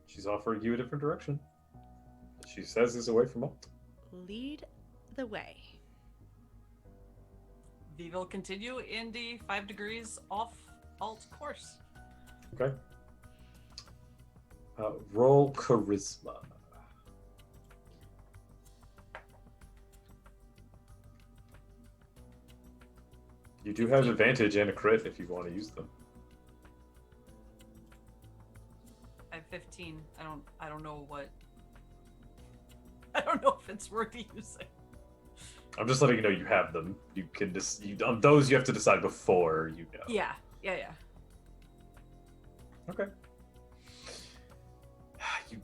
She's offering you a different direction. She says it's away from Alt. Lead the way. We will continue in the 5 degrees off Alt course. Okay. Roll charisma. You do have advantage and a crit if you want to use them. I have 15. I don't know what. I don't know if it's worth using. I'm just letting you know you have them. You can just on those you have to decide before you know. Yeah. Okay. You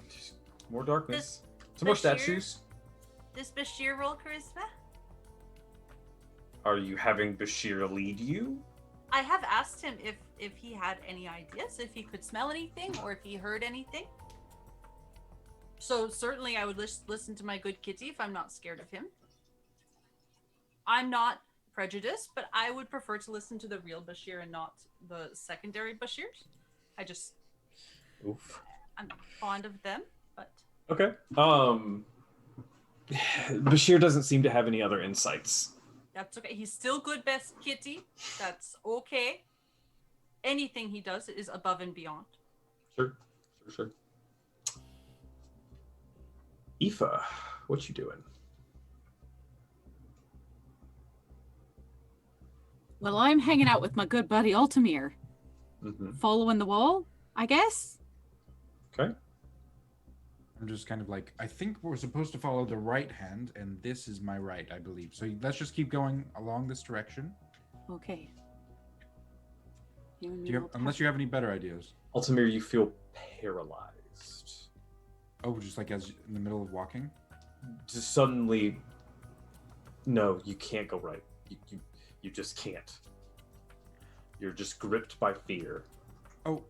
just more darkness. Some more statues. Does Bashir roll charisma? Are you having Bashir lead you? I have asked him if he had any ideas, if he could smell anything, or if he heard anything. So certainly I would listen to my good kitty if I'm not scared of him. I'm not prejudiced, but I would prefer to listen to the real Bashir and not the secondary Bashirs. I'm not fond of them, but... Okay. Bashir doesn't seem to have any other insights. That's okay. He's still good best kitty. That's okay. Anything he does is above and beyond. Sure. Aoife, what you doing? Well, I'm hanging out with my good buddy Altamir. Mm-hmm. Following the wall, I guess. Okay. I'm just kind of like, I think we're supposed to follow the right hand, and this is my right, I believe. So let's just keep going along this direction. Okay. Unless you have any better ideas. Altamir, you feel paralyzed. Oh, just like as in the middle of walking? Just suddenly, no, you can't go right. You just can't. You're just gripped by fear. Oh,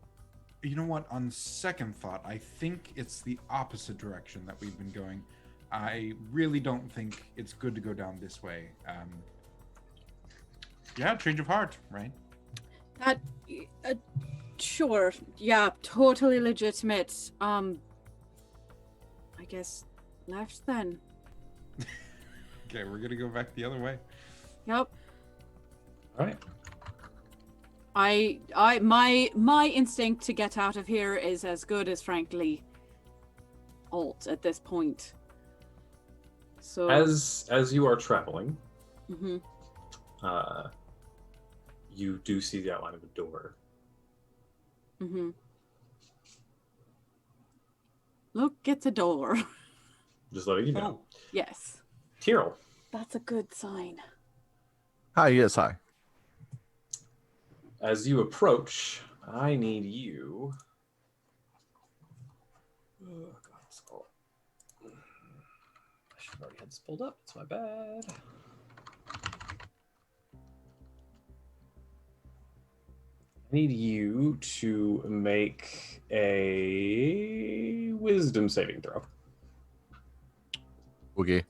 you know what? On second thought, I think it's the opposite direction that we've been going. I really don't think it's good to go down this way. Yeah, change of heart, right? Sure. Yeah, totally legitimate. I guess left then. Okay, we're gonna go back the other way. Yep. All right. My instinct to get out of here is as good as, frankly, Alt at this point. So As you are traveling, mm-hmm. You do see the outline of a door. Mm-hmm. Look at the door. Just letting you know. Yes. Tyrell. That's a good sign. Hi, yes, hi. As you approach, I need you. Oh, God, it's all... I should have already had this pulled up. It's my bad. I need you to make a wisdom saving throw. Okay.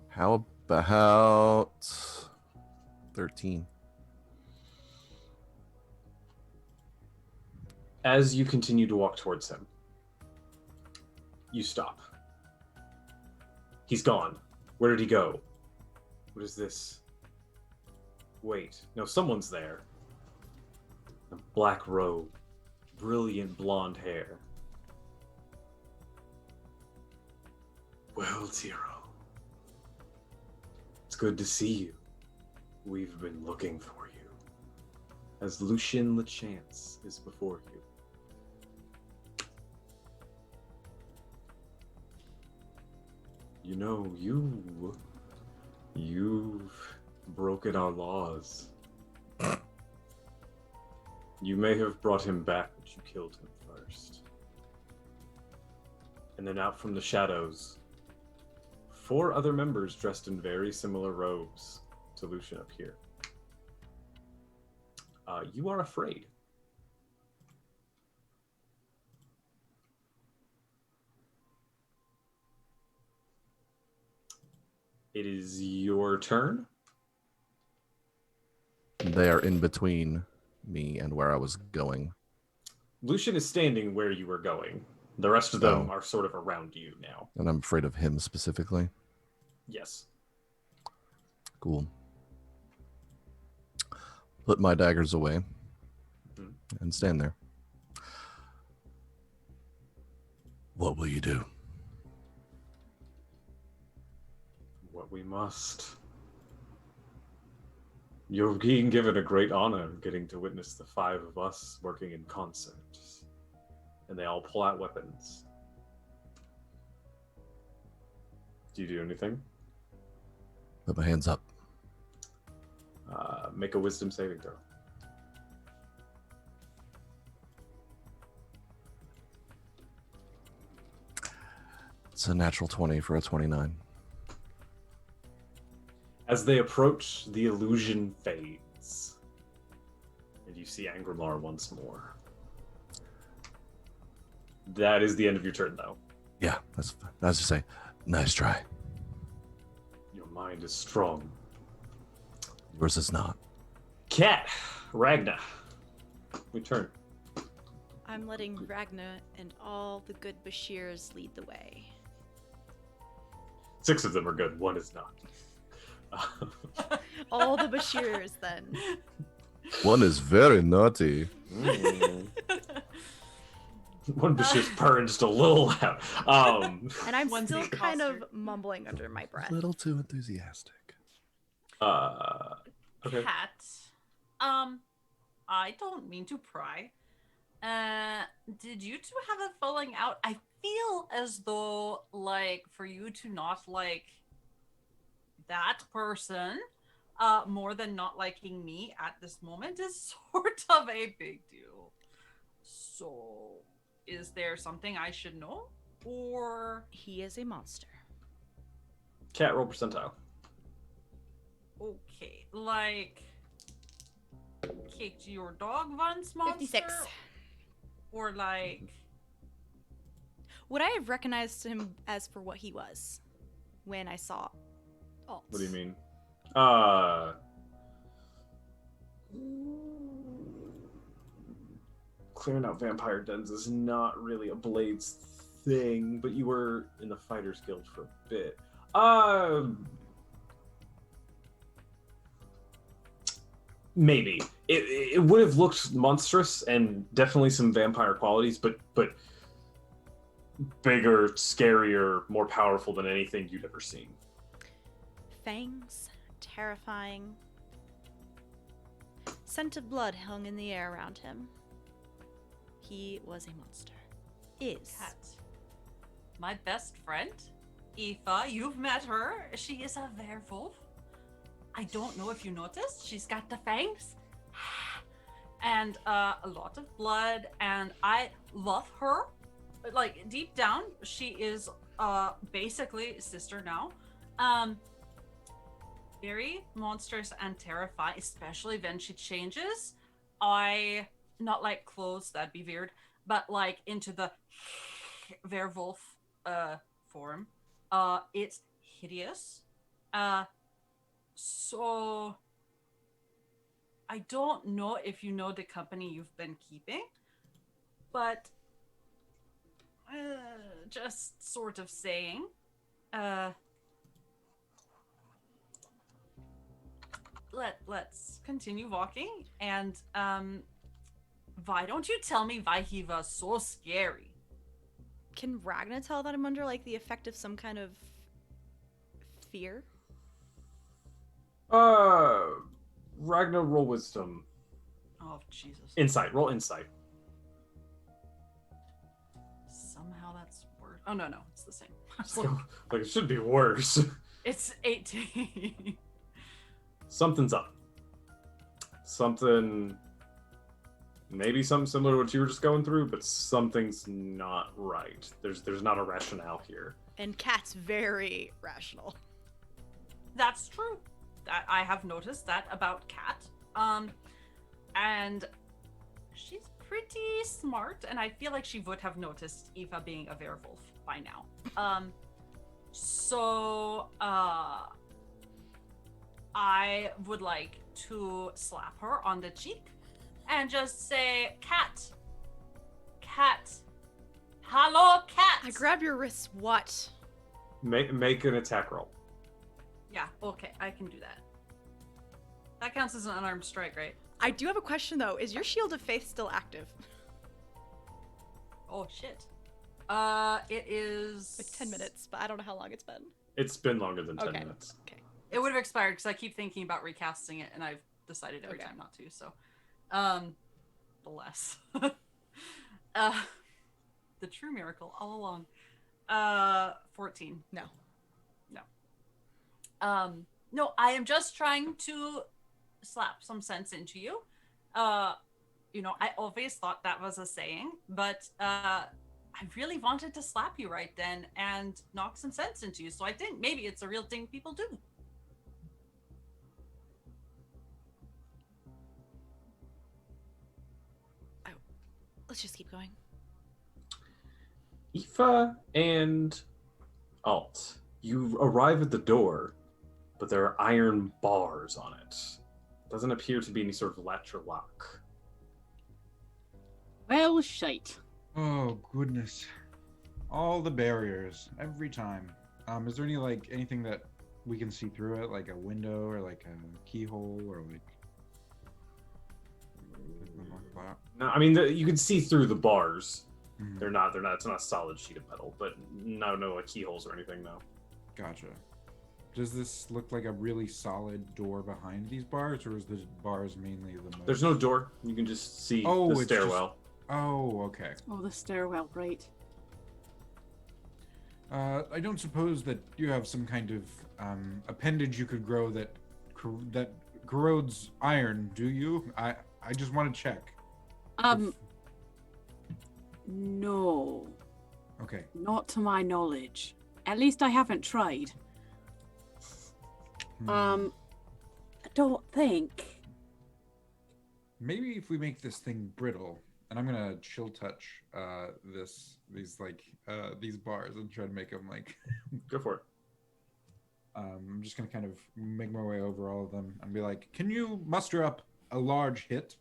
How about 13? As you continue to walk towards him, you stop. He's gone. Where did he go? What is this? Wait, no, someone's there. A black robe, brilliant blonde hair. Well, Tiro, it's good to see you. We've been looking for you. As Lucien Lechance is before you. You know, you've broken our laws. You may have brought him back, but you killed him first. And then out from the shadows, 4 other members dressed in very similar robes to Lucian up here. You are afraid. It is your turn. They are in between me and where I was going. Lucian is standing where you were going. The rest of them are sort of around you now. And I'm afraid of him specifically. Yes. Cool. Put my daggers away and stand there. What will you do? What we must. You're being given a great honor getting to witness the 5 of us working in concert. And they all pull out weapons. Do you do anything? Put my hands up. Make a wisdom saving throw. It's a natural 20 for a 29. As they approach, the illusion fades. And you see Angramar once more. That is the end of your turn, though. Yeah, that's to say, nice try. Your mind is strong. Yours is not. Cat, Ragna, return. I'm letting Ragna and all the good Bashirs lead the way. 6 of them are good, 1 is not. All the Bashirs, then. One is very naughty. One Bashir's purring just a little loud. And I'm One's still the kind of imposter. mumbling under my breath. A little too enthusiastic. Okay. Cat. I don't mean to pry. Did you two have a falling out? I feel as though, like, for you to not like that person, more than not liking me at this moment is sort of a big deal. So, is there something I should know? Or... He is a monster. Cat, roll percentile. Okay, like... kicked your dog once, monster? 56. Or like... Would I have recognized him as for what he was when I saw Alt? What do you mean? Clearing out vampire dens is not really a Blades thing, but you were in the Fighters Guild for a bit. Maybe. It would have looked monstrous and definitely some vampire qualities, but bigger, scarier, more powerful than anything you'd ever seen. Fangs, terrifying. Scent of blood hung in the air around him. He was a monster. Is. Cat. My best friend, Aoife, you've met her. She is a werewolf. I don't know if you noticed, she's got the fangs. And a lot of blood, and I love her. Like, deep down, she is basically sister now. Very monstrous and terrifying, especially when she changes. Not like clothes, that'd be weird, but like into the werewolf form. It's hideous. So I don't know if you know the company you've been keeping, but just sort of saying. Let's continue walking, and why don't you tell me why he was so scary? Can Ragna tell that I'm under like the effect of some kind of fear? Ragna, roll wisdom. Oh, Jesus. Insight. Roll insight. Somehow that's worse. Oh, no, it's the same. Like, it should be worse. It's 18. Something's up. Maybe something similar to what you were just going through, but something's not right. There's not a rationale here. And Cat's very rational. That's true. That I have noticed that about Cat. And she's pretty smart, and I feel like she would have noticed Aoife being a werewolf by now. So I would like to slap her on the cheek and just say, Cat, hello, Cat. I grab your wrist. What? Make an attack roll. Yeah, okay, I can do that. That counts as an unarmed strike, right? I do have a question though. Is your Shield of Faith still active? Oh shit. It is like 10 minutes, but I don't know how long it's been. It's been longer than 10 minutes. Okay. It would have expired because I keep thinking about recasting it, and I've decided every time not to. So, bless. The true miracle all along. 14. No. No, I am just trying to slap some sense into you. I always thought that was a saying, but I really wanted to slap you right then and knock some sense into you. So I think maybe it's a real thing people do. Oh, let's just keep going. Aoife and Alt, you arrive at the door, but there are iron bars on it. Doesn't appear to be any sort of latch or lock. Well, shite. Oh, goodness. All the barriers, every time. Is there anything that we can see through it, like a window or like a keyhole or like... No, I mean, you can see through the bars. Mhm. They're not, it's not a solid sheet of metal, but no like keyholes or anything, no. Gotcha. Does this look like a really solid door behind these bars, or is the bars mainly the most... There's no door. You can just see the stairwell. Oh, okay. Oh, the stairwell, right. I don't suppose that you have some kind of appendage you could grow that corrodes iron, do you? I just want to check. No. Okay. Not to my knowledge. At least I haven't tried. I don't think. Maybe if we make this thing brittle, and I'm gonna chill touch these bars and try to make them like. Go for it. I'm just gonna kind of make my way over all of them and be like, "Can you muster up a large hit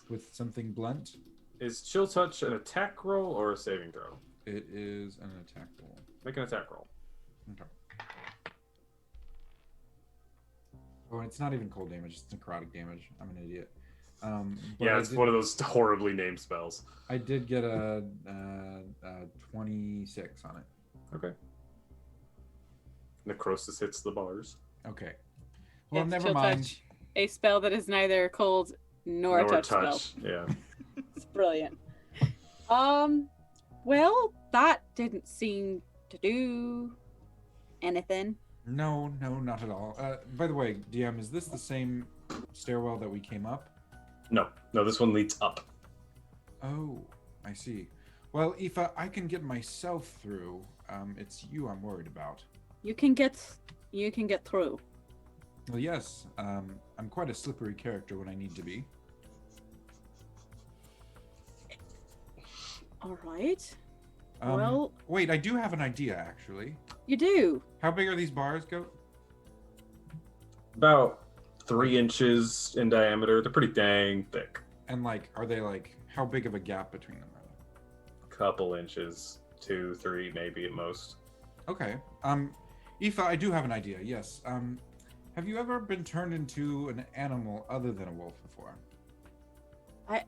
with something blunt?" Is chill touch an attack roll or a saving throw? It is an attack roll. Make an attack roll. Okay. Oh, and it's not even cold damage; it's necrotic damage. I'm an idiot. Yeah, it's one of those horribly named spells. I did get a 26 on it. Okay. Necrosis hits the bars. Okay. Well, It's never Chill mind. Touch, a spell that is neither cold nor a touch spell. Yeah. It's brilliant. Well, that didn't seem to do anything. No, not at all. By the way, DM, is this the same stairwell that we came up? No, this one leads up. Oh, I see. Well, Aoife, I can get myself through. It's you I'm worried about. You can get through. Well, yes. I'm quite a slippery character when I need to be. All right. Well, wait, I do have an idea, actually. you do. How big are these bars, Goat? About 3 inches in diameter. They're pretty dang thick. And are they how big of a gap between them are couple inches, 2, 3, maybe at most. Okay. Aoife, I do have an idea. Yes. Have you ever been turned into an animal other than a wolf before? I've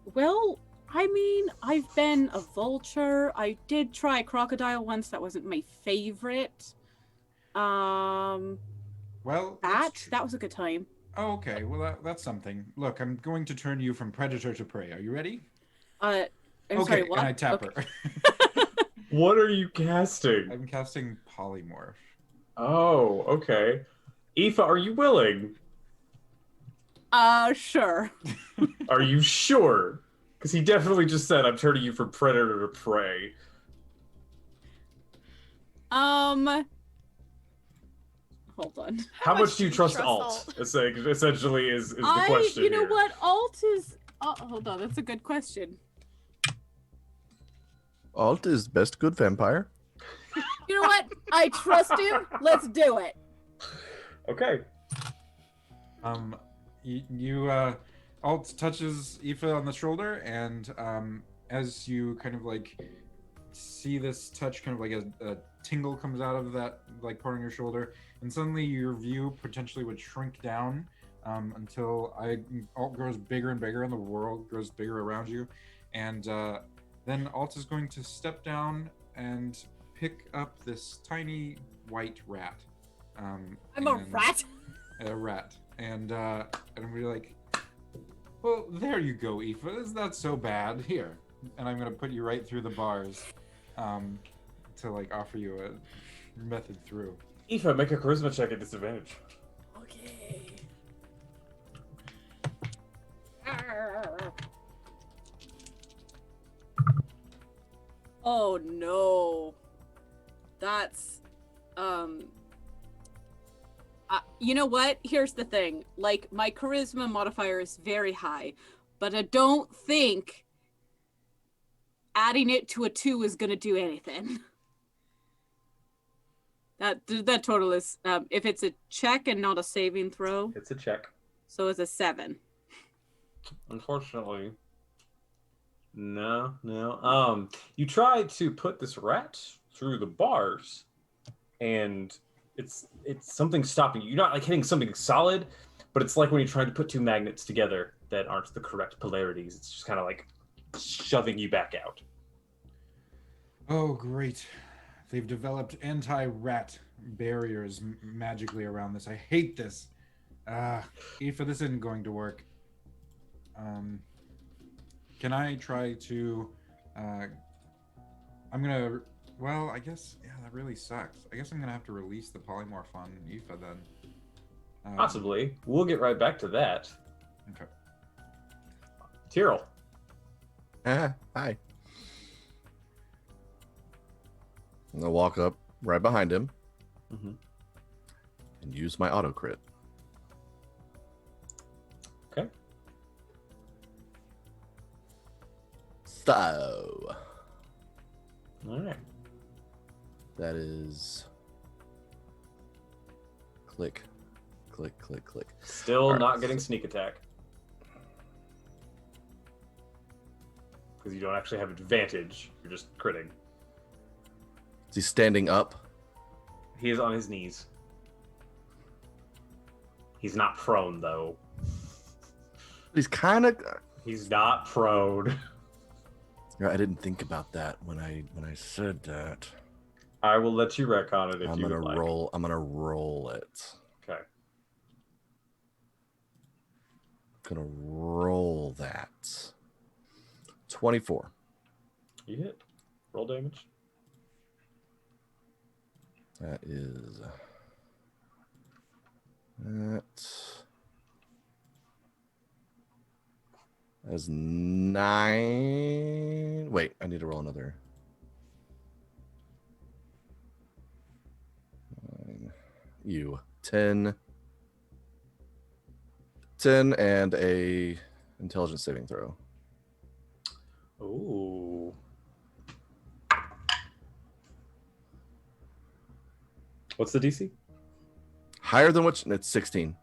been a vulture. I did try a crocodile once. That wasn't my favorite. Well, that was a good time. Oh, okay. Well, that's something. Look, I'm going to turn you from predator to prey. Are you ready? I'm okay, sorry, what? And I tap Okay. her. What are you casting? I'm casting polymorph. Oh, okay. Aoife, are you willing? Sure. Are you sure? Because he definitely just said, I'm turning you from predator to prey. Hold on. How much do you trust Alt? Essentially is the question You know here. what? Alt is... Oh, hold on. That's a good question. Alt is best good vampire. You know what? I trust him. Let's do it. Okay. Alt touches Aoife on the shoulder, and as you kind of like see this touch, kind of like a tingle comes out of that like part on your shoulder, and suddenly your view potentially would shrink down until Alt grows bigger and bigger, and the world grows bigger around you, and then Alt is going to step down and pick up this tiny white rat. I'm a rat. A rat, and I'm gonna be like, well, there you go, Aoife. It's not so bad. Here, and I'm gonna put you right through the bars, to like offer you a method through. Aoife, make a charisma check at disadvantage. Okay. Oh no. That's you know what? Here's the thing. Like, my charisma modifier is very high, but I don't think adding it to a 2 is going to do anything. That total is, if it's a check and not a saving throw. It's a check. So it's a 7. Unfortunately. No. You try to put this rat through the bars, and it's something stopping you. You're not like hitting something solid, but it's like when you're trying to put two magnets together that aren't the correct polarities. It's just kind of like shoving you back out. Oh, great. They've developed anti-rat barriers magically around this. I hate this. Aoife, this isn't going to work. Can I try to... I'm gonna... Well, I guess... Yeah, that really sucks. I guess I'm gonna have to release the polymorph on Aoife then. Possibly. We'll get right back to that. Okay. Tyrell. Hi. I'm gonna walk up right behind him and use my auto crit. Okay. So. All right. That is. Click. Still All not right. getting sneak attack. Because you don't actually have advantage. You're just critting. Is he standing up? He is on his knees. He's not prone, though. He's kind of. He's not prone. I didn't think about that when I said that. I will let you retcon it if I'm you gonna would like. roll. I'm gonna roll it. Okay. Gonna roll that. 24. You hit. Roll damage. That is. That is 9. Wait, I need to roll another. 9. 10. 10 and a intelligence saving throw. Ooh. What's the DC? Higher than which? It's 16.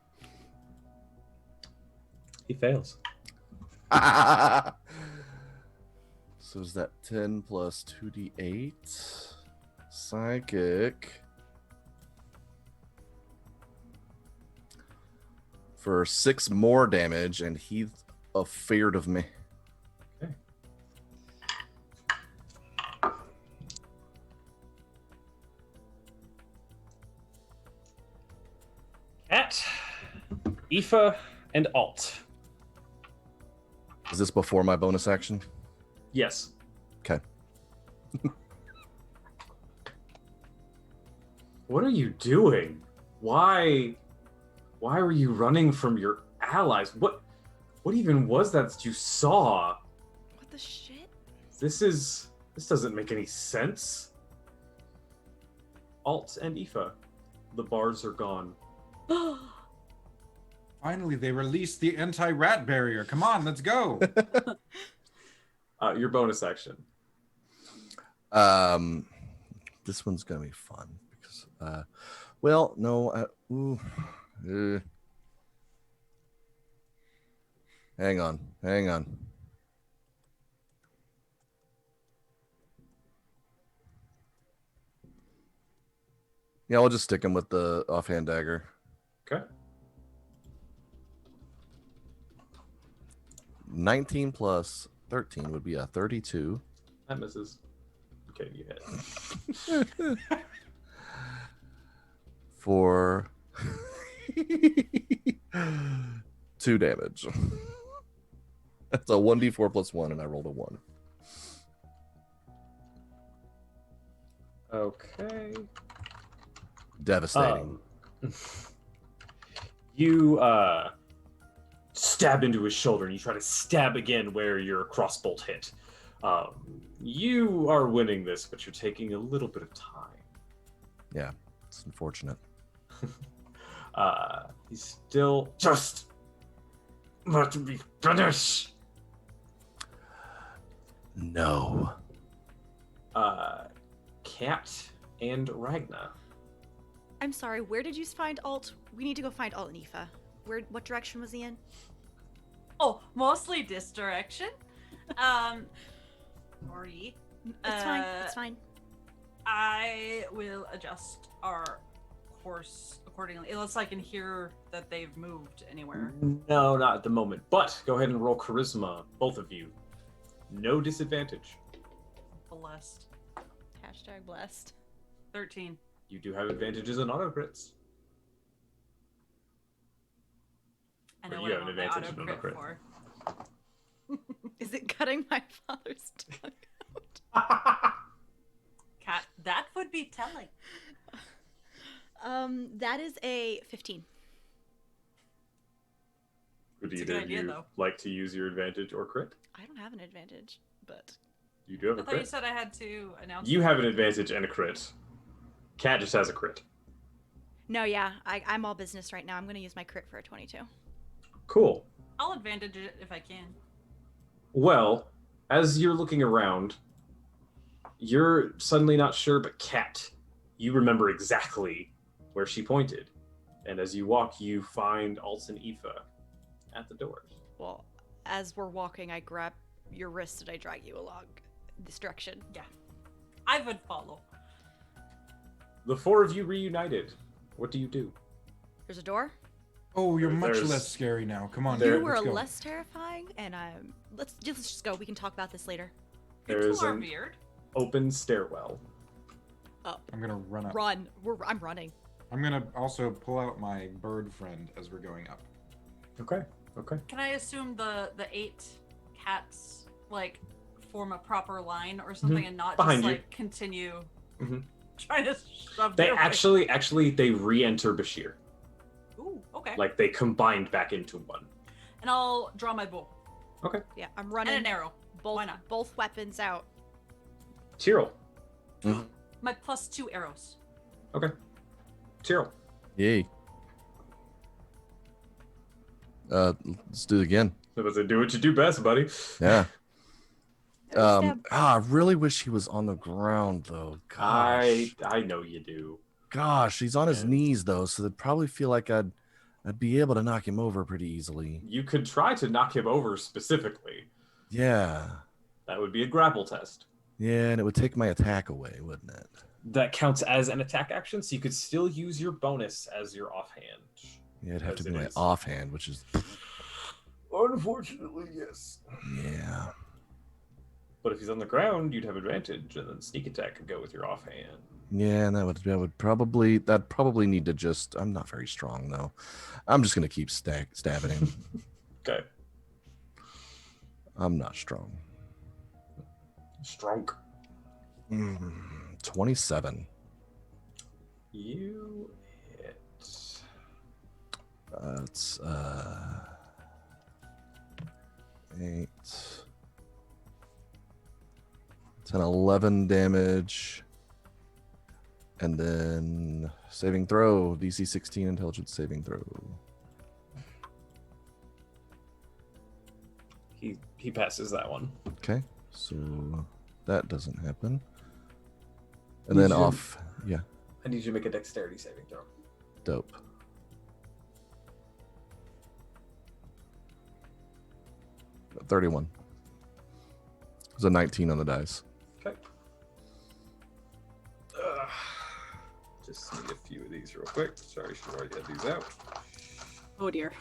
He fails. So So is that 10 plus 2d8? Psychic. For 6 more damage, and he's afeard of me. Okay. Cat, Aoife, and Alt. Is this before my bonus action? Yes. Okay. What are you doing? Why were you running from your allies? What even was that you saw? What the shit? This doesn't make any sense. Alt and Aoife, the bars are gone. Finally, they released the anti-rat barrier. Come on, let's go. Your bonus action. This one's gonna be fun because, well, no, hang on. Yeah, I'll just stick him with the offhand dagger. Okay. 19 plus 13 would be a 32. That misses. Okay, you hit. For 2 damage. That's a 1d4 plus 1, and I rolled a 1. Okay. Devastating. You stab into his shoulder, and you try to stab again where your crossbolt hit. You are winning this, but you're taking a little bit of time. Yeah, it's unfortunate. He's still just let me finish. No. Cat and Ragna. I'm sorry, where did you find Alt? We need to go find Alt and Aoife. What direction was he in? Oh, mostly this direction. Sorry. It's fine. I will adjust our course accordingly. Unless I can hear that they've moved anywhere. No, not at the moment. But go ahead and roll charisma, both of you. No disadvantage. Blessed. Hashtag blessed. 13. You do have advantages in auto crits. I know Or what you I have an want my advantage auto in crit auto-crit. for. Is it cutting my father's tongue out? Cat, that would be telling. That is a 15. Would It's a either good of idea, you though. like to use your advantage or crit? I don't have an advantage, but You do have I a thought you crit. said I had to announce. You have an advantage and a crit. Cat just has a crit. no, yeah, I'm all business right now. I'm going to use my crit for a 22. Cool. I'll advantage it if I can. Well, as you're looking around, you're suddenly not sure, but Cat, you remember exactly where she pointed. And as you walk, you find Alt and Aoife at the doors. Well, as we're walking, I grab your wrist and I drag you along this direction. Yeah. I would follow. The four of you reunited. What do you do? There's a door. Oh, you're much There's- less scary now. Come on, There- You were let's go. less terrifying, and let's just go. We can talk about this later. There People is are an weird. open stairwell. I'm gonna run up. Run. I'm running. I'm gonna also pull out my bird friend as we're going up. Okay. Okay. Can I assume the 8 cats like form a proper line or something and not Behind just you. like continue Mhm. trying to shove They their way- actually they re-enter Bashir. Ooh, okay. Like they combined back into one. And I'll draw my bow Okay. Yeah, I'm and running. an arrow. Both, Why not? Both weapons out. Tyrell. My +2 arrows. Okay. Tyrell. Yay. Let's do it again. So let's do what you do best, buddy. Yeah. Stab. I really wish he was on the ground though. Gosh. I know you do. Gosh, he's on his Yeah. knees though, so they'd probably feel like I'd be able to knock him over pretty easily. You could try to knock him over specifically. Yeah. That would be a grapple test. Yeah, and it would take my attack away, wouldn't it? That counts as an attack action, so you could still use your bonus as your offhand. Yeah, it'd have to As be it my is. offhand, which is. Unfortunately, yes. Yeah. But if he's on the ground, you'd have advantage, and then sneak attack could go with your offhand. Yeah, and that'd probably need to just. I'm not very strong though. I'm just gonna keep stabbing him. Okay. I'm not strong. Strong. 27. You hit. It's 8, 10, 11 damage. And then saving throw, DC 16 intelligence saving throw. He passes that one. Okay, so that doesn't happen. And then off, yeah, I need you to make a dexterity saving throw. dope. Got 31. There's a 19 on the dice. Okay. Just need a few of these real quick. Sorry, should have already had these out. Oh dear.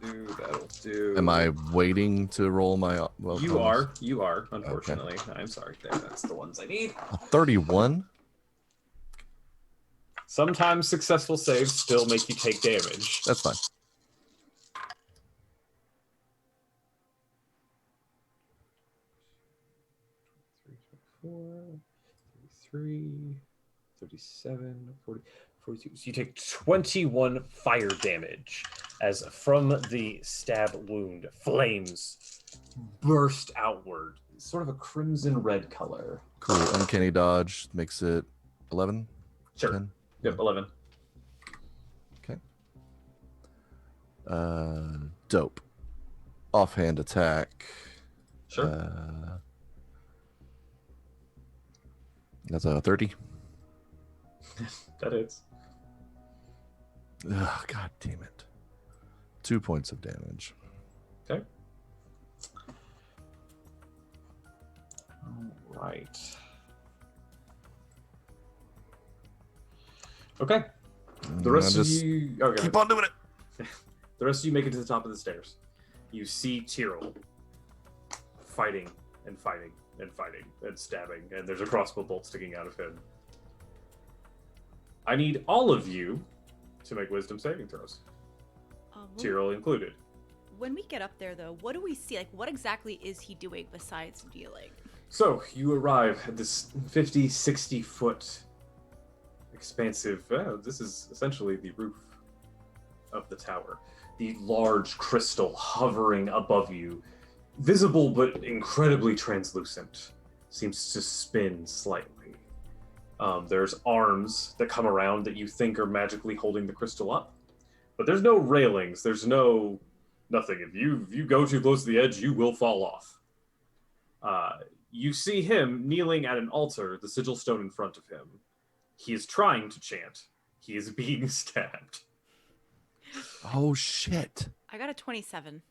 That'll do. Am I waiting to roll my? Well, You are. Unfortunately, okay. I'm sorry. That's the ones I need. A 31. Sometimes successful saves still make you take damage. That's fine. Four, 33, 37, 40, 42. So you take 21 fire damage as from the stab wound, flames burst outward. Sort of a crimson red color. Cool. Uncanny dodge makes it 11. Sure. 10? Yep, 11. Okay. Dope. Offhand attack. Sure. That's a 30. That is. Ugh, God damn it. 2 points of damage. Okay. All right. Okay. The rest of you. Okay. Keep on doing it. The rest of you make it to the top of the stairs. You see Tyrell fighting and fighting and fighting and stabbing, and there's a crossbow bolt sticking out of him. I need all of you to make wisdom saving throws. Tyrell included. When we get up there, though, what do we see? Like, what exactly is he doing besides dealing? So, you arrive at this 50, 60 foot expansive, this is essentially the roof of the tower. The large crystal hovering above you, visible but incredibly translucent, seems to spin slightly. There's arms that come around that you think are magically holding the crystal up, but there's no railings, there's nothing. If you go too close to the edge, you will fall off. You see him kneeling at an altar, the sigil stone in front of him. He is trying to chant. He is being stabbed. Oh, shit. I got a 27.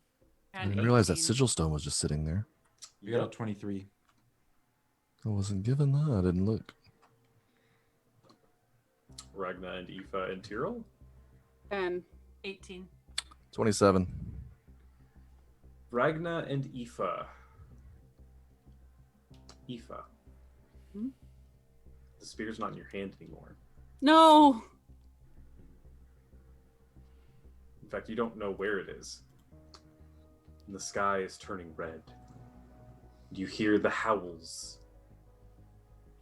I didn't realize that sigil stone was just sitting there. You got a 23. I wasn't given that. I didn't look. Ragna and Aoife and Tyrell? 10. 18. 27. Ragna and Aoife. Aoife. Hmm? The spear's not in your hand anymore. No. In fact, you don't know where it is. And the sky is turning red. You hear the howls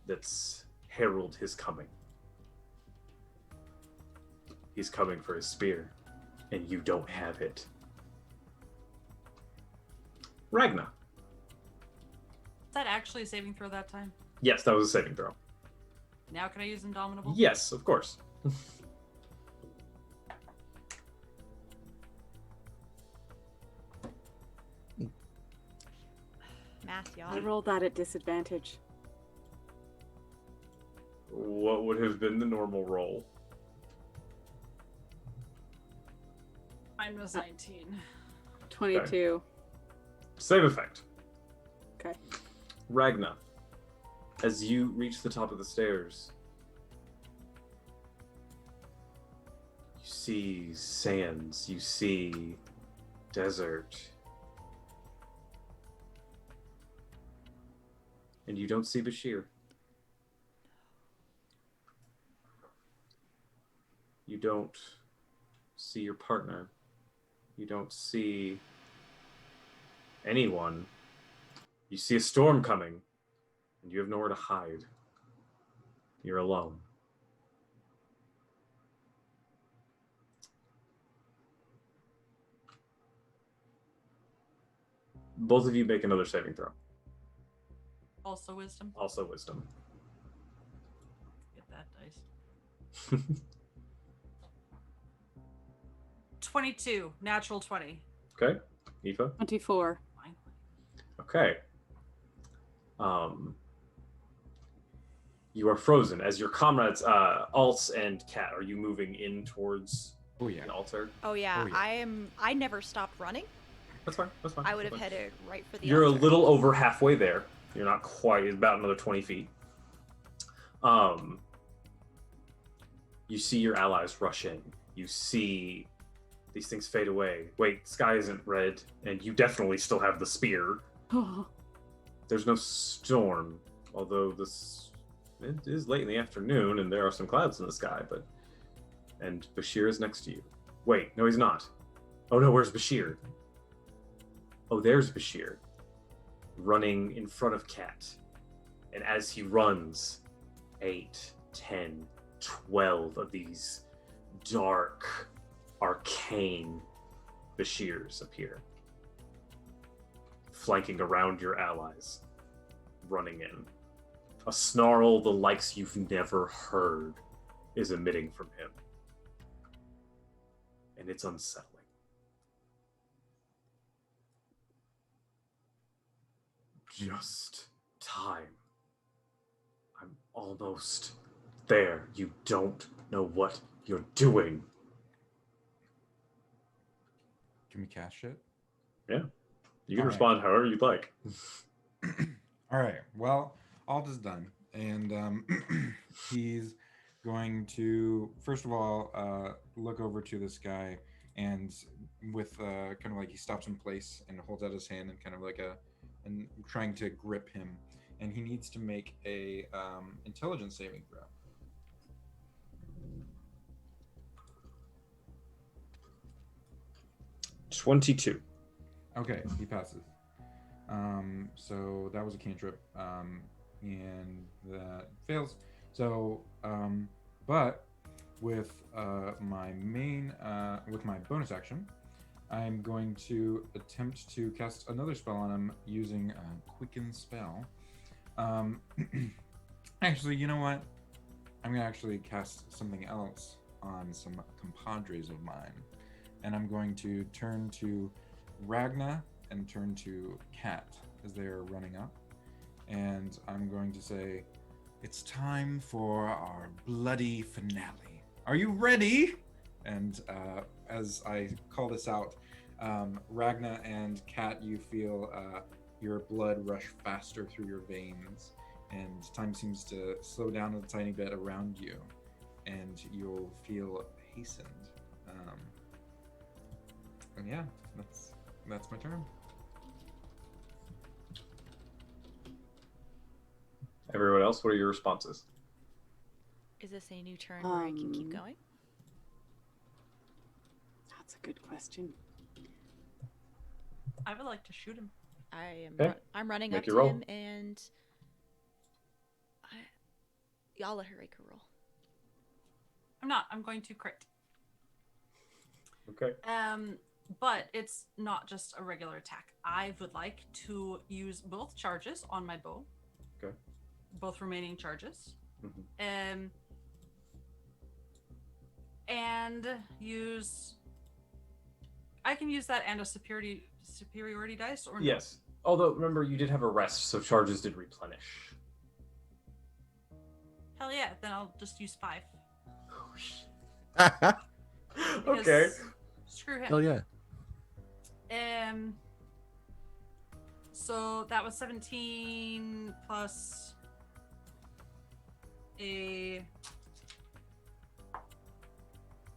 that herald his coming. He's coming for his spear, and you don't have it. Ragna. Is that actually a saving throw that time? Yes, that was a saving throw. Now can I use Indomitable? Yes, of course. Math, y'all. I rolled that at disadvantage. What would have been the normal roll? Mine was 19. 22. Same effect. Okay. Ragna, as you reach the top of the stairs, you see sands, you see desert, and you don't see Bashir. You don't see your partner. You don't see anyone. You see a storm coming, and you have nowhere to hide. You're alone. Both of you make another saving throw. Also wisdom. Also wisdom. Get that dice. 22, natural 20. Okay. Aoife? 24. Okay. You are frozen as your comrades, Alts and Kat. Are you moving in towards the altar? Oh yeah, I never stopped running. That's fine. That's fine. I would have That's fine. headed right for the You're altar. a little over halfway there. You're not quite, about another 20 feet. You see your allies rush in. You see these things fade away. Wait, sky isn't red, and you definitely still have the spear. There's no storm, although it is late in the afternoon, and there are some clouds in the sky, and Bashir is next to you. Wait, no, he's not. Oh no, where's Bashir? Oh, there's Bashir, running in front of Kat. And as he runs, 8, 10, 12 of these dark, arcane Bashirs appear, flanking around your allies, running in. A snarl the likes you've never heard is emitting from him. And it's unsettling. Just time. I'm almost there. You don't know what you're doing. Can we cast shit? Yeah. You can All respond however you'd like. All right. Well, Alt is done, and he's going to first of all look over to this guy, and with kind of like he stops in place and holds out his hand and kind of like and trying to grip him, and he needs to make a intelligence saving throw. $22. Okay, he passes. So that was a cantrip, and that fails. So, but with with my bonus action, I'm going to attempt to cast another spell on him using Quicken Spell. Actually, you know what? I'm gonna actually cast something else on some compadres of mine, and I'm going to turn to Ragna and turn to Kat as they're running up, and I'm going to say, "It's time for our bloody finale. Are you ready?" And as I call this out, Ragna and Kat, you feel your blood rush faster through your veins, and time seems to slow down a tiny bit around you, and you'll feel hastened. And yeah, that's my turn. Everyone else, what are your responses? Is this a new turn where I can keep going? That's a good question. I would like to shoot him. I'm running Make up your to roll. him, and y'all let her make her roll. I'm not. I'm going to crit. Okay. But it's not just a regular attack. I would like to use both charges on my bow. Okay. Both remaining charges. Mm-hmm. And use. I can use that and a superiority dice, or no? Yes. Although, remember, you did have a rest, so charges did replenish. Hell yeah! Then I'll just use 5. Okay. Screw him. Hell yeah. So that was 17 plus a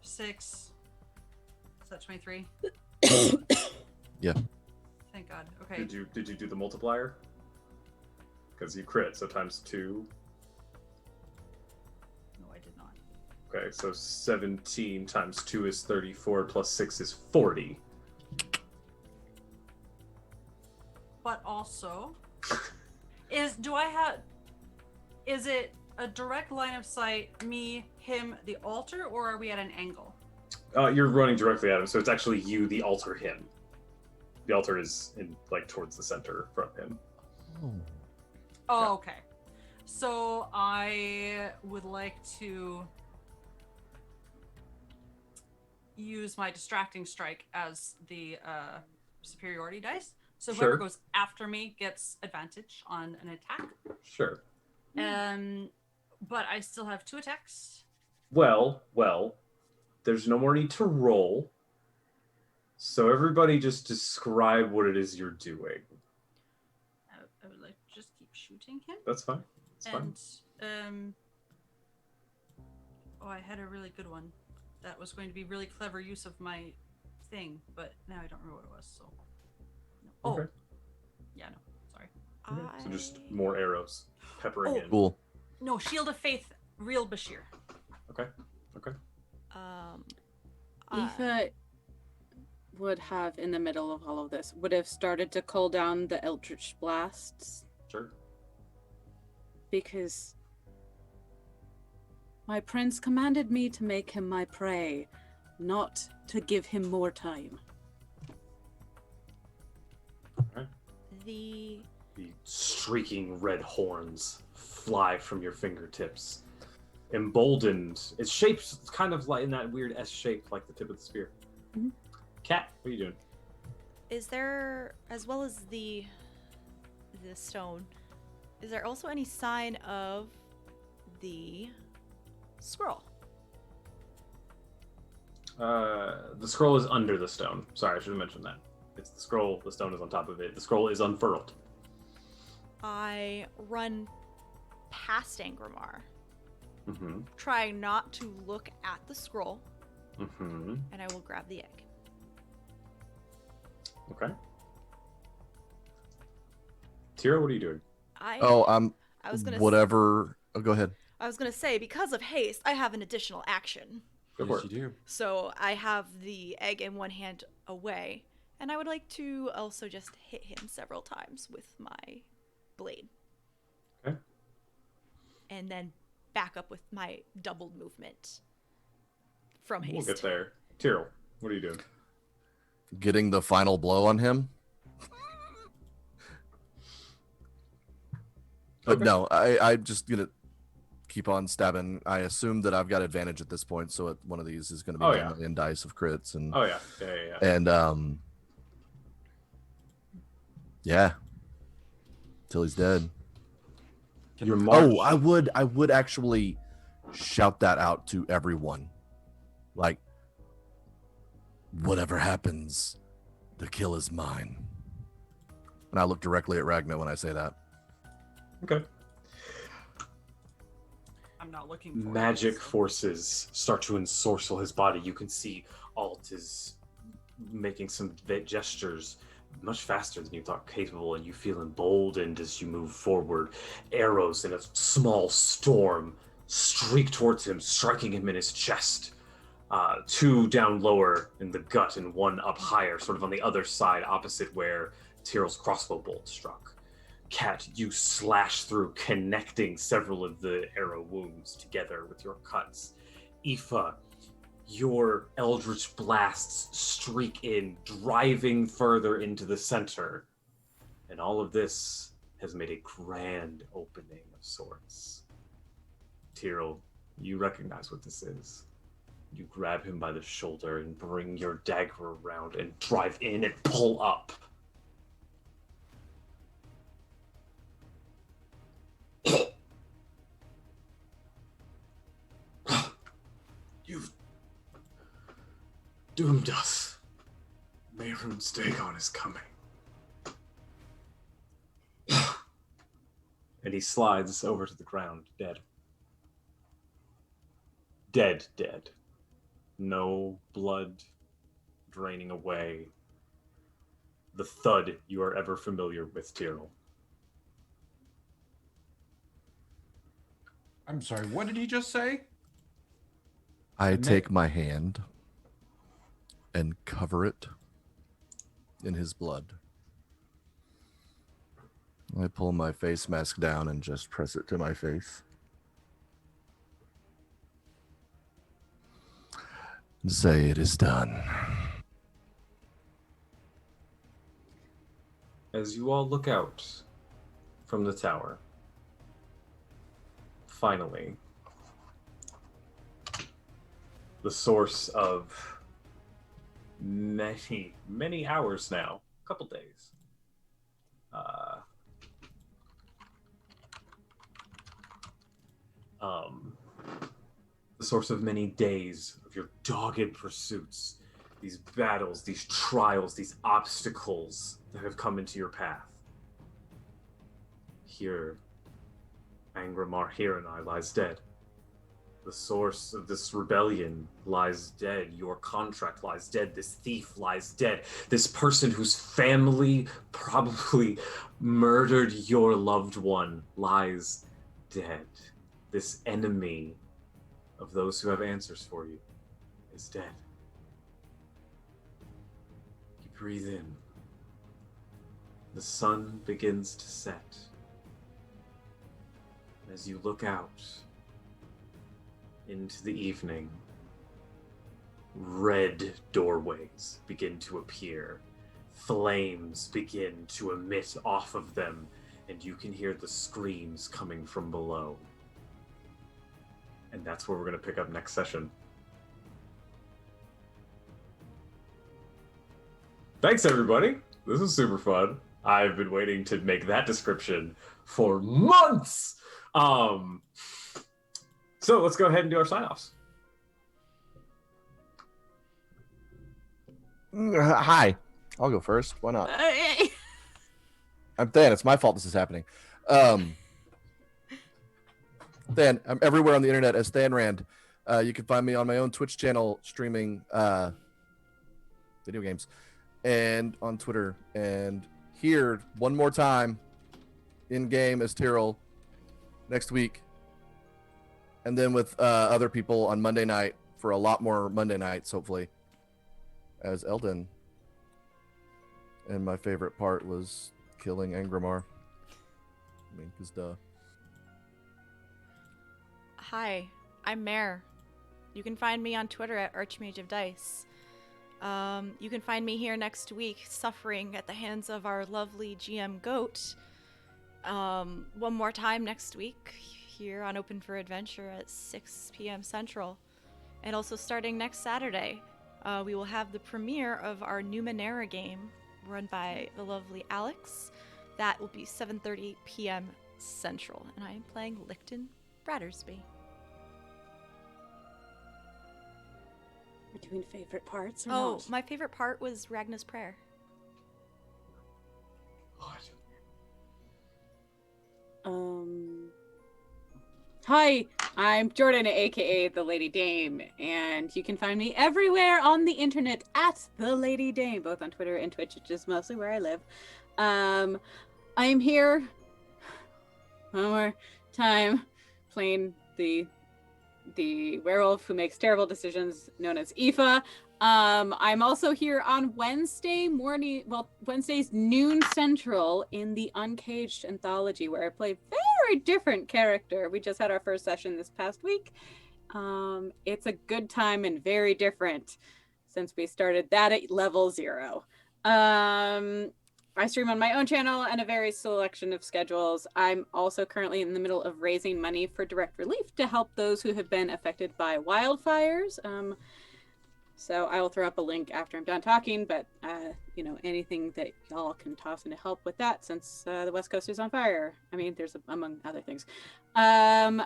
6. Is that 23? Yeah. Thank God. Okay. Did you do the multiplier? Because you crit, so times 2. No, I did not. Okay, so 17 times 2 is 34, plus 6 is 40. But also, is it a direct line of sight, me, him, the altar, or are we at an angle? You're running directly at him, so it's actually you, the altar, him. The altar is in towards the center from him. Oh, Yeah. okay. So I would like to use my distracting strike as the superiority dice. So whoever Sure. goes after me gets advantage on an attack. Sure. But I still have 2 attacks. Well, there's no more need to roll. So everybody just describe what it is you're doing. I would like to just keep shooting him. That's fine. It's fine. And I had a really good one. That was going to be really clever use of my thing, but now I don't remember what it was. So. No. Okay. Oh. Yeah. No. Sorry. Okay. So just more arrows peppering in. Cool. No, Shield of Faith, real Bashir. Okay. Aoife would have, in the middle of all of this, would have started to call down the Eldritch Blasts. Sure. Because my prince commanded me to make him my prey, not to give him more time. Okay. The streaking red horns fly from your fingertips. Emboldened. It's shaped kind of like in that weird S shape, like the tip of the spear. Mhm. Cat, what are you doing? Is there, as well as the stone, is there also any sign of the scroll? The scroll is under the stone. Sorry, I should have mentioned that. It's the scroll, the stone is on top of it. The scroll is unfurled. I run past Angramar, Mm-hmm. trying not to look at the scroll, Mm-hmm. and I will grab the egg. Okay. Tira, what are you doing? I was gonna whatever. Oh, go ahead. I was gonna say, because of haste, I have an additional action. Go for Yes, it. you do. So I have the egg in one hand away, and I would like to also just hit him several times with my blade. Okay. And then back up with my doubled movement from haste. We'll get there. Tyrell, what are you doing? Getting the final blow on him. But Okay. no, I'm just gonna keep on stabbing. I assume that I've got advantage at this point, so one of these is gonna be Oh, my yeah. million dice of crits, and Oh yeah. Yeah. and yeah, till he's dead. Your Oh, I would actually shout that out to everyone, like, whatever happens, the kill is mine. And I look directly at Ragnar when I say that. Okay. I'm not looking for Magic it, so- forces start to ensorcel his body. You can see Alt is making some gestures much faster than you thought capable, and you feel emboldened as you move forward. Arrows in a small storm streak towards him, striking him in his chest. 2 down lower in the gut and 1 up higher, sort of on the other side, opposite where Tyrell's crossbow bolt struck. Cat, you slash through, connecting several of the arrow wounds together with your cuts. Aoife, your eldritch blasts streak in, driving further into the center. And all of this has made a grand opening of sorts. Tyrell, you recognize what this is. You grab him by the shoulder and bring your dagger around and drive in and pull up. You've doomed us. Mehrunes Dagon is coming. And he slides over to the ground, dead. Dead. No blood draining away. The thud you are ever familiar with, Tyrrell. I'm sorry, what did he just say? I take my hand and cover it in his blood. I pull my face mask down and just press it to my face. And say it is done. As you all look out from the tower, finally, the source of many hours now, a couple days, the source of many days of your dogged pursuits, these battles, these trials, these obstacles that have come into your path. Here, Angramar here and I lies dead. The source of this rebellion lies dead. Your contract lies dead. This thief lies dead. This person whose family probably murdered your loved one lies dead. This enemy of those who have answers for you is dead. You breathe in. The sun begins to set. As you look out into the evening, red doorways begin to appear. Flames begin to emit off of them, and you can hear the screams coming from below. And that's where we're going to pick up next session. Thanks, everybody. This was super fun. I've been waiting to make that description for months. So let's go ahead and do our sign-offs. Hi. I'll go first. Why not? I'm Dan. It's my fault this is happening. Dan, I'm everywhere on the internet as Than Rand. You can find me on my own Twitch channel streaming video games and on Twitter. And here, one more time, in-game as Tyrrell next week. And then with other people on Monday night for a lot more Monday nights, hopefully, as Eldon. And my favorite part was killing Angramar. I mean, because duh. Hi, I'm Mare. You can find me on Twitter at Archmage of Dice. You can find me here next week suffering at the hands of our lovely GM Goat. One more time next week here on Open for Adventure at 6 p.m. Central. And also starting next Saturday, we will have the premiere of our Numenera game run by the lovely Alex. That will be 7:30 p.m. Central. And I am playing Licton Brattersby. We're doing favorite parts or Oh, not? my favorite part was Ragna's prayer. What? Hi, I'm Jordan, aka The Lady Dame, and you can find me everywhere on the internet at The Lady Dame, both on Twitter and Twitch, which is mostly where I live. I am here one more time playing the werewolf who makes terrible decisions, known as Aoife. I'm also here on Wednesday morning, Wednesdays noon Central in the Uncaged anthology, where I play a very different character. We just had our first session this past week. It's a good time and very different since we started that at level 0. I stream on my own channel and a various selection of schedules. I'm also currently in the middle of raising money for direct relief to help those who have been affected by wildfires. So I will throw up a link after I'm done talking, but anything that y'all can toss in to help with that, since the West Coast is on fire. I mean, there's among other things. I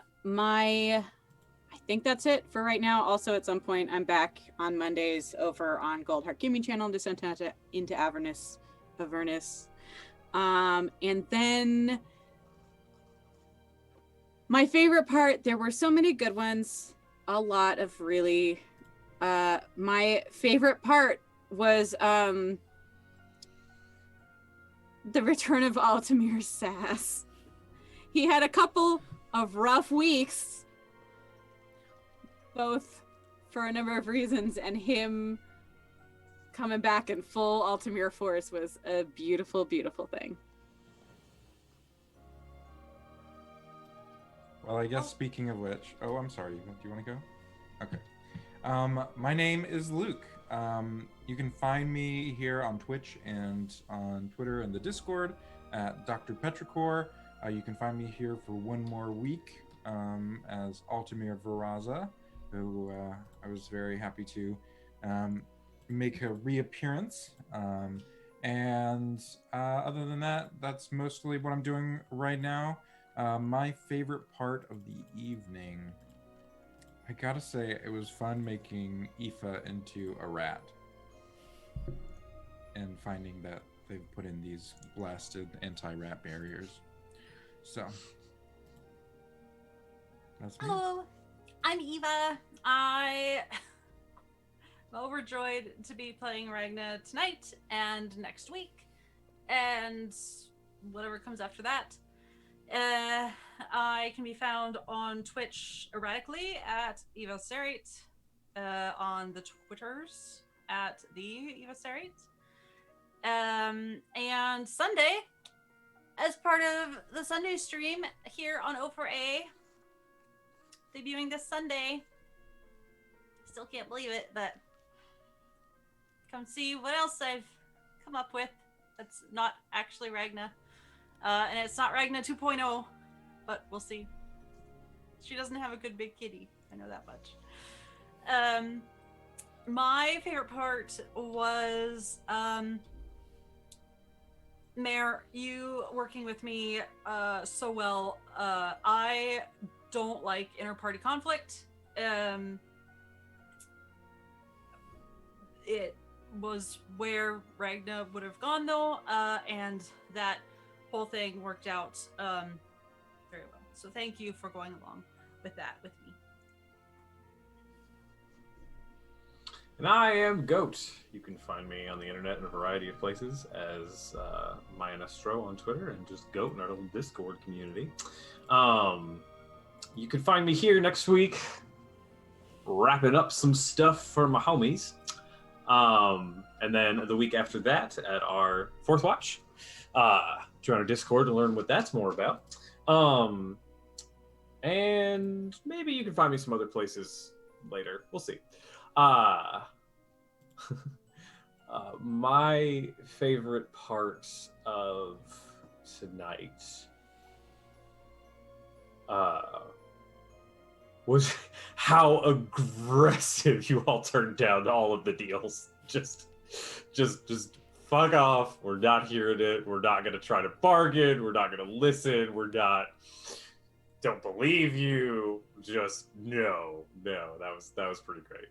think that's it for right now. Also, at some point, I'm back on Mondays over on Goldheart Gaming Channel and Descent into Avernus. And then My favorite part, there were so many good ones. A lot of really... my favorite part was the return of Altamir's sass. He had a couple of rough weeks, both for a number of reasons, and him coming back in full Altamir force was a beautiful, beautiful thing. Well, I guess speaking of which, oh, I'm sorry. Do you want to go? Okay. My name is Luke. You can find me here on Twitch and on Twitter and the Discord at Dr. Petrichor. You can find me here for one more week as Altamir Varaza, who I was very happy to make a reappearance. And other than that, that's mostly what I'm doing right now. My favorite part of the evening, I gotta say, it was fun making Aoife into a rat and finding that they've put in these blasted anti-rat barriers. So, that's me. Hello, I'm Eva. I'm overjoyed to be playing Ragna tonight and next week, and whatever comes after that. I can be found on Twitch erratically at Eva Serrate, on the Twitters at the Eva Serrate. And Sunday, as part of the Sunday stream here on O4A, debuting this Sunday. Still can't believe it, but come see what else I've come up with that's not actually Ragna. And it's not Ragna 2.0, but we'll see. She doesn't have a good big kitty. I know that much. My favorite part was Mare, you working with me so well. I don't like inter-party conflict. It was where Ragna would have gone though, and that whole thing worked out very well. So thank you for going along with that with me. And I am Goat. You can find me on the internet in a variety of places as Mayanestro on Twitter and just Goat in our little Discord community. You can find me here next week wrapping up some stuff for my homies. And then the week after that at our fourth watch. Join our Discord to learn what that's more about. And maybe you can find me some other places later. We'll see. My favorite part of tonight was how aggressive you all turned down all of the deals. Just fuck off. We're not hearing it. We're not going to try to bargain. We're not going to listen. Don't believe you. Just no. That was pretty great.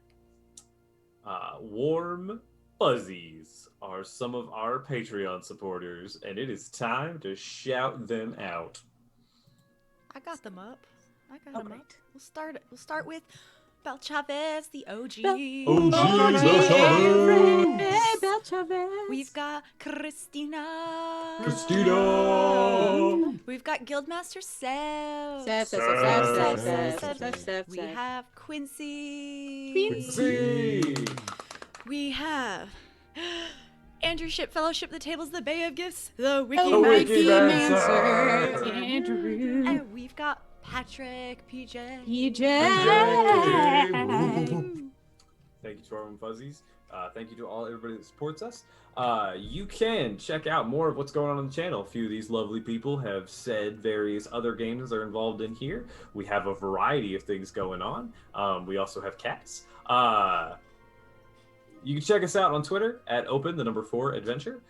Warm Fuzzies are some of our Patreon supporters, and it is time to shout them out. I got them up. We'll start with Bel Chavez, the OG. Bel Chavez. We've got Christina. We've got Guildmaster Sev. We have Quincy. We have Andrew Ship Fellowship, the Tables, the Bay of Gifts, the Wiki Mancer, Andrew. And we've got Patrick, PJ. Thank you to our own Fuzzies. Thank you to everybody that supports us. You can check out more of what's going on the channel. A few of these lovely people have said various other games they're involved in here. We have a variety of things going on. We also have cats. You can check us out on Twitter at open4adventure.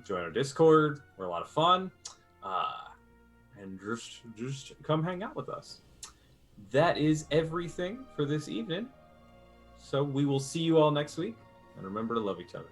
Join our Discord. We're a lot of fun. And just come hang out with us. That is everything for this evening. So we will see you all next week. And remember to love each other.